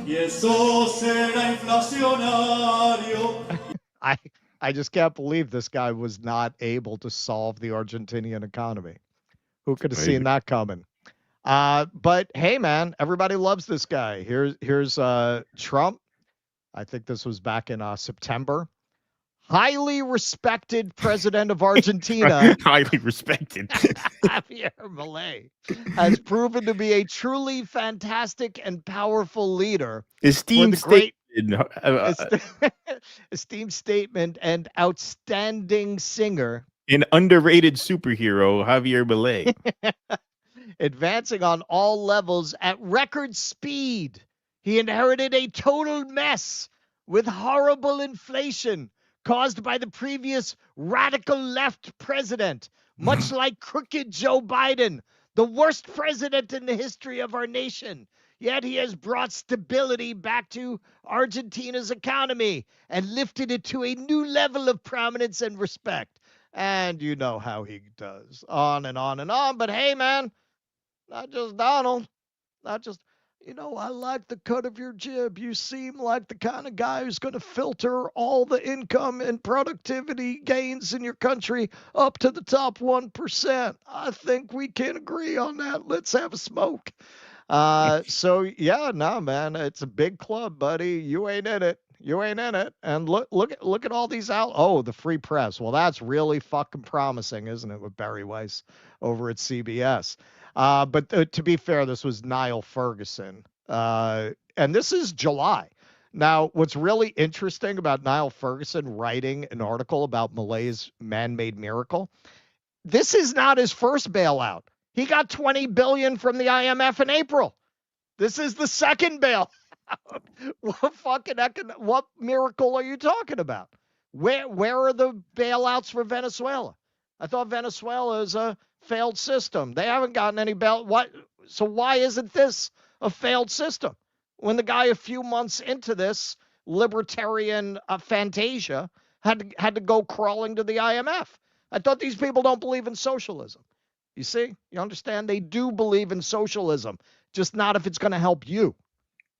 y eso será inflacionario. I just can't believe this guy was not able to solve the Argentinian economy. Who could have seen that coming? But hey, man, everybody loves this guy. Here's Trump. I think this was back in September. Highly respected president of Argentina. Highly respected. Javier Milei has proven to be a truly fantastic and powerful leader. Esteemed statement and outstanding singer. An underrated superhero, Javier Milei. Advancing on all levels at record speed. He inherited a total mess with horrible inflation caused by the previous radical left president, much like crooked Joe Biden, the worst president in the history of our nation. Yet he has brought stability back to Argentina's economy and lifted it to a new level of prominence and respect. And you know how he does. On and on and on. But hey, man, not just Donald, not just... I like the cut of your jib. You seem like the kind of guy who's going to filter all the income and productivity gains in your country up to the top 1%. I think we can agree on that. Let's have a smoke. So yeah, no, man, it's a big club, buddy. You ain't in it. You ain't in it. And look at all these out. Oh, the free press. Well, that's really fucking promising, isn't it, with Barry Weiss over at CBS? But to be fair, this was Niall Ferguson. And this is July. Now, what's really interesting about Niall Ferguson writing an article about Milei's man-made miracle, this is not his first bailout. He got $20 billion from the IMF in April. This is the second bailout. What miracle are you talking about? Where are the bailouts for Venezuela? I thought Venezuela is a failed system. They haven't gotten any bail. So why isn't this a failed system? When the guy a few months into this libertarian fantasia had to go crawling to the IMF. I thought these people don't believe in socialism. You see? You understand? They do believe in socialism, just not if it's going to help you.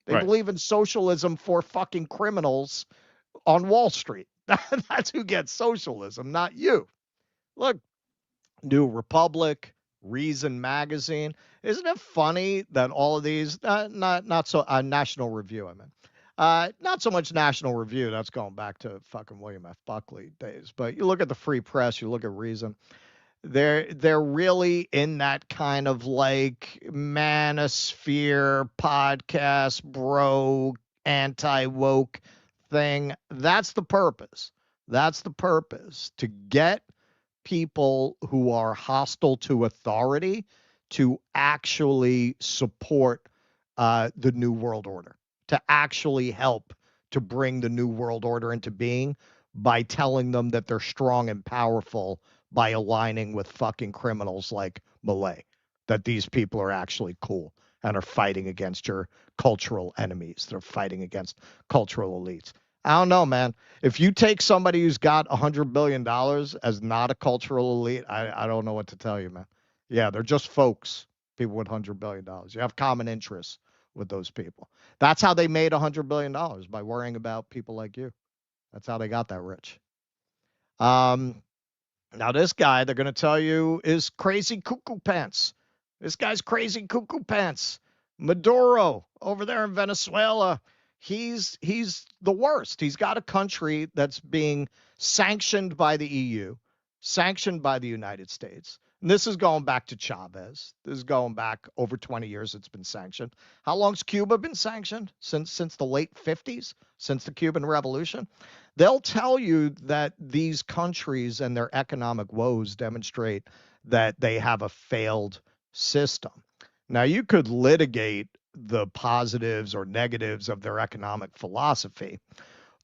They believe in socialism for fucking criminals on Wall Street. That's who gets socialism, not you. Look, New Republic, Reason Magazine. Isn't it funny that all of these, not so, National Review, I mean. Not so much National Review. That's going back to fucking William F. Buckley days. But you look at the Free Press, you look at Reason. They're really in that kind of like manosphere podcast, bro, anti-woke thing. That's the purpose. That's the purpose, to get people who are hostile to authority to actually support the New World Order, to actually help to bring the New World Order into being by telling them that they're strong and powerful by aligning with fucking criminals like Milei, that these people are actually cool and are fighting against your cultural enemies. They're fighting against cultural elites. I don't know, man. If you take somebody who's got $100 billion as not a cultural elite, I don't know what to tell you, man. Yeah, they're just folks, people with $100 billion. You have common interests with those people. That's how they made $100 billion, by worrying about people like you. That's how they got that rich. Now, this guy, they're going to tell you, is crazy cuckoo pants. This guy's crazy cuckoo pants. Maduro over there in Venezuela, he's the worst. He's got a country that's being sanctioned by the EU, sanctioned by the United States. And this is going back to Chavez. This is going back over 20 years it's been sanctioned. How long's Cuba been sanctioned? Since the late 50s, since the Cuban Revolution. They'll tell you that these countries and their economic woes demonstrate that they have a failed system. Now, you could litigate the positives or negatives of their economic philosophy,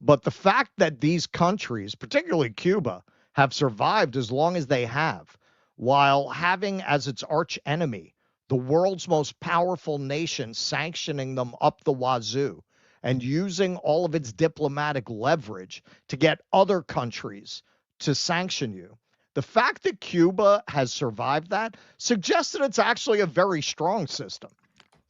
but the fact that these countries, particularly Cuba, have survived as long as they have, while having as its arch enemy the world's most powerful nation sanctioning them up the wazoo and using all of its diplomatic leverage to get other countries to sanction you. The fact that Cuba has survived that suggests that it's actually a very strong system.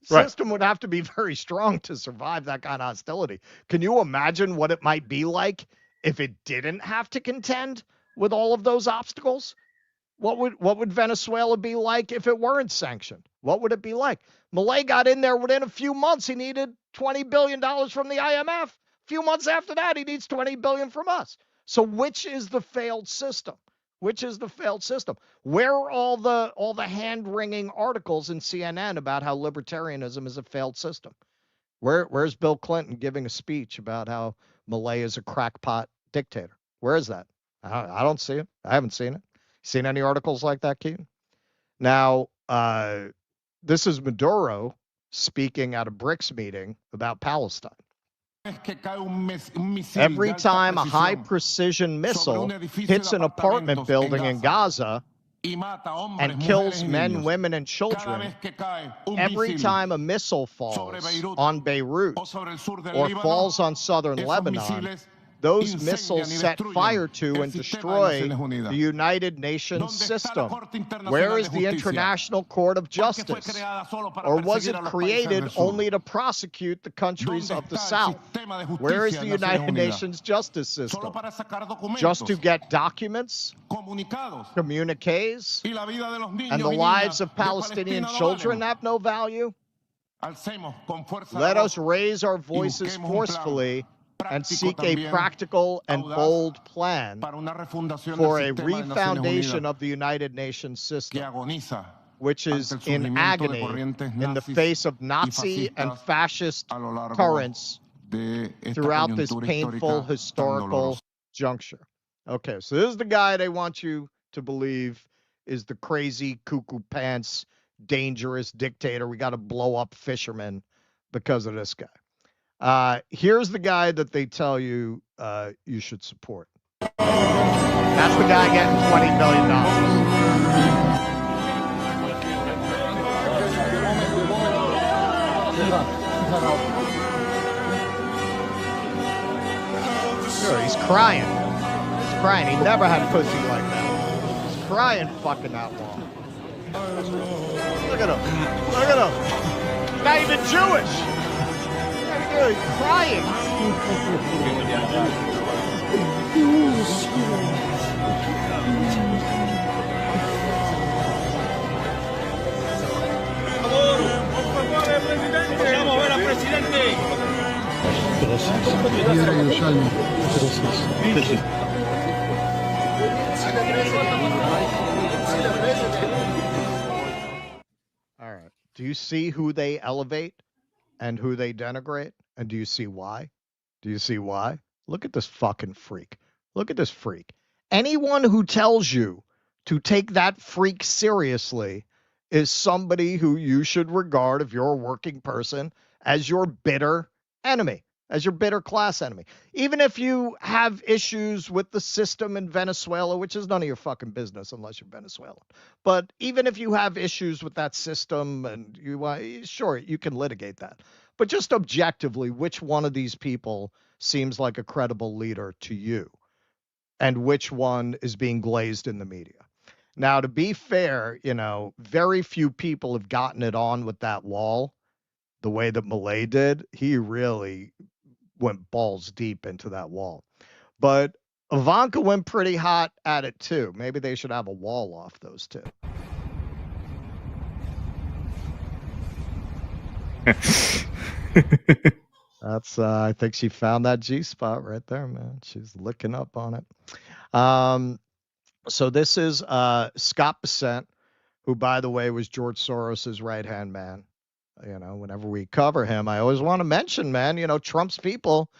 Right. System would have to be very strong to survive that kind of hostility. Can you imagine what it might be like if it didn't have to contend with all of those obstacles? What would Venezuela be like if it weren't sanctioned? What would it be like? Milei got in there within a few months. He needed $20 billion from the IMF. A few months after that, he needs $20 billion from us. So which is the failed system? Which is the failed system? Where are all the hand-wringing articles in CNN about how libertarianism is a failed system? Where's Bill Clinton giving a speech about how Milei is a crackpot dictator? Where is that? I don't see it. I haven't seen it. Seen any articles like that, Keaton? Now, this is Maduro speaking at a BRICS meeting about Palestine. Every time a high-precision missile hits an apartment building in Gaza and kills men, women, and children, every time a missile falls on Beirut or falls on southern Lebanon, those missiles set fire to and destroy the United Nations system. Where is the International Court of Justice? Or was it created only to prosecute the countries of the South? Where is the United Nations justice system? Just to get documents, communiques, and the lives of Palestinian children have no value? Let us raise our voices forcefully and seek a practical and bold plan for a refoundation of the United Nations system, which is in agony in the face of Nazi and fascist currents throughout this painful historical juncture. Okay, so this is the guy they want you to believe is the crazy, cuckoo pants, dangerous dictator. We got to blow up fishermen because of this guy. Here's the guy that they tell you you should support. That's the guy getting $20 billion. Sure, he's crying. He's crying. He never had pussy like that. He's crying fucking that long. Look at him. Look at him. He's not even Jewish. He's crying. All right. Do you see who they elevate and who they denigrate? And do you see why? Do you see why? Look at this fucking freak. Look at this freak. Anyone who tells you to take that freak seriously is somebody who you should regard, if you're a working person, as your bitter enemy, as your bitter class enemy. Even if you have issues with the system in Venezuela, which is none of your fucking business unless you're Venezuelan. But even if you have issues with that system and you, sure, you can litigate that. But just objectively, which one of these people seems like a credible leader to you? And which one is being glazed in the media? Now, to be fair, very few people have gotten it on with that wall the way that Milei did. He really went balls deep into that wall. But Ivanka went pretty hot at it too. Maybe they should have a wall off those two. That's I think she found that G spot right there, man. She's licking up on it. So this is Scott Bessent, who, by the way, was George Soros's right-hand man. Whenever we cover him, I always want to mention, man, Trump's people.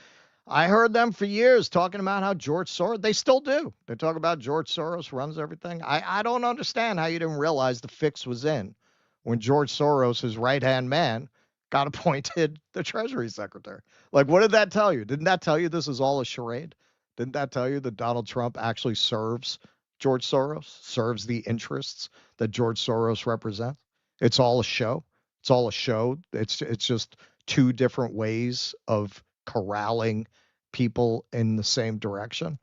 I heard them for years talking about how George Soros, they still do. They talk about George Soros runs everything. I don't understand how you didn't realize the fix was in when George Soros, his right-hand man, got appointed the Treasury Secretary. Like, what did that tell you? Didn't that tell you this is all a charade? Didn't that tell you that Donald Trump actually serves George Soros, serves the interests that George Soros represents? It's all a show. It's all a show. It's just two different ways of corralling people in the same direction.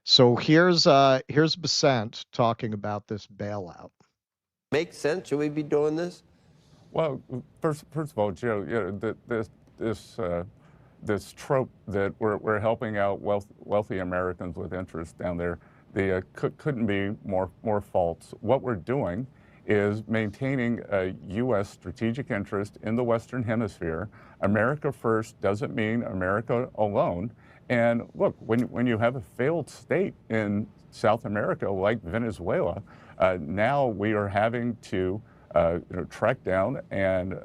So here's Bessent talking about this bailout. Makes sense? Should we be doing this? Well, first of all, Joe, this trope that we're helping out wealthy Americans with interest down there, couldn't be more false. What we're doing is maintaining a U.S. strategic interest in the Western Hemisphere. America first doesn't mean America alone. And look, when you have a failed state in South America like Venezuela, now we are having to track down and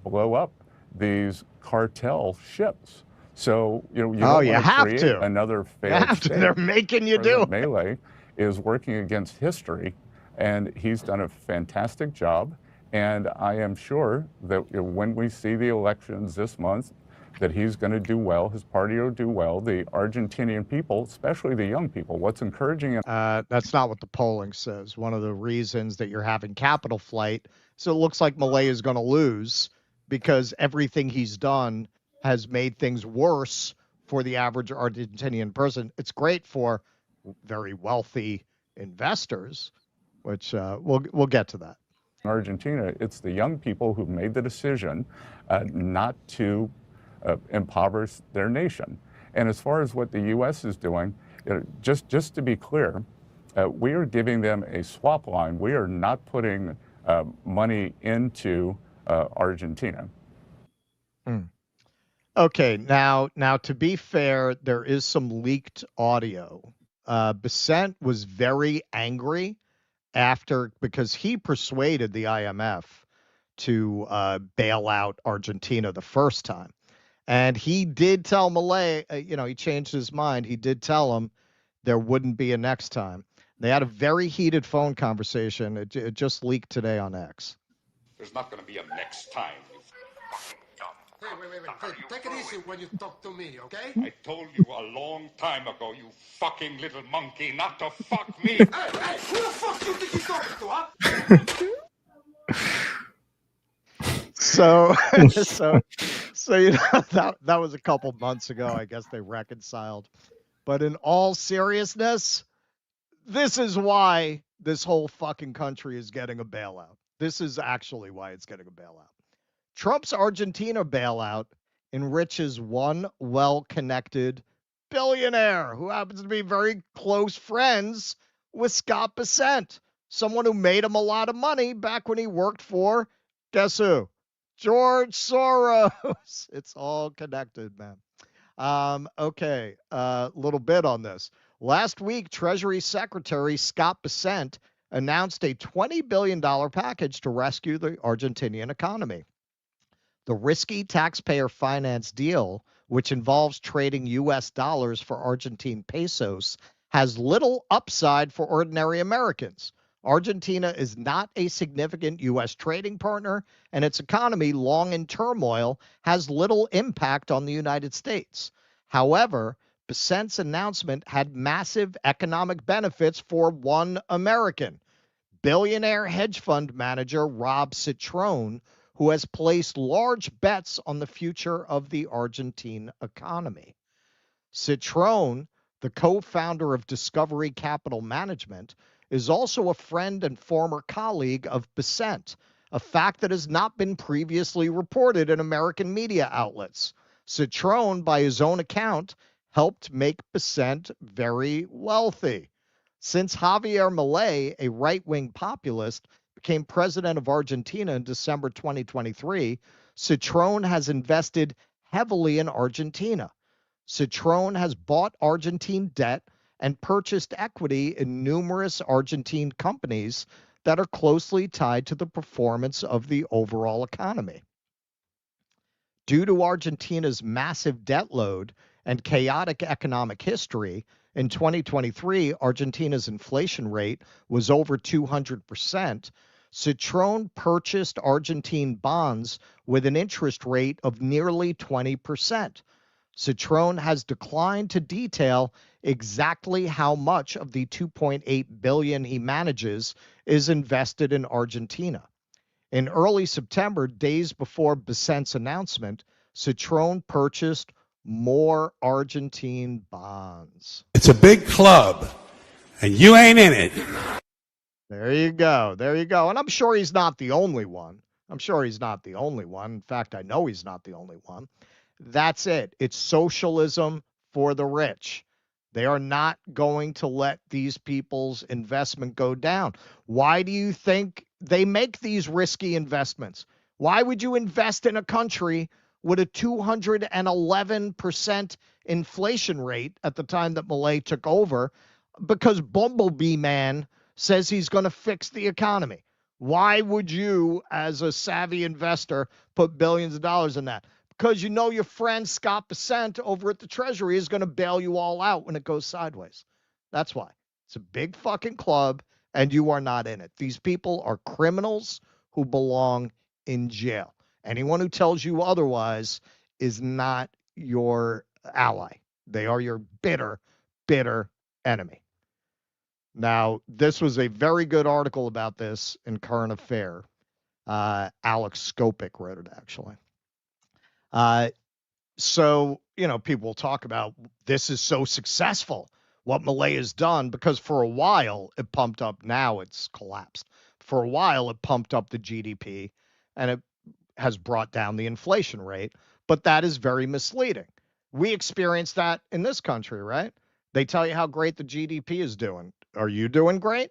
blow up these cartel ships. So you have create to another failed state. They're making you do it. Milei is working against history, and he's done a fantastic job. And I am sure that when we see the elections this month, that he's going to do well, his party will do well. The Argentinian people, especially the young people, what's encouraging. That's not what the polling says. One of the reasons that you're having capital flight, so it looks like Milei is going to lose because everything he's done has made things worse for the average Argentinian person. It's great for very wealthy investors, which we'll get to that. In Argentina, it's the young people who've made the decision not to impoverish their nation. And as far as what the U.S. is doing, just to be clear, we are giving them a swap line. We are not putting money into Argentina. Okay, now to be fair, there is some leaked audio. Bessent was very angry because he persuaded the IMF to bail out Argentina the first time. And he did tell Milei, he changed his mind. He did tell him there wouldn't be a next time. They had a very heated phone conversation. It just leaked today on X. There's not going to be a next time, you fucking dumb. Hey, take it easy when you talk to me, okay? I told you a long time ago, you fucking little monkey, not to fuck me. Hey, who the fuck do you think you're talking to, huh? So that was a couple months ago. I guess they reconciled. But in all seriousness, this is why this whole fucking country is getting a bailout. This is actually why it's getting a bailout. Trump's Argentina bailout enriches one well-connected billionaire who happens to be very close friends with Scott Bessent, someone who made him a lot of money back when he worked for, guess who? George Soros. It's all connected, man. Okay, a little bit on this. Last week, Treasury Secretary Scott Bessent announced a $20 billion package to rescue the Argentinian economy. The risky taxpayer finance deal, which involves trading U.S. dollars for Argentine pesos, has little upside for ordinary Americans. Argentina is not a significant U.S. trading partner, and its economy, long in turmoil, has little impact on the United States. However, Bessent's announcement had massive economic benefits for one American, billionaire hedge fund manager Rob Citrone, who has placed large bets on the future of the Argentine economy. Citrone, the co-founder of Discovery Capital Management, is also a friend and former colleague of Bessent, a fact that has not been previously reported in American media outlets. Citrone, by his own account, helped make Bessent very wealthy. Since Javier Milei, a right-wing populist, became president of Argentina in December 2023, Citrone has invested heavily in Argentina. Citrone has bought Argentine debt and purchased equity in numerous Argentine companies that are closely tied to the performance of the overall economy. Due to Argentina's massive debt load and chaotic economic history, in 2023, Argentina's inflation rate was over 200%. Citron purchased Argentine bonds with an interest rate of nearly 20%. Citron has declined to detail exactly how much of the $2.8 billion he manages is invested in Argentina. In early September, days before Bessent's announcement, Citron purchased more Argentine bonds. It's a big club, and you ain't in it. There you go. There you go. And I'm sure he's not the only one. I'm sure he's not the only one. In fact, I know he's not the only one. That's it. It's socialism for the rich. They are not going to let these people's investment go down. Why do you think they make these risky investments? Why would you invest in a country with a 211% inflation rate at the time that Milei took over? Because Bumblebee Man says he's going to fix the economy. Why would you, as a savvy investor, put billions of dollars in that? Because you know your friend Scott Bessent over at the Treasury is going to bail you all out when it goes sideways. That's why. It's a big fucking club, and you are not in it. These people are criminals who belong in jail. Anyone who tells you otherwise is not your ally. They are your bitter, bitter enemy. Now, this was a very good article about this in Current Affair. Alex Skopik wrote it, actually. So, you know, people talk about this is so successful, what Milei has done, because for a while it pumped up. Now it's collapsed. For a while it pumped up the GDP and it has brought down the inflation rate, but that is very misleading. We experienced that in this country, right? They tell you how great the GDP is doing. Are you doing great?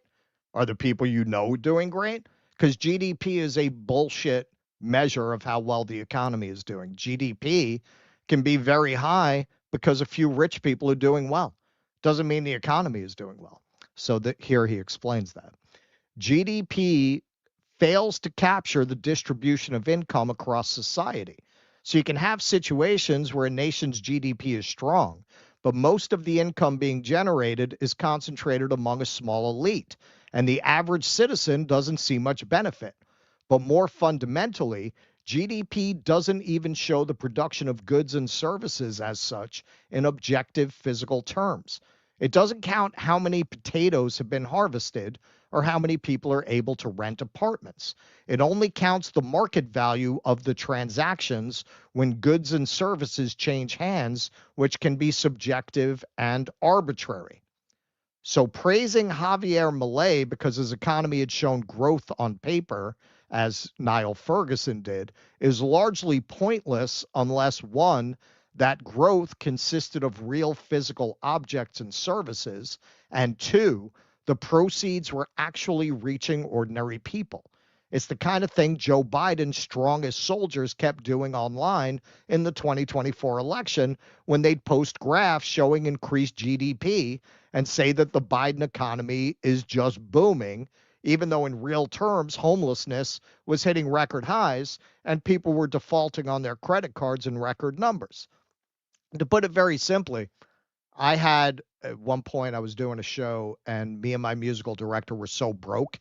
Are the people you know doing great? Because GDP is a bullshit measure of how well the economy is doing. GDP can be very high because a few rich people are doing well. Doesn't mean the economy is doing well. So here he explains that. GDP fails to capture the distribution of income across society. So you can have situations where a nation's GDP is strong, but most of the income being generated is concentrated among a small elite, and the average citizen doesn't see much benefit. But more fundamentally, GDP doesn't even show the production of goods and services as such in objective physical terms. It doesn't count how many potatoes have been harvested or how many people are able to rent apartments. It only counts the market value of the transactions when goods and services change hands, which can be subjective and arbitrary. So praising Javier Milei because his economy had shown growth on paper, as Niall Ferguson did, is largely pointless unless, one, that growth consisted of real physical objects and services, and two, the proceeds were actually reaching ordinary people. It's the kind of thing Joe Biden's strongest soldiers kept doing online in the 2024 election when they'd post graphs showing increased GDP and say that the Biden economy is just booming, even though in real terms, homelessness was hitting record highs and people were defaulting on their credit cards in record numbers. To put it very simply, I had at one point I was doing a show and me and my musical director were so broke,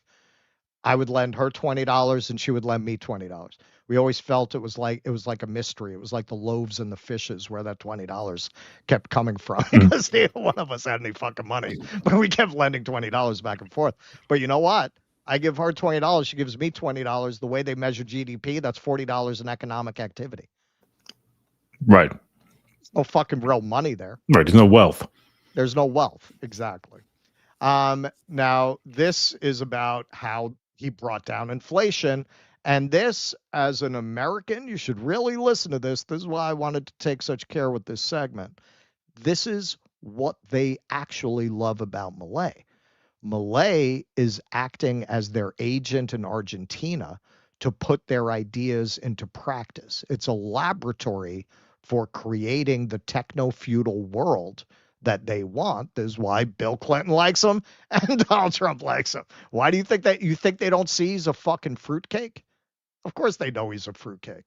I would lend her $20 and she would lend me $20. We always felt it was like a mystery. It was like the loaves and the fishes where that $20 kept coming from because neither one of us had any fucking money, but we kept lending $20 back and forth. But you know what? I give her $20. She gives me $20. The way they measure GDP, that's $40 in economic activity. Right. There's no fucking real money there. Right. There's no wealth. There's no wealth. Exactly. Now, this is about how he brought down inflation. And this, as an American, you should really listen to this. This is why I wanted to take such care with this segment. This is what they actually love about Milei. Milei is acting as their agent in Argentina to put their ideas into practice. It's a laboratory for creating the techno-feudal world that they want. This is why Bill Clinton likes him and Donald Trump likes him. Why do you think that? You think they don't see he's a fucking fruitcake? Of course they know he's a fruitcake.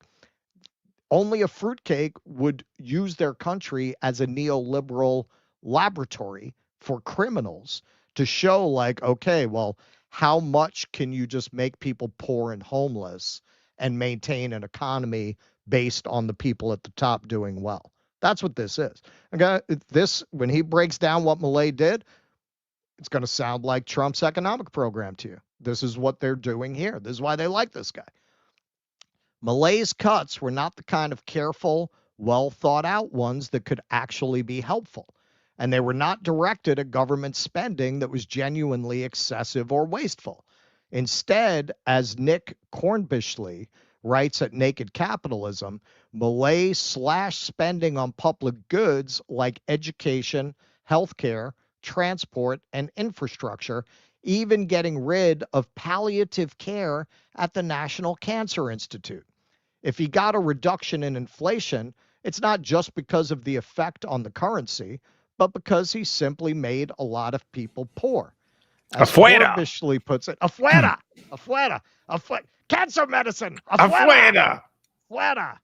Only a fruitcake would use their country as a neoliberal laboratory for criminals to show, like, okay, well, how much can you just make people poor and homeless and maintain an economy based on the people at the top doing well? That's what this is. Okay, this, when he breaks down what Milei did, it's going to sound like Trump's economic program to you. This is what they're doing here. This is why they like this guy. Milei's cuts were not the kind of careful, well thought out ones that could actually be helpful. And they were not directed at government spending that was genuinely excessive or wasteful. Instead, as Nick Cornbishley writes at Naked Capitalism, Milei slashed spending on public goods like education, healthcare, transport, and infrastructure, even getting rid of palliative care at the National Cancer Institute. If he got a reduction in inflation, it's not just because of the effect on the currency, but because he simply made a lot of people poor. As Cornbishley puts it, afuera, afuera, afuera, cancer medicine, afuera, afuera.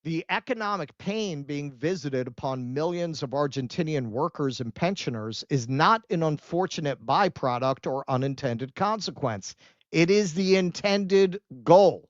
The economic pain being visited upon millions of Argentinian workers and pensioners is not an unfortunate byproduct or unintended consequence. It is the intended goal,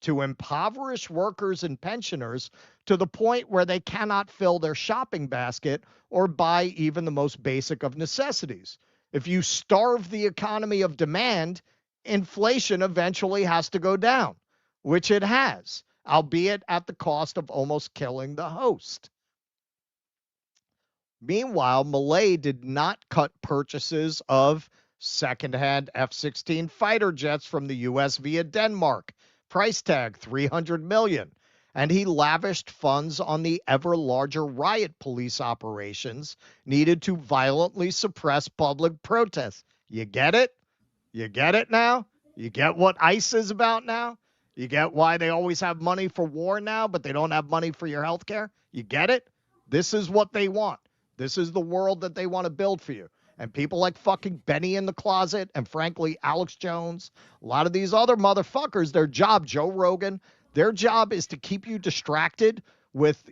to impoverish workers and pensioners to the point where they cannot fill their shopping basket or buy even the most basic of necessities. If you starve the economy of demand, inflation eventually has to go down, which it has, albeit at the cost of almost killing the host. Meanwhile, Milei did not cut purchases of secondhand F-16 fighter jets from the U.S. via Denmark. Price tag $300 million. And he lavished funds on the ever larger riot police operations needed to violently suppress public protests. You get it? You get it now? You get what ICE is about now? You get why they always have money for war now, but they don't have money for your health care? You get it? This is what they want. This is the world that they want to build for you. And people like fucking Benny in the Closet and, frankly, Alex Jones, a lot of these other motherfuckers, their job, Joe Rogan, their job is to keep you distracted with,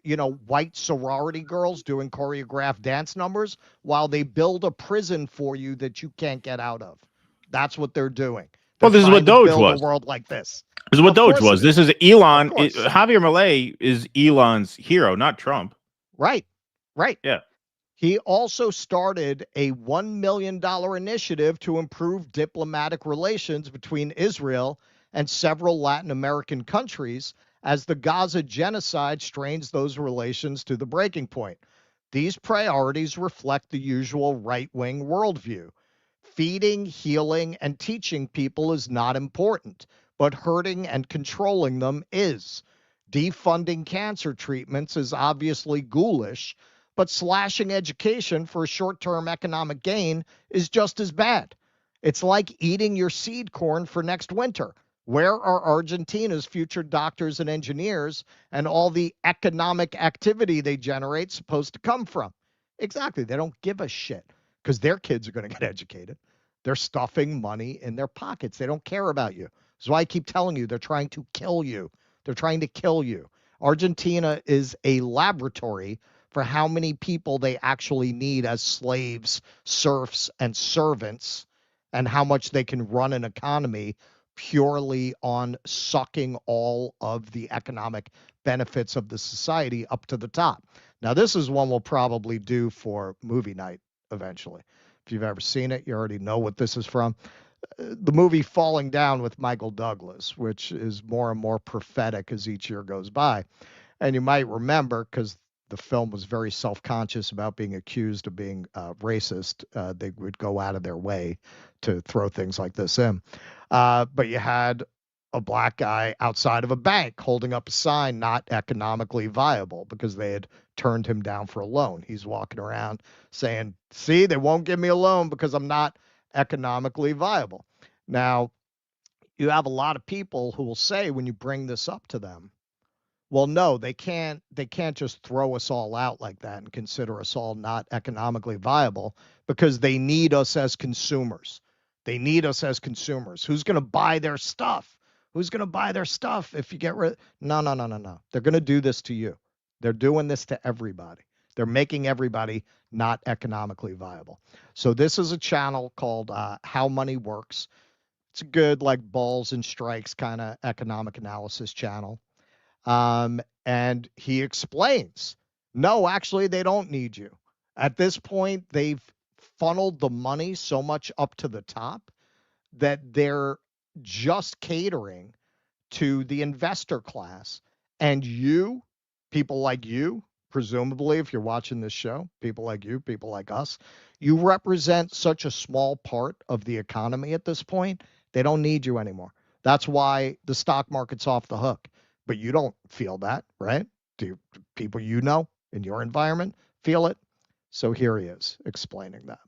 white sorority girls doing choreographed dance numbers while they build a prison for you that you can't get out of. That's what they're doing. Well, this is what Doge was. A world like this. This is what Doge was. This is Elon. Javier Milei is Elon's hero, not Trump. Right. Yeah. He also started a $1 million initiative to improve diplomatic relations between Israel and several Latin American countries as the Gaza genocide strains those relations to the breaking point. These priorities reflect the usual right-wing worldview. Feeding, healing, and teaching people is not important, but hurting and controlling them is. Defunding cancer treatments is obviously ghoulish, but slashing education for a short-term economic gain is just as bad. It's like eating your seed corn for next winter. Where are Argentina's future doctors and engineers and all the economic activity they generate supposed to come from? Exactly. They don't give a shit because their kids are going to get educated. They're stuffing money in their pockets. They don't care about you. That's why I keep telling you they're trying to kill you. They're trying to kill you. Argentina is a laboratory for how many people they actually need as slaves, serfs, and servants, and how much they can run an economy purely on sucking all of the economic benefits of the society up to the top. Now, this is one we'll probably do for movie night eventually. If you've ever seen it, you already know what this is from. The movie Falling Down with Michael Douglas, which is more and more prophetic as each year goes by. And you might remember, because the film was very self-conscious about being accused of being racist, they would go out of their way to throw things like this in. But you had a black guy outside of a bank holding up a sign, not economically viable, because they had turned him down for a loan. He's walking around saying, see, they won't give me a loan because I'm not economically viable. Now, you have a lot of people who will say when you bring this up to them, Well, no, they can't just throw us all out like that and consider us all not economically viable because they need us as consumers. They need us as consumers. Who's going to buy their stuff? Who's going to buy their stuff if you get rid? No. They're going to do this to you. They're doing this to everybody. They're making everybody not economically viable. So this is a channel called How Money Works. It's a good like balls and strikes kind of economic analysis channel. And he explains, no, actually, they don't need you. At this point, they've funneled the money so much up to the top that they're just catering to the investor class. And you, people like you, presumably, if you're watching this show, people like you, people like us, you represent such a small part of the economy at this point, they don't need you anymore. That's why the stock market's off the hook. But you don't feel that, right? Do people you know in your environment feel it? So here he is explaining that.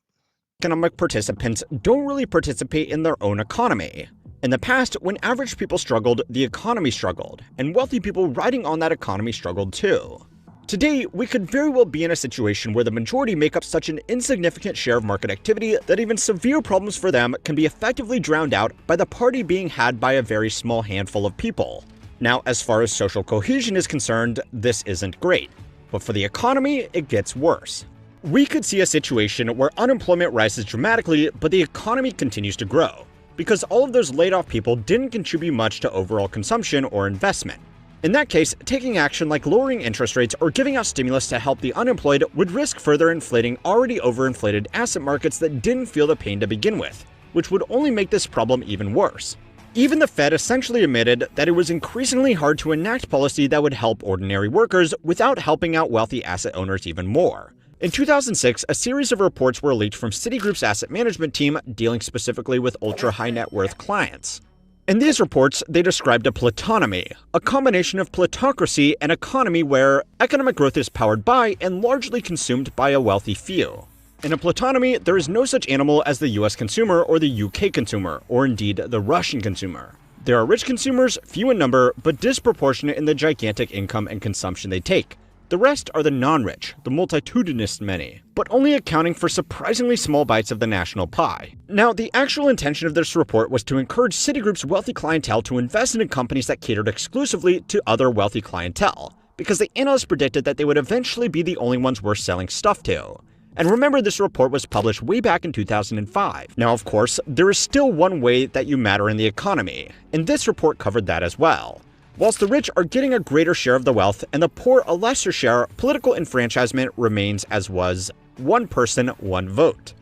Economic participants don't really participate in their own economy. In the past, when average people struggled, the economy struggled, and wealthy people riding on that economy struggled too. Today, we could very well be in a situation where the majority make up such an insignificant share of market activity that even severe problems for them can be effectively drowned out by the party being had by a very small handful of people. Now, as far as social cohesion is concerned, this isn't great. But for the economy, it gets worse. We could see a situation where unemployment rises dramatically, but the economy continues to grow, because all of those laid off people didn't contribute much to overall consumption or investment. In that case, taking action like lowering interest rates or giving out stimulus to help the unemployed would risk further inflating already overinflated asset markets that didn't feel the pain to begin with, which would only make this problem even worse. Even the Fed essentially admitted that it was increasingly hard to enact policy that would help ordinary workers without helping out wealthy asset owners even more. In 2006, a series of reports were leaked from Citigroup's asset management team dealing specifically with ultra-high net worth clients. In these reports, they described a plutonymy, a combination of plutocracy and economy where economic growth is powered by and largely consumed by a wealthy few. In a plutonymy, there is no such animal as the US consumer or the UK consumer, or indeed the Russian consumer. There are rich consumers, few in number, but disproportionate in the gigantic income and consumption they take. The rest are the non-rich, the multitudinous many, but only accounting for surprisingly small bites of the national pie. Now, the actual intention of this report was to encourage Citigroup's wealthy clientele to invest in companies that catered exclusively to other wealthy clientele, because the analysts predicted that they would eventually be the only ones worth selling stuff to. And remember, this report was published way back in 2005. Now, of course, there is still one way that you matter in the economy, and this report covered that as well. Whilst the rich are getting a greater share of the wealth and the poor a lesser share, political enfranchisement remains as was: one person, one vote.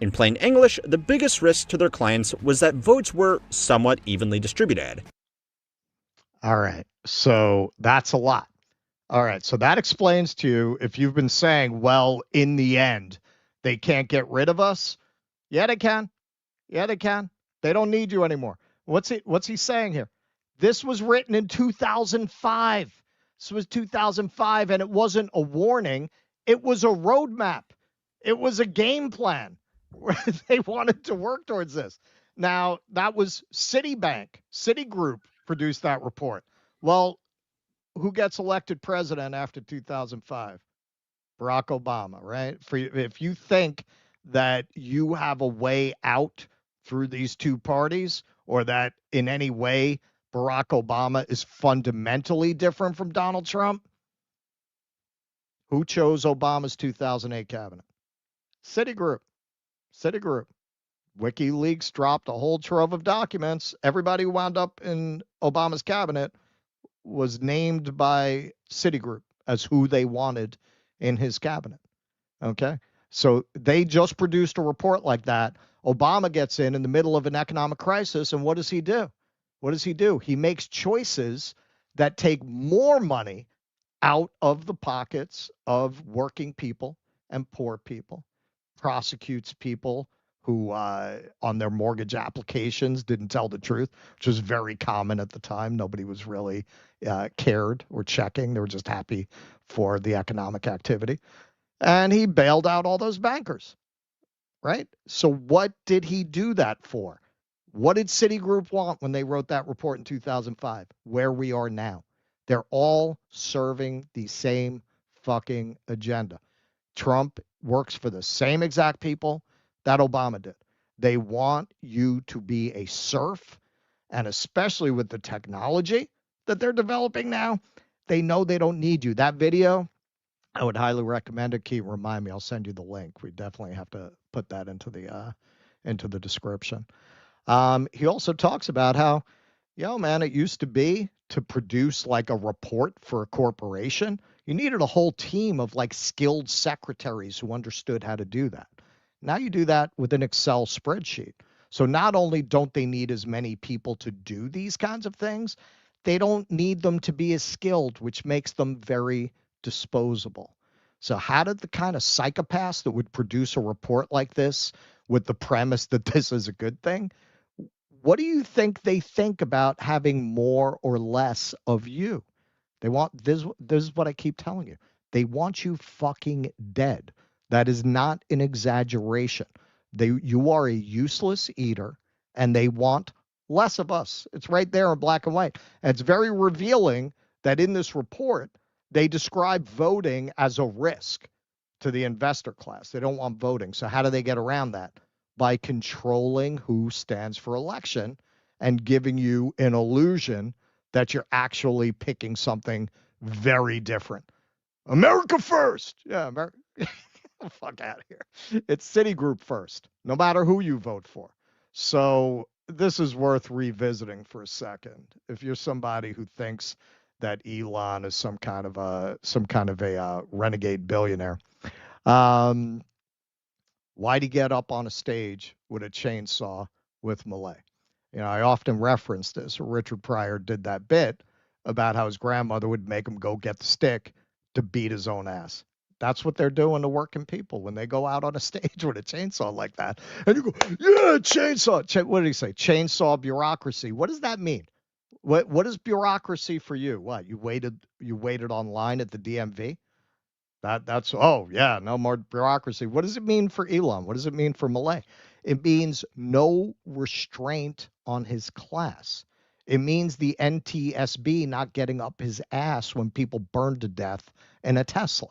In plain English, the biggest risk to their clients was that votes were somewhat evenly distributed. All right, so that's a lot. All right, so that explains to you, if you've been saying, well, in the end, they can't get rid of us. Yeah, they can. Yeah, they can. They don't need you anymore. What's he saying here? This was written in 2005. This was 2005, and it wasn't a warning. It was a roadmap. It was a game plan. They wanted to work towards this. Now, that was Citigroup produced that report. Well, who gets elected president after 2005? Barack Obama, right? If you think that you have a way out through these two parties, or that in any way Barack Obama is fundamentally different from Donald Trump, who chose Obama's 2008 cabinet? Citigroup. WikiLeaks dropped a whole trove of documents. Everybody who wound up in Obama's cabinet was named by Citigroup as who they wanted in his cabinet. Okay? So they just produced a report like that. Obama gets in the middle of an economic crisis, and what does he do? What does he do? He makes choices that take more money out of the pockets of working people and poor people, prosecutes people who on their mortgage applications didn't tell the truth, which was very common at the time. Nobody was really cared or checking. They were just happy for the economic activity. And he bailed out all those bankers, right? So what did he do that for? What did Citigroup want when they wrote that report in 2005? Where we are now. They're all serving the same fucking agenda. Trump works for the same exact people that Obama did. They want you to be a serf, and especially with the technology that they're developing now, they know they don't need you. That video, I would highly recommend it. Keith, remind me. I'll send you the link. We definitely have to put that into the description. He also talks about how, man, it used to be to produce like a report for a corporation, you needed a whole team of like skilled secretaries who understood how to do that. Now you do that with an Excel spreadsheet. So not only don't they need as many people to do these kinds of things, they don't need them to be as skilled, which makes them very disposable. So how did the kind of psychopaths that would produce a report like this with the premise that this is a good thing, what do you think they think about having more or less of you? They want this. This is what I keep telling you. They want you fucking dead. That is not an exaggeration. You are a useless eater, and they want less of us. It's right there in black and white. And it's very revealing that in this report, they describe voting as a risk to the investor class. They don't want voting. So how do they get around that? By controlling who stands for election and giving you an illusion that you're actually picking something very different. America first. Yeah, America. Fuck out of here. It's Citigroup first, no matter who you vote for. So this is worth revisiting for a second. If you're somebody who thinks that Elon is some kind of a renegade billionaire, why'd he get up on a stage with a chainsaw with Milei? I often reference this. Richard Pryor did that bit about how his grandmother would make him go get the stick to beat his own ass. That's what they're doing to working people when they go out on a stage with a chainsaw like that. And you go, yeah, chainsaw. What did he say? Chainsaw bureaucracy. What does that mean? What is bureaucracy for you? What, you waited online at the DMV? That's oh yeah, no more bureaucracy. What does it mean for Elon? What does it mean for Milei? It means no restraint on his class. It means the NTSB not getting up his ass when people burn to death in a Tesla.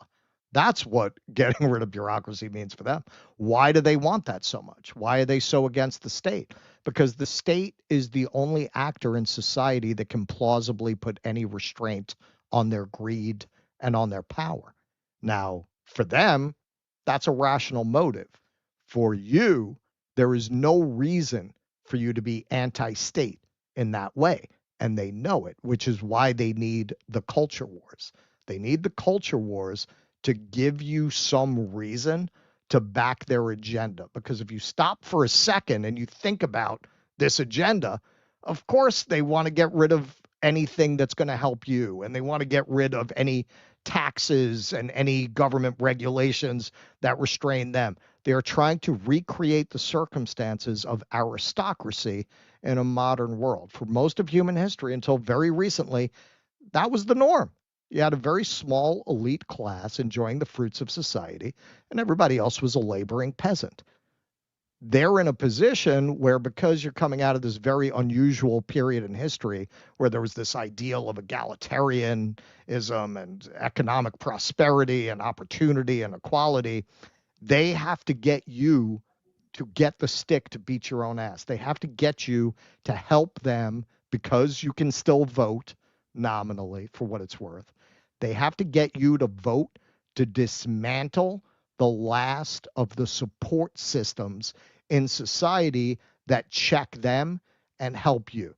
That's what getting rid of bureaucracy means for them. Why do they want that so much? Why are they so against the state? Because the state is the only actor in society that can plausibly put any restraint on their greed and on their power. Now, for them, that's a rational motive. For you, there is no reason for you to be anti-state in that way. And they know it, which is why they need the culture wars. They need the culture wars to give you some reason to back their agenda. Because if you stop for a second and you think about this agenda, of course they want to get rid of anything that's going to help you. And they want to get rid of any taxes and any government regulations that restrain them. They are trying to recreate the circumstances of aristocracy in a modern world. For most of human history, until very recently, that was the norm. You had a very small elite class enjoying the fruits of society, and everybody else was a laboring peasant. They're in a position where, because you're coming out of this very unusual period in history where there was this ideal of egalitarianism and economic prosperity and opportunity and equality, they have to get you to get the stick to beat your own ass. They have to get you to help them, because you can still vote nominally for what it's worth. They have to get you to vote to dismantle the last of the support systems in society that check them and help you.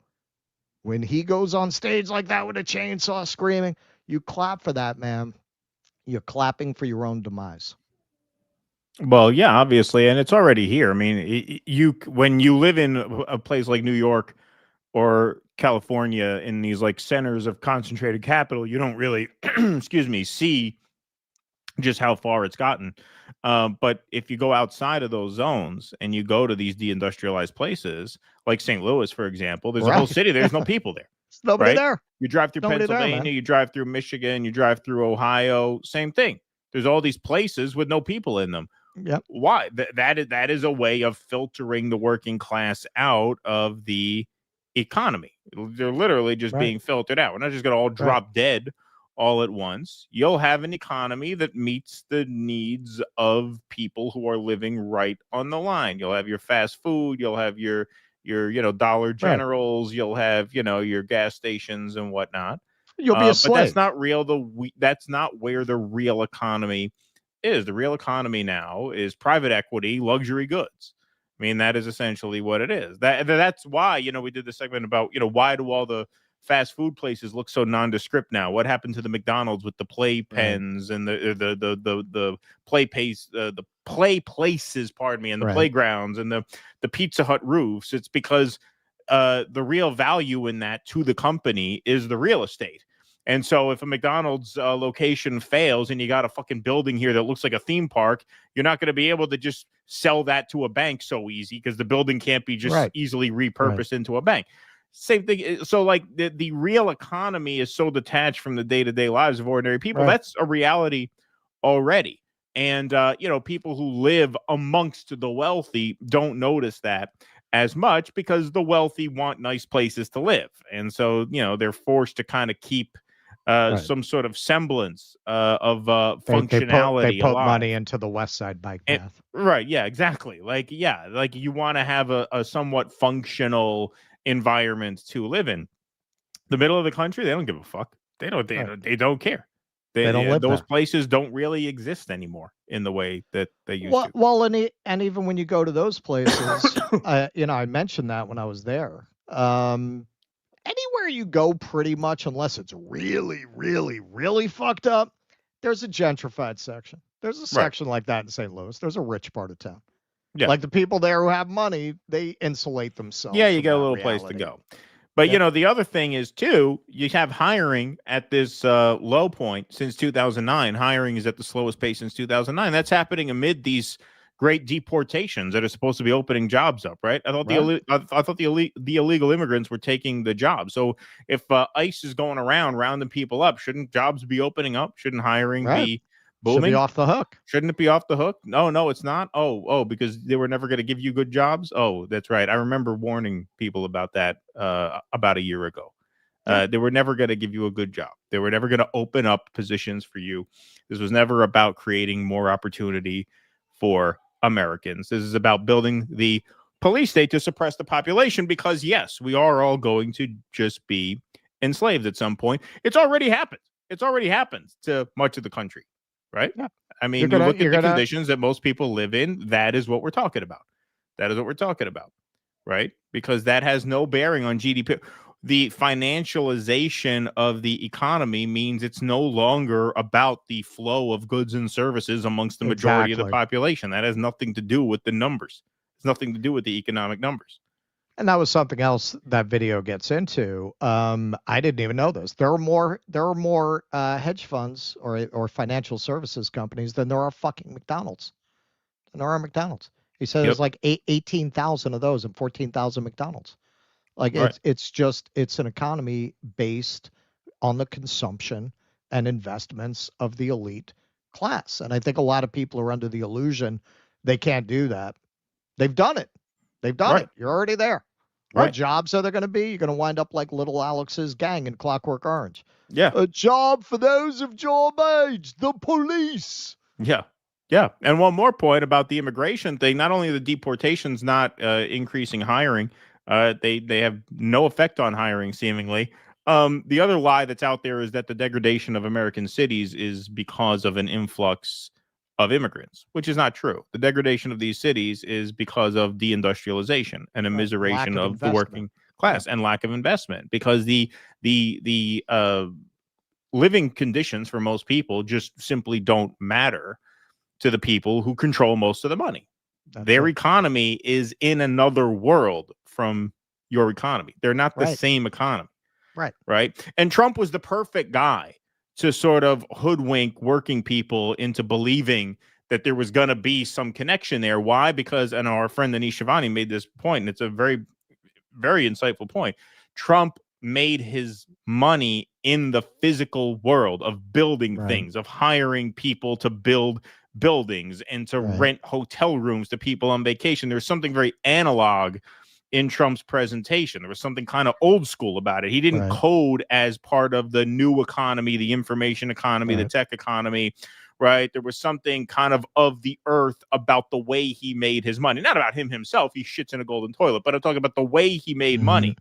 When he goes on stage like that with a chainsaw screaming, you clap for that, man. You're clapping for your own demise. Well, yeah, obviously, and it's already here. I mean, when you live in a place like New York or California, in these like centers of concentrated capital, you don't really, excuse me, see just how far it's gotten. But if you go outside of those zones and you go to these deindustrialized places, like St. Louis, for example, there's a whole city. There's no people there. There's nobody there. You drive through Pennsylvania, you drive through Michigan, you drive through Ohio, same thing. There's all these places with no people in them. Yep. Why? That is a way of filtering the working class out of the economy. They're literally just being filtered out. We're not just going to all drop dead all at once. You'll have an economy that meets the needs of people who are living right on the line. You'll have your fast food, you'll have your Dollar Generals, you'll have, your gas stations and whatnot. You'll be a slave. But that's not real. That's not where the real economy is. The real economy now is private equity, luxury goods. I mean, that is essentially what it is. That's why, we did the segment about, why do all the fast food places look so nondescript now? What happened to the McDonald's with the play pens and the play places, pardon me, and the playgrounds and the Pizza Hut roofs? It's because the real value in that to the company is the real estate. And so if a McDonald's location fails and you got a fucking building here that looks like a theme park, you're not going to be able to just sell that to a bank so easy because the building can't be just easily repurposed into a bank. Same thing. So like the real economy is so detached from the day-to-day lives of ordinary people. That's a reality already. And, people who live amongst the wealthy don't notice that as much because the wealthy want nice places to live. And so, they're forced to kind of keep some sort of semblance of functionality. They put money into the West Side bike path. Yeah, exactly. Like you want to have a somewhat functional environment to live in. The middle of the country, they don't give a fuck. They don't care. They don't live those places don't really exist anymore in the way that they used to. Well, and even when you go to those places, I mentioned that when I was there. Anywhere you go, pretty much, unless it's really, really, really fucked up, there's a gentrified section. There's a section like that in St. Louis. There's a rich part of town. Yeah. Like the people there who have money, they insulate themselves. Yeah, you get a little place to go. But, the other thing is, too, you have hiring at this low point since 2009. Hiring is at the slowest pace since 2009. That's happening amid these great deportations that are supposed to be opening jobs up, right? I thought the illegal immigrants were taking the job. So if ICE is going around rounding people up, shouldn't jobs be opening up? Shouldn't hiring be booming? Should be off the hook. Shouldn't it be off the hook? No, it's not. Oh, because they were never going to give you good jobs. Oh, that's right. I remember warning people about that about a year ago. They were never going to give you a good job. They were never going to open up positions for you. This was never about creating more opportunity for Americans. This is about building the police state to suppress the population because, yes, we are all going to just be enslaved at some point. It's already happened. It's already happened to much of the country, right? Yeah. I mean, you look at the conditions that most people live in. That is what we're talking about. That is what we're talking about, right? Because that has no bearing on GDP. The financialization of the economy means it's no longer about the flow of goods and services amongst the majority of the population. That has nothing to do with the numbers. It's nothing to do with the economic numbers. And that was something else that video gets into. I didn't even know this. There are more hedge funds or financial services companies than there are fucking McDonald's. And there are McDonald's. He said there's like 18,000 of those and 14,000 McDonald's. Like it's an economy based on the consumption and investments of the elite class. And I think a lot of people are under the illusion they can't do that. They've done it. They've done it. You're already there. What jobs are there going to be? You're going to wind up like little Alex's gang in Clockwork Orange. Yeah. A job for those of job age, the police. Yeah. Yeah. And one more point about the immigration thing. Not only are the deportations not increasing hiring, they have no effect on hiring, seemingly. The other lie that's out there is that the degradation of American cities is because of an influx of immigrants, which is not true. The degradation of these cities is because of deindustrialization and immiseration of the working class and lack of investment, because the living conditions for most people just simply don't matter to the people who control most of the money. Their economy is in another world from your economy. They're not the same economy. Right. And Trump was the perfect guy to sort of hoodwink working people into believing that there was going to be some connection there. Why? Because, and our friend Anish Shivani made this point, and it's a very, very insightful point. Trump made his money in the physical world of building things, of hiring people to build buildings and to rent hotel rooms to people on vacation. There's something very analog in Trump's presentation. There was something kind of old school about it. He didn't code as part of the new economy, the information economy, the tech economy, right? There was something kind of the earth about the way he made his money. Not about him himself. He shits in a golden toilet. But I'm talking about the way he made money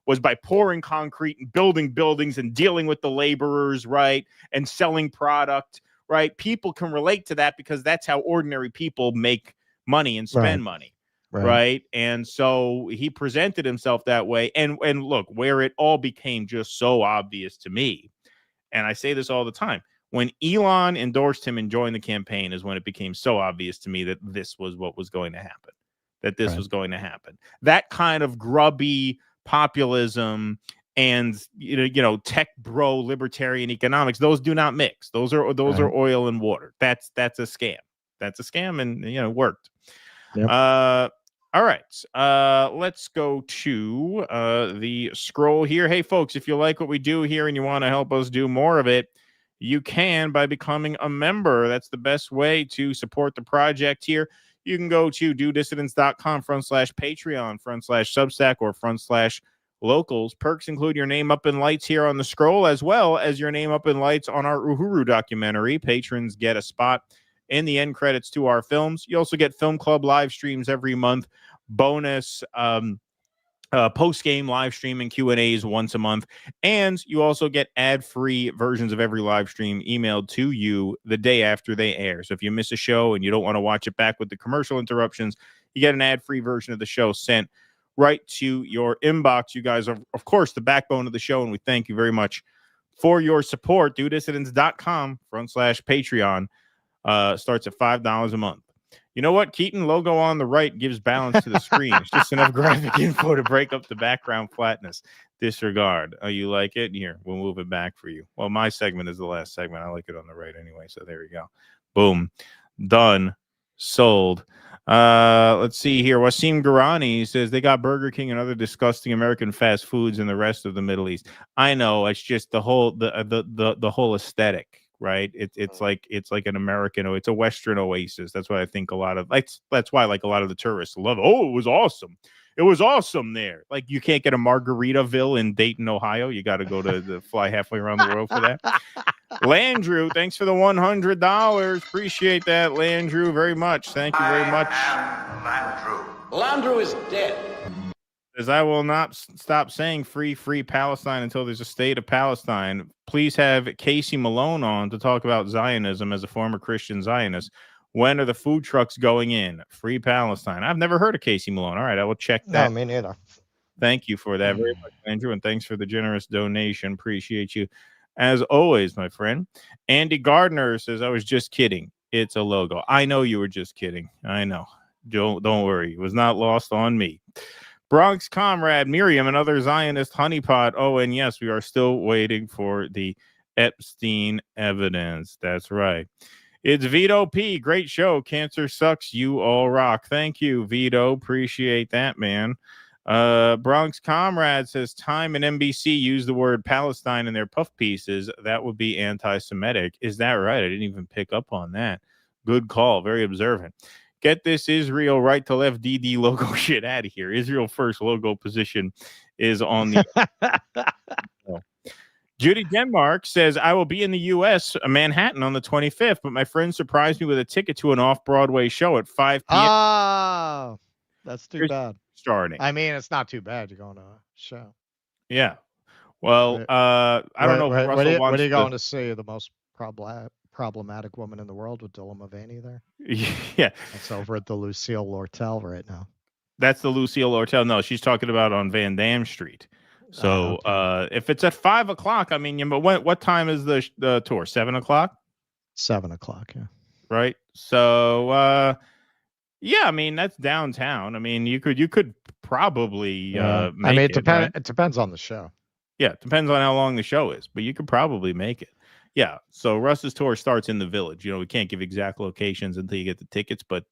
was by pouring concrete and building buildings and dealing with the laborers, right? And selling product, right? People can relate to that because that's how ordinary people make money and spend money. Right. And so he presented himself that way. And look, where it all became just so obvious to me, and I say this all the time, when Elon endorsed him and joined the campaign is when it became so obvious to me that this was what was going to happen, that this was going to happen. That kind of grubby populism and, you know, tech bro libertarian economics, those do not mix. Those are oil and water. That's a scam. That's a scam. And, you know, it worked. Yep. All right. Let's go to the scroll here. Hey, folks, if you like what we do here and you want to help us do more of it, you can by becoming a member. That's the best way to support the project here. You can go to dodissidents.com/Patreon/Substack or /locals. Perks include your name up in lights here on the scroll, as well as your name up in lights on our Uhuru documentary. Patrons get a spot in the end credits to our films. You also get Film Club live streams every month, bonus post-game live stream and Q&As once a month, and you also get ad-free versions of every live stream emailed to you the day after they air. So if you miss a show and you don't want to watch it back with the commercial interruptions, you get an ad-free version of the show sent right to your inbox. You guys are, of course, the backbone of the show, and we thank you very much for your support. DoDissidents.com/Patreon. Starts at $5 a month. You know what? Keaton logo on the right gives balance to the screen. It's just enough graphic info to break up the background flatness. Disregard. Oh, you like it? Here, we'll move it back for you. Well, my segment is the last segment. I like it on the right anyway. So there we go. Boom. Done. Sold. Let's see here. Wasim Garani says they got Burger King and other disgusting American fast foods in the rest of the Middle East. I know. It's just the whole whole aesthetic. Right, it's like an American, it's a Western oasis. That's why I think a lot of that's why like a lot of the tourists love it. Oh, it was awesome. It was awesome there. Like you can't get a Margaritaville in Dayton, Ohio. You got to go to fly halfway around the world for that. Landrew, thanks for the $100. Appreciate that, Landrew, very much. Thank you very much. Landrew is dead. As I will not stop saying free Palestine until there's a state of Palestine. Please have Casey Malone on to talk about Zionism as a former Christian Zionist. When are the food trucks going in? Free Palestine. I've never heard of Casey Malone. All right, I will check that. No, me neither. Thank you for that very much, Andrew, and thanks for the generous donation. Appreciate you. As always, my friend. Andy Gardner says, I was just kidding. It's a logo. I know you were just kidding. I know. Don't worry. It was not lost on me. Bronx comrade Miriam, another Zionist honeypot. Oh, and yes, we are still waiting for the Epstein evidence. That's right. It's Vito P. Great show. Cancer sucks. You all rock. Thank you, Vito. Appreciate that, man. Bronx comrade says Time and NBC use the word Palestine in their puff pieces. That would be anti-Semitic. Is that right? I didn't even pick up on that. Good call. Very observant. Get this Israel right to left DD logo shit out of here. Israel first logo position is on the. Judy Denmark says, I will be in the U.S., Manhattan on the 25th, but my friend surprised me with a ticket to an off-Broadway show at 5 p.m. Oh, that's too bad. Starting. I mean, it's not too bad. You're going to a show. Yeah. Well, I don't know if Russell wants what are you going to see? The most problematic woman in the world with Dylan Mulvaney there? Yeah. That's over at the Lucille Lortel right now. That's the Lucille Lortel. No, she's talking about on Van Dam Street. So if it's at 5 o'clock, I mean, but what time is the tour? 7 o'clock? 7 o'clock, yeah. Right. So yeah, I mean, that's downtown. I mean, you could probably make I mean, it depends. Right? It depends on the show. Yeah, it depends on how long the show is, but you could probably make it. Yeah. So Russ's tour starts in the Village. You know, we can't give exact locations until you get the tickets, but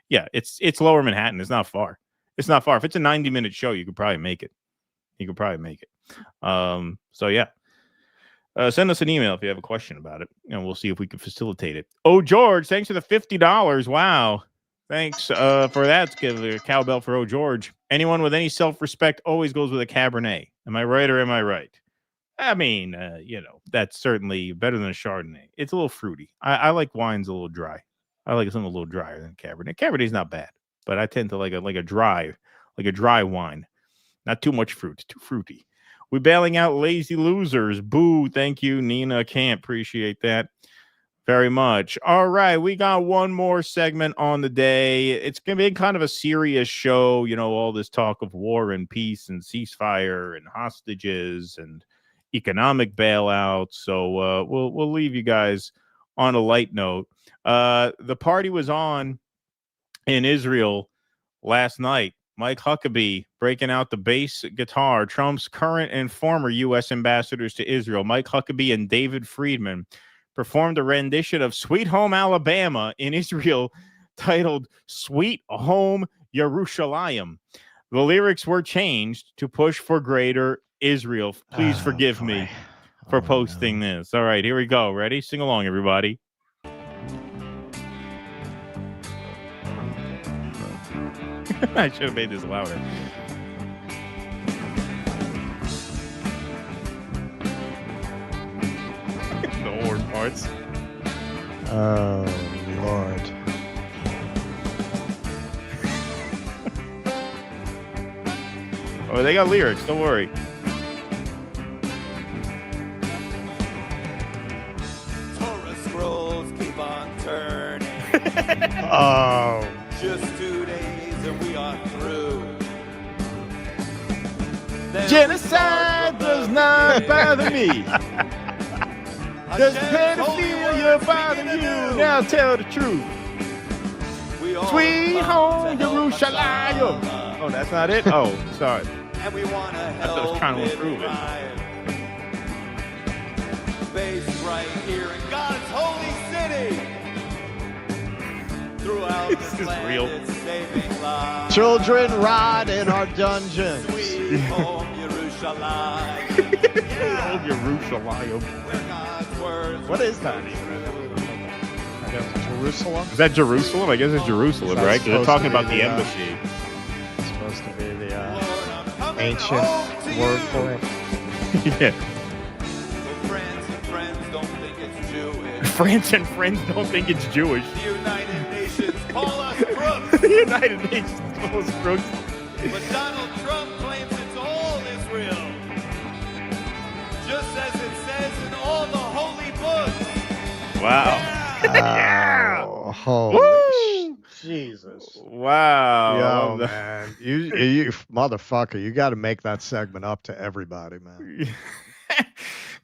yeah, it's Lower Manhattan. It's not far. It's not far. If it's a 90-minute show, you could probably make it. So yeah. Send us an email if you have a question about it, and we'll see if we can facilitate it. Oh, George, thanks for the $50. Wow. Thanks for that. Let's give a cowbell for O. George. Anyone with any self-respect always goes with a Cabernet. Am I right or am I right? I mean, that's certainly better than a Chardonnay. It's a little fruity. I like wines a little dry. I like something a little drier than Cabernet. Cabernet's not bad, but I tend to like a dry wine. Not too much fruit. Too fruity. We're bailing out lazy losers. Boo. Thank you, Nina Camp. Appreciate that very much. All right, we got one more segment on the day. It's going to be kind of a serious show. All this talk of war and peace and ceasefire and hostages and economic bailout. So we'll leave you guys on a light note. The party was on in Israel last night. Mike Huckabee breaking out the bass guitar. Trump's current and former U.S. ambassadors to Israel, Mike Huckabee and David Friedman, performed a rendition of Sweet Home Alabama in Israel titled Sweet Home Yerushalayim. The lyrics were changed to push for greater Israel. Please forgive me for posting this. All right, here we go. Ready? Sing along, everybody. I should have made this louder. The horn parts. Oh, Lord. Oh, they got lyrics. Don't worry. Torah scrolls keep on turning. Oh. Just 2 days and we are through. Genocide does not bother me. Does pedophilia bother you? Now tell the truth. Sweet home Yerushalayim. Oh, that's not it? Oh, sorry. And we want to I thought I was trying to improve it. Based right here in God's holy city. Throughout this is real. Saving lives. Children rot in our dungeons. Sweet home Yerushalayim. Home Yerushalayim. What is that? I guess Jerusalem? Is that Jerusalem? I guess it's Jerusalem, right? Because they're talking about the embassy. It's supposed to be the ancient word for it. Yeah. Friends and friends don't think it's Jewish. France and friends don't think it's Jewish. The United Nations call us crooks. The United Nations call us crooks. But Donald Trump claims it's all Israel. Just as it says in all the holy books. Wow. Oh, holy Jesus. Wow. Yo, man. You motherfucker, you got to make that segment up to everybody, man.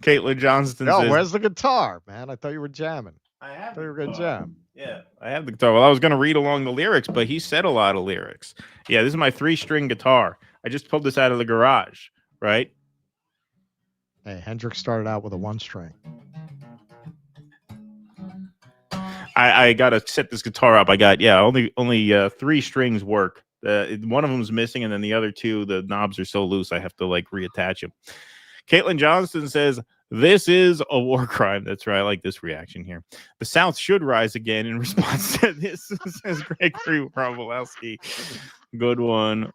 Caitlin Johnston says, where's the guitar, man? I thought you were jamming. I have. I thought you were going to jam. Yeah, I have the guitar. Well, I was going to read along the lyrics, but he said a lot of lyrics. Yeah, this is my 3-string guitar. I just pulled this out of the garage, right? Hey, Hendrix started out with a 1-string. I got to set this guitar up. I got, only 3 strings work. One of them's missing, and then the other 2, the knobs are so loose, I have to reattach them. Caitlin Johnston says, this is a war crime. That's right. I like this reaction here. The South should rise again in response to this, says Gregory Robolowski. Good one.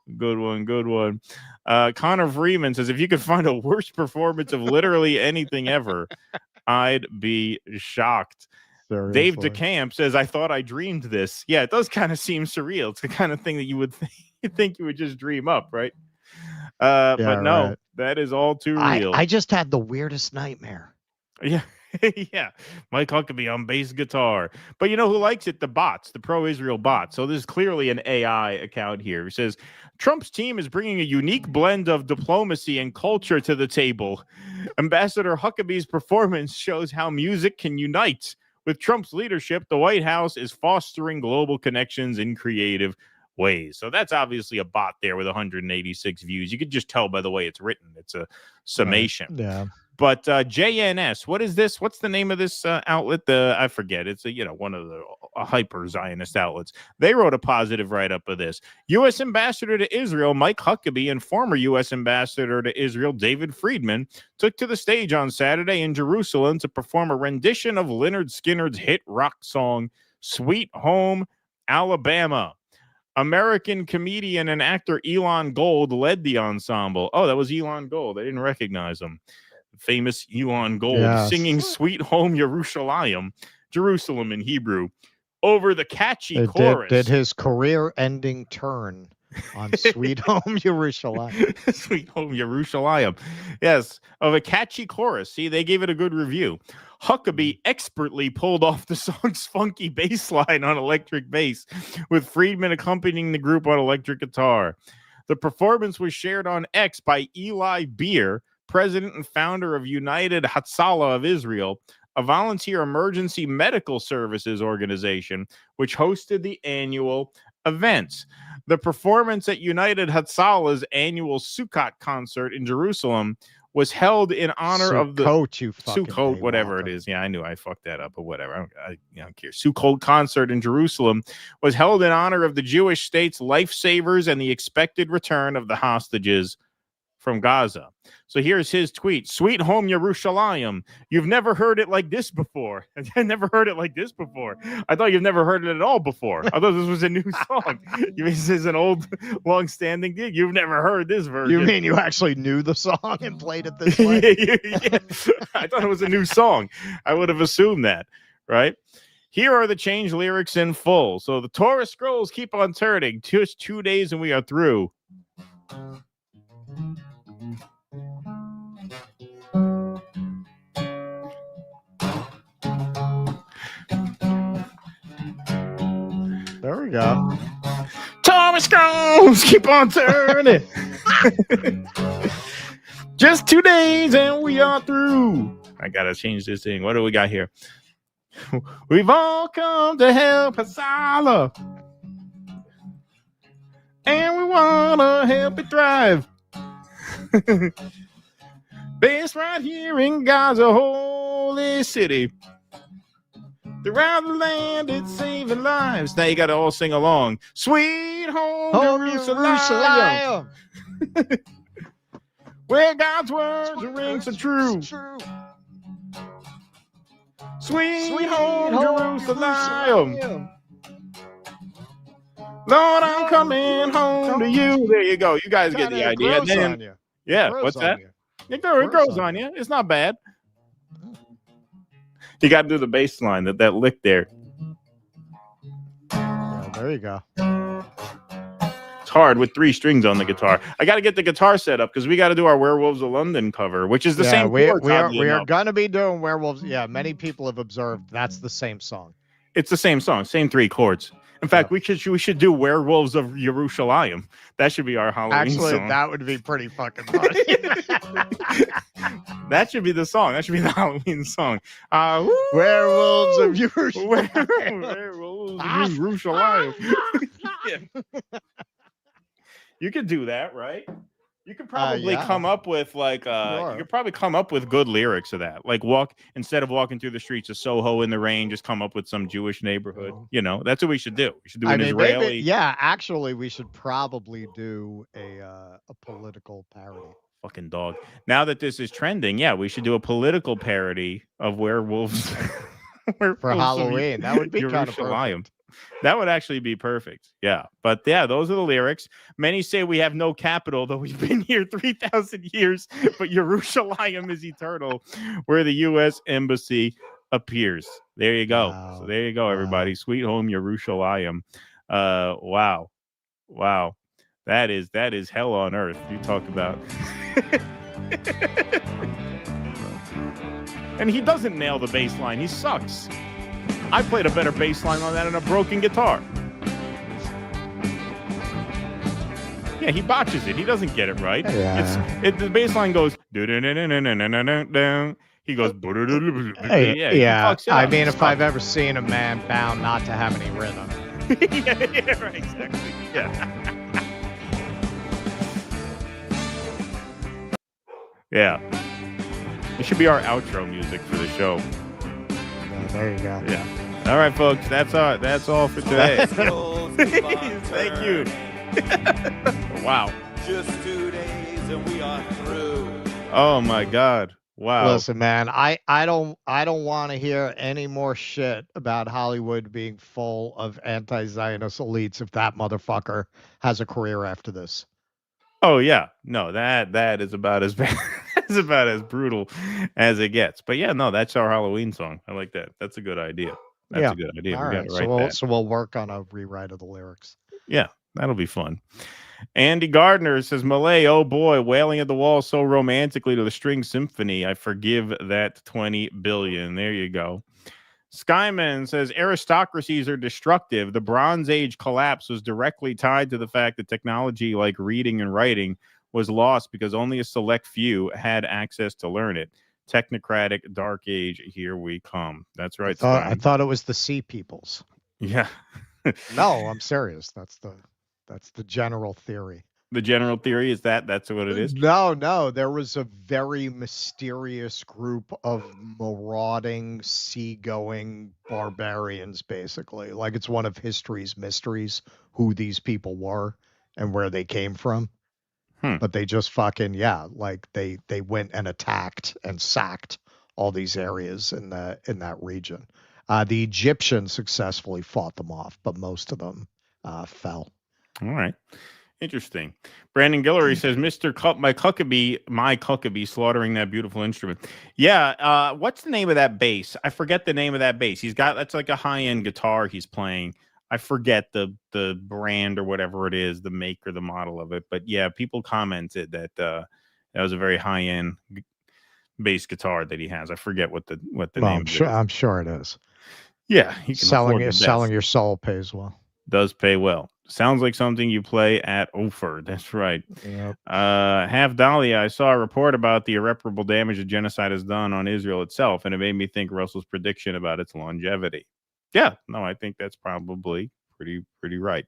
Connor Freeman says, if you could find a worse performance of literally anything ever, I'd be shocked. Seriously. Dave DeCamp says, I thought I dreamed this. Yeah, it does kind of seem surreal. It's the kind of thing that you would think you would just dream up, right? But no, right. That is all too real. I just had the weirdest nightmare. Yeah. Yeah. Mike Huckabee on bass guitar. But you know who likes it? The bots, the pro-Israel bots. So this is clearly an AI account here. It says, Trump's team is bringing a unique blend of diplomacy and culture to the table. Ambassador Huckabee's performance shows how music can unite. With Trump's leadership, the White House is fostering global connections in creative ways. So that's obviously a bot there with 186 views. You could just tell by the way it's written. It's a summation. Right. Yeah. But JNS, what is this? What's the name of this outlet? I forget. It's one of the hyper Zionist outlets. They wrote a positive write-up of this. U.S. Ambassador to Israel Mike Huckabee and former U.S. Ambassador to Israel David Friedman took to the stage on Saturday in Jerusalem to perform a rendition of Lynyrd Skynyrd's hit rock song "Sweet Home Alabama. American comedian and actor Elon Gold led the ensemble. Oh, that was Elon Gold. I didn't recognize him. Famous Elon Gold singing Sweet Home Yerushalayim, Jerusalem in Hebrew, over the catchy chorus. Did his career-ending turn on Sweet Home Yerushalayim. Sweet Home Yerushalayim. Yes, of a catchy chorus. See, they gave it a good review. Huckabee expertly pulled off the song's funky bass line on electric bass, with Friedman accompanying the group on electric guitar. The performance was shared on X by Eli Beer, president and founder of United Hatzalah of Israel, a volunteer emergency medical services organization, which hosted the annual events. The performance at United Hatzalah's annual Sukkot concert in Jerusalem was held in honor of the Sukkot, whatever it is. Yeah, I knew I fucked that up, but whatever. I don't care. Sukkot concert in Jerusalem was held in honor of the Jewish state's lifesavers and the expected return of the hostages from Gaza. So here's his tweet. Sweet Home Yerushalayim. You've never heard it like this before. I never heard it like this before. I thought you've never heard it at all before. I thought this was a new song. This is an old, long-standing thing. You've never heard this version. You mean you actually knew the song and played it this way? Yeah. I thought it was a new song. I would have assumed that, right? Here are the changed lyrics in full. So the Torah scrolls keep on turning. Just 2 days and we are through. There we go. Torah scrolls keep on turning. Just 2 days and we are through. I gotta change this thing. What do we got here? We've all come to help Hatzalah, and we wanna help it thrive. Based right here in Gaza, holy city. Throughout the land, it's saving lives. Now you got to all sing along. Sweet home Jerusalem. Where God's words ring so true. Sweet home Jerusalem. Lord, I'm coming home to you. There you go. You guys get the idea. Yeah, what's that? It grows on you. It's not bad. You got to do the bass line, that lick there. Yeah, there you go. It's hard with 3 strings on the guitar. I got to get the guitar set up because we got to do our Werewolves of London cover, which is the same. We are going to be doing Werewolves. Yeah, many people have observed that's the same song. It's the same song, same 3 chords. In fact, we should do Werewolves of Yerushalayim. That should be our Halloween song. Actually, that would be pretty fucking funny. That should be the song. That should be the Halloween song. Werewolves of Yerushalayim. Werewolves of Yerushalayim. You could do that, right? You could probably come up with you could probably come up with good lyrics of that. Like instead of walking through the streets of Soho in the rain, just come up with some Jewish neighborhood. You know, that's what we should do. We should do an Israeli. Actually, we should probably do a political parody. Fucking dog. Now that this is trending, we should do a political parody of werewolves for Halloween. That would be kind of perfect. That would actually be perfect. Yeah. But those are the lyrics. Many say we have no capital, though we've been here 3,000 years, but Yerushalayim is eternal, where the U.S. Embassy appears. There you go. Wow. So there you go, everybody. Sweet home Yerushalayim. Wow. That is hell on earth. You talk about. And he doesn't nail the bass line. He sucks. I played a better bass line on that on a broken guitar. Yeah, he botches it. He doesn't get it right. Yeah. The bass line goes. He goes. I mean, if I've ever seen a man bound not to have any rhythm. Yeah, right, exactly. Yeah. Yeah. It should be our outro music for the show. There you go. Yeah. All right, folks. That's all for today. Thank you. Wow. Just 2 days and we are through. Oh my God. Wow. Listen, man, I don't want to hear any more shit about Hollywood being full of anti-Zionist elites if that motherfucker has a career after this. Oh yeah, no, that is about as bad, is about as brutal as it gets. But yeah, no, that's our Halloween song. I like that. That's a good idea. That's a good idea. All We got right. to write that. So we'll work on a rewrite of the lyrics. Yeah, that'll be fun. Andy Gardner says, Milei, oh boy, wailing at the wall so romantically to the string symphony. I forgive that 20 billion. There you go. Skyman says, aristocracies are destructive. The Bronze Age collapse was directly tied to the fact that technology like reading and writing was lost because only a select few had access to learn it. Technocratic dark age, here we come. That's right. I thought it was the sea peoples. Yeah. No, I'm serious. That's the general theory. The general theory is that's what it is? No. There was a very mysterious group of marauding, seagoing barbarians, basically. Like it's one of history's mysteries who these people were and where they came from. But they just fucking, like they went and attacked and sacked all these areas in that region. The Egyptians successfully fought them off, but most of them fell. All right. Interesting. Brandon Guillory says, my Cuckabee slaughtering that beautiful instrument. Yeah. What's the name of that bass? I forget the name of that bass. That's like a high-end guitar he's playing. I forget the brand or whatever it is, the make or the model of it. But yeah, people commented that that was a very high-end bass guitar that he has. I forget what the name is. I'm sure it is. Yeah. He can selling your soul pays well. Does pay well. Sounds like something you play at Ofer. That's right. Yep. Half Dahlia, I saw a report about the irreparable damage that genocide has done on Israel itself, and it made me think Russell's prediction about its longevity. Yeah, no, I think that's probably pretty right.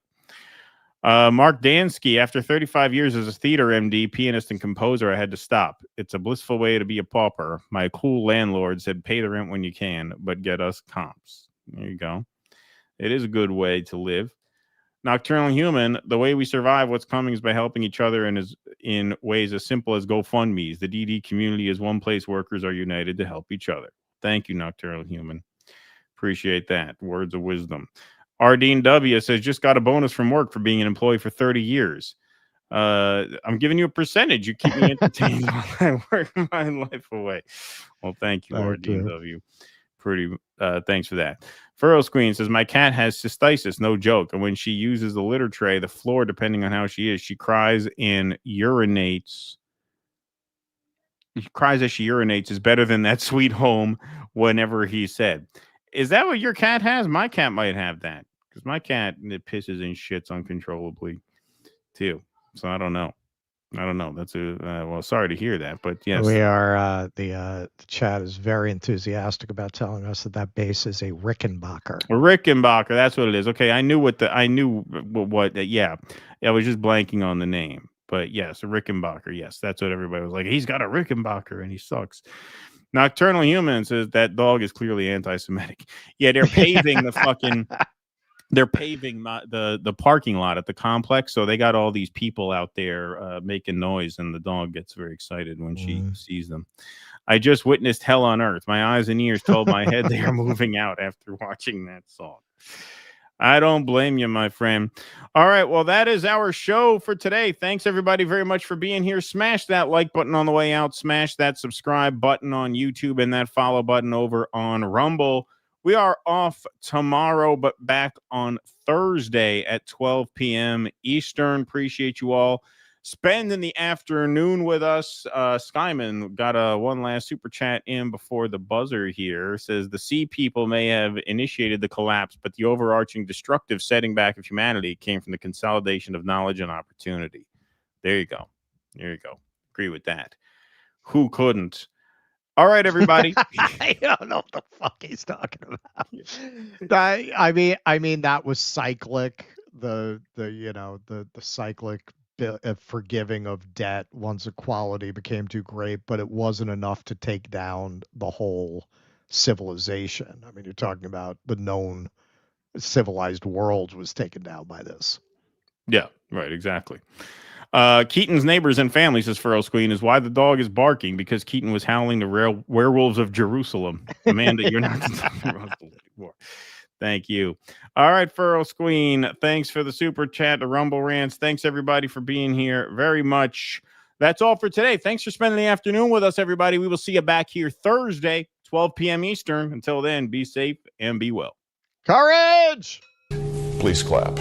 Mark Dansky, after 35 years as a theater MD, pianist, and composer, I had to stop. It's a blissful way to be a pauper. My cool landlord said, pay the rent when you can, but get us comps. There you go. It is a good way to live. Nocturnal Human, the way we survive what's coming is by helping each other in ways as simple as GoFundMe's. The DD community is one place workers are united to help each other. Thank you, Nocturnal Human. Appreciate that. Words of wisdom. Ardeen W says, just got a bonus from work for being an employee for 30 years. I'm giving you a percentage. You keep me entertained while I work my life away. Well, thank you, Ardeen W. Thanks for that. Furrow Screen says, my cat has cystitis, no joke. And when she uses the litter tray, the floor, depending on how she is, she cries and urinates. She cries as she urinates is better than that sweet home whenever he said. Is that what your cat has? My cat might have that. Because my cat, it pisses and shits uncontrollably, too. So I don't know. That's well, sorry to hear that, but yes. We are, the chat is very enthusiastic about telling us that bass is a Rickenbacker. A Rickenbacker, that's what it is. Okay, I knew what, yeah. I was just blanking on the name. But yes, a Rickenbacker, yes. That's what everybody was like. He's got a Rickenbacker and he sucks. Nocturnal Human says that dog is clearly anti-Semitic. Yeah, they're paving the fucking... They're paving the parking lot at the complex, so they got all these people out there making noise, and the dog gets very excited when she sees them. I just witnessed hell on earth. My eyes and ears told my head they are moving out after watching that song. I don't blame you, my friend. All right, well, that is our show for today. Thanks, everybody, very much for being here. Smash that like button on the way out. Smash that subscribe button on YouTube and that follow button over on Rumble. We are off tomorrow, but back on Thursday at 12 p.m. Eastern. Appreciate you all spending the afternoon with us. Skyman got one last super chat in before the buzzer here. Says the sea people may have initiated the collapse, but the overarching destructive setting back of humanity came from the consolidation of knowledge and opportunity. There you go. Agree with that. Who couldn't? All right, everybody. I don't know what the fuck he's talking about. I mean that was cyclic. The cyclic forgiving of debt once equality became too great, but it wasn't enough to take down the whole civilization. I mean, you're talking about the known civilized world was taken down by this. Yeah, right, exactly. Keaton's neighbors and family, says Furrow's Queen, is why the dog is barking, because Keaton was howling the werewolves of Jerusalem. Amanda, you're not talking about the anymore. Thank you. All right, Furrow's Queen, thanks for the super chat, the Rumble rants. Thanks, everybody, for being here very much. That's all for today. Thanks for spending the afternoon with us, everybody. We will see you back here Thursday, 12 p.m. Eastern. Until then, be safe and be well. Courage! Please clap.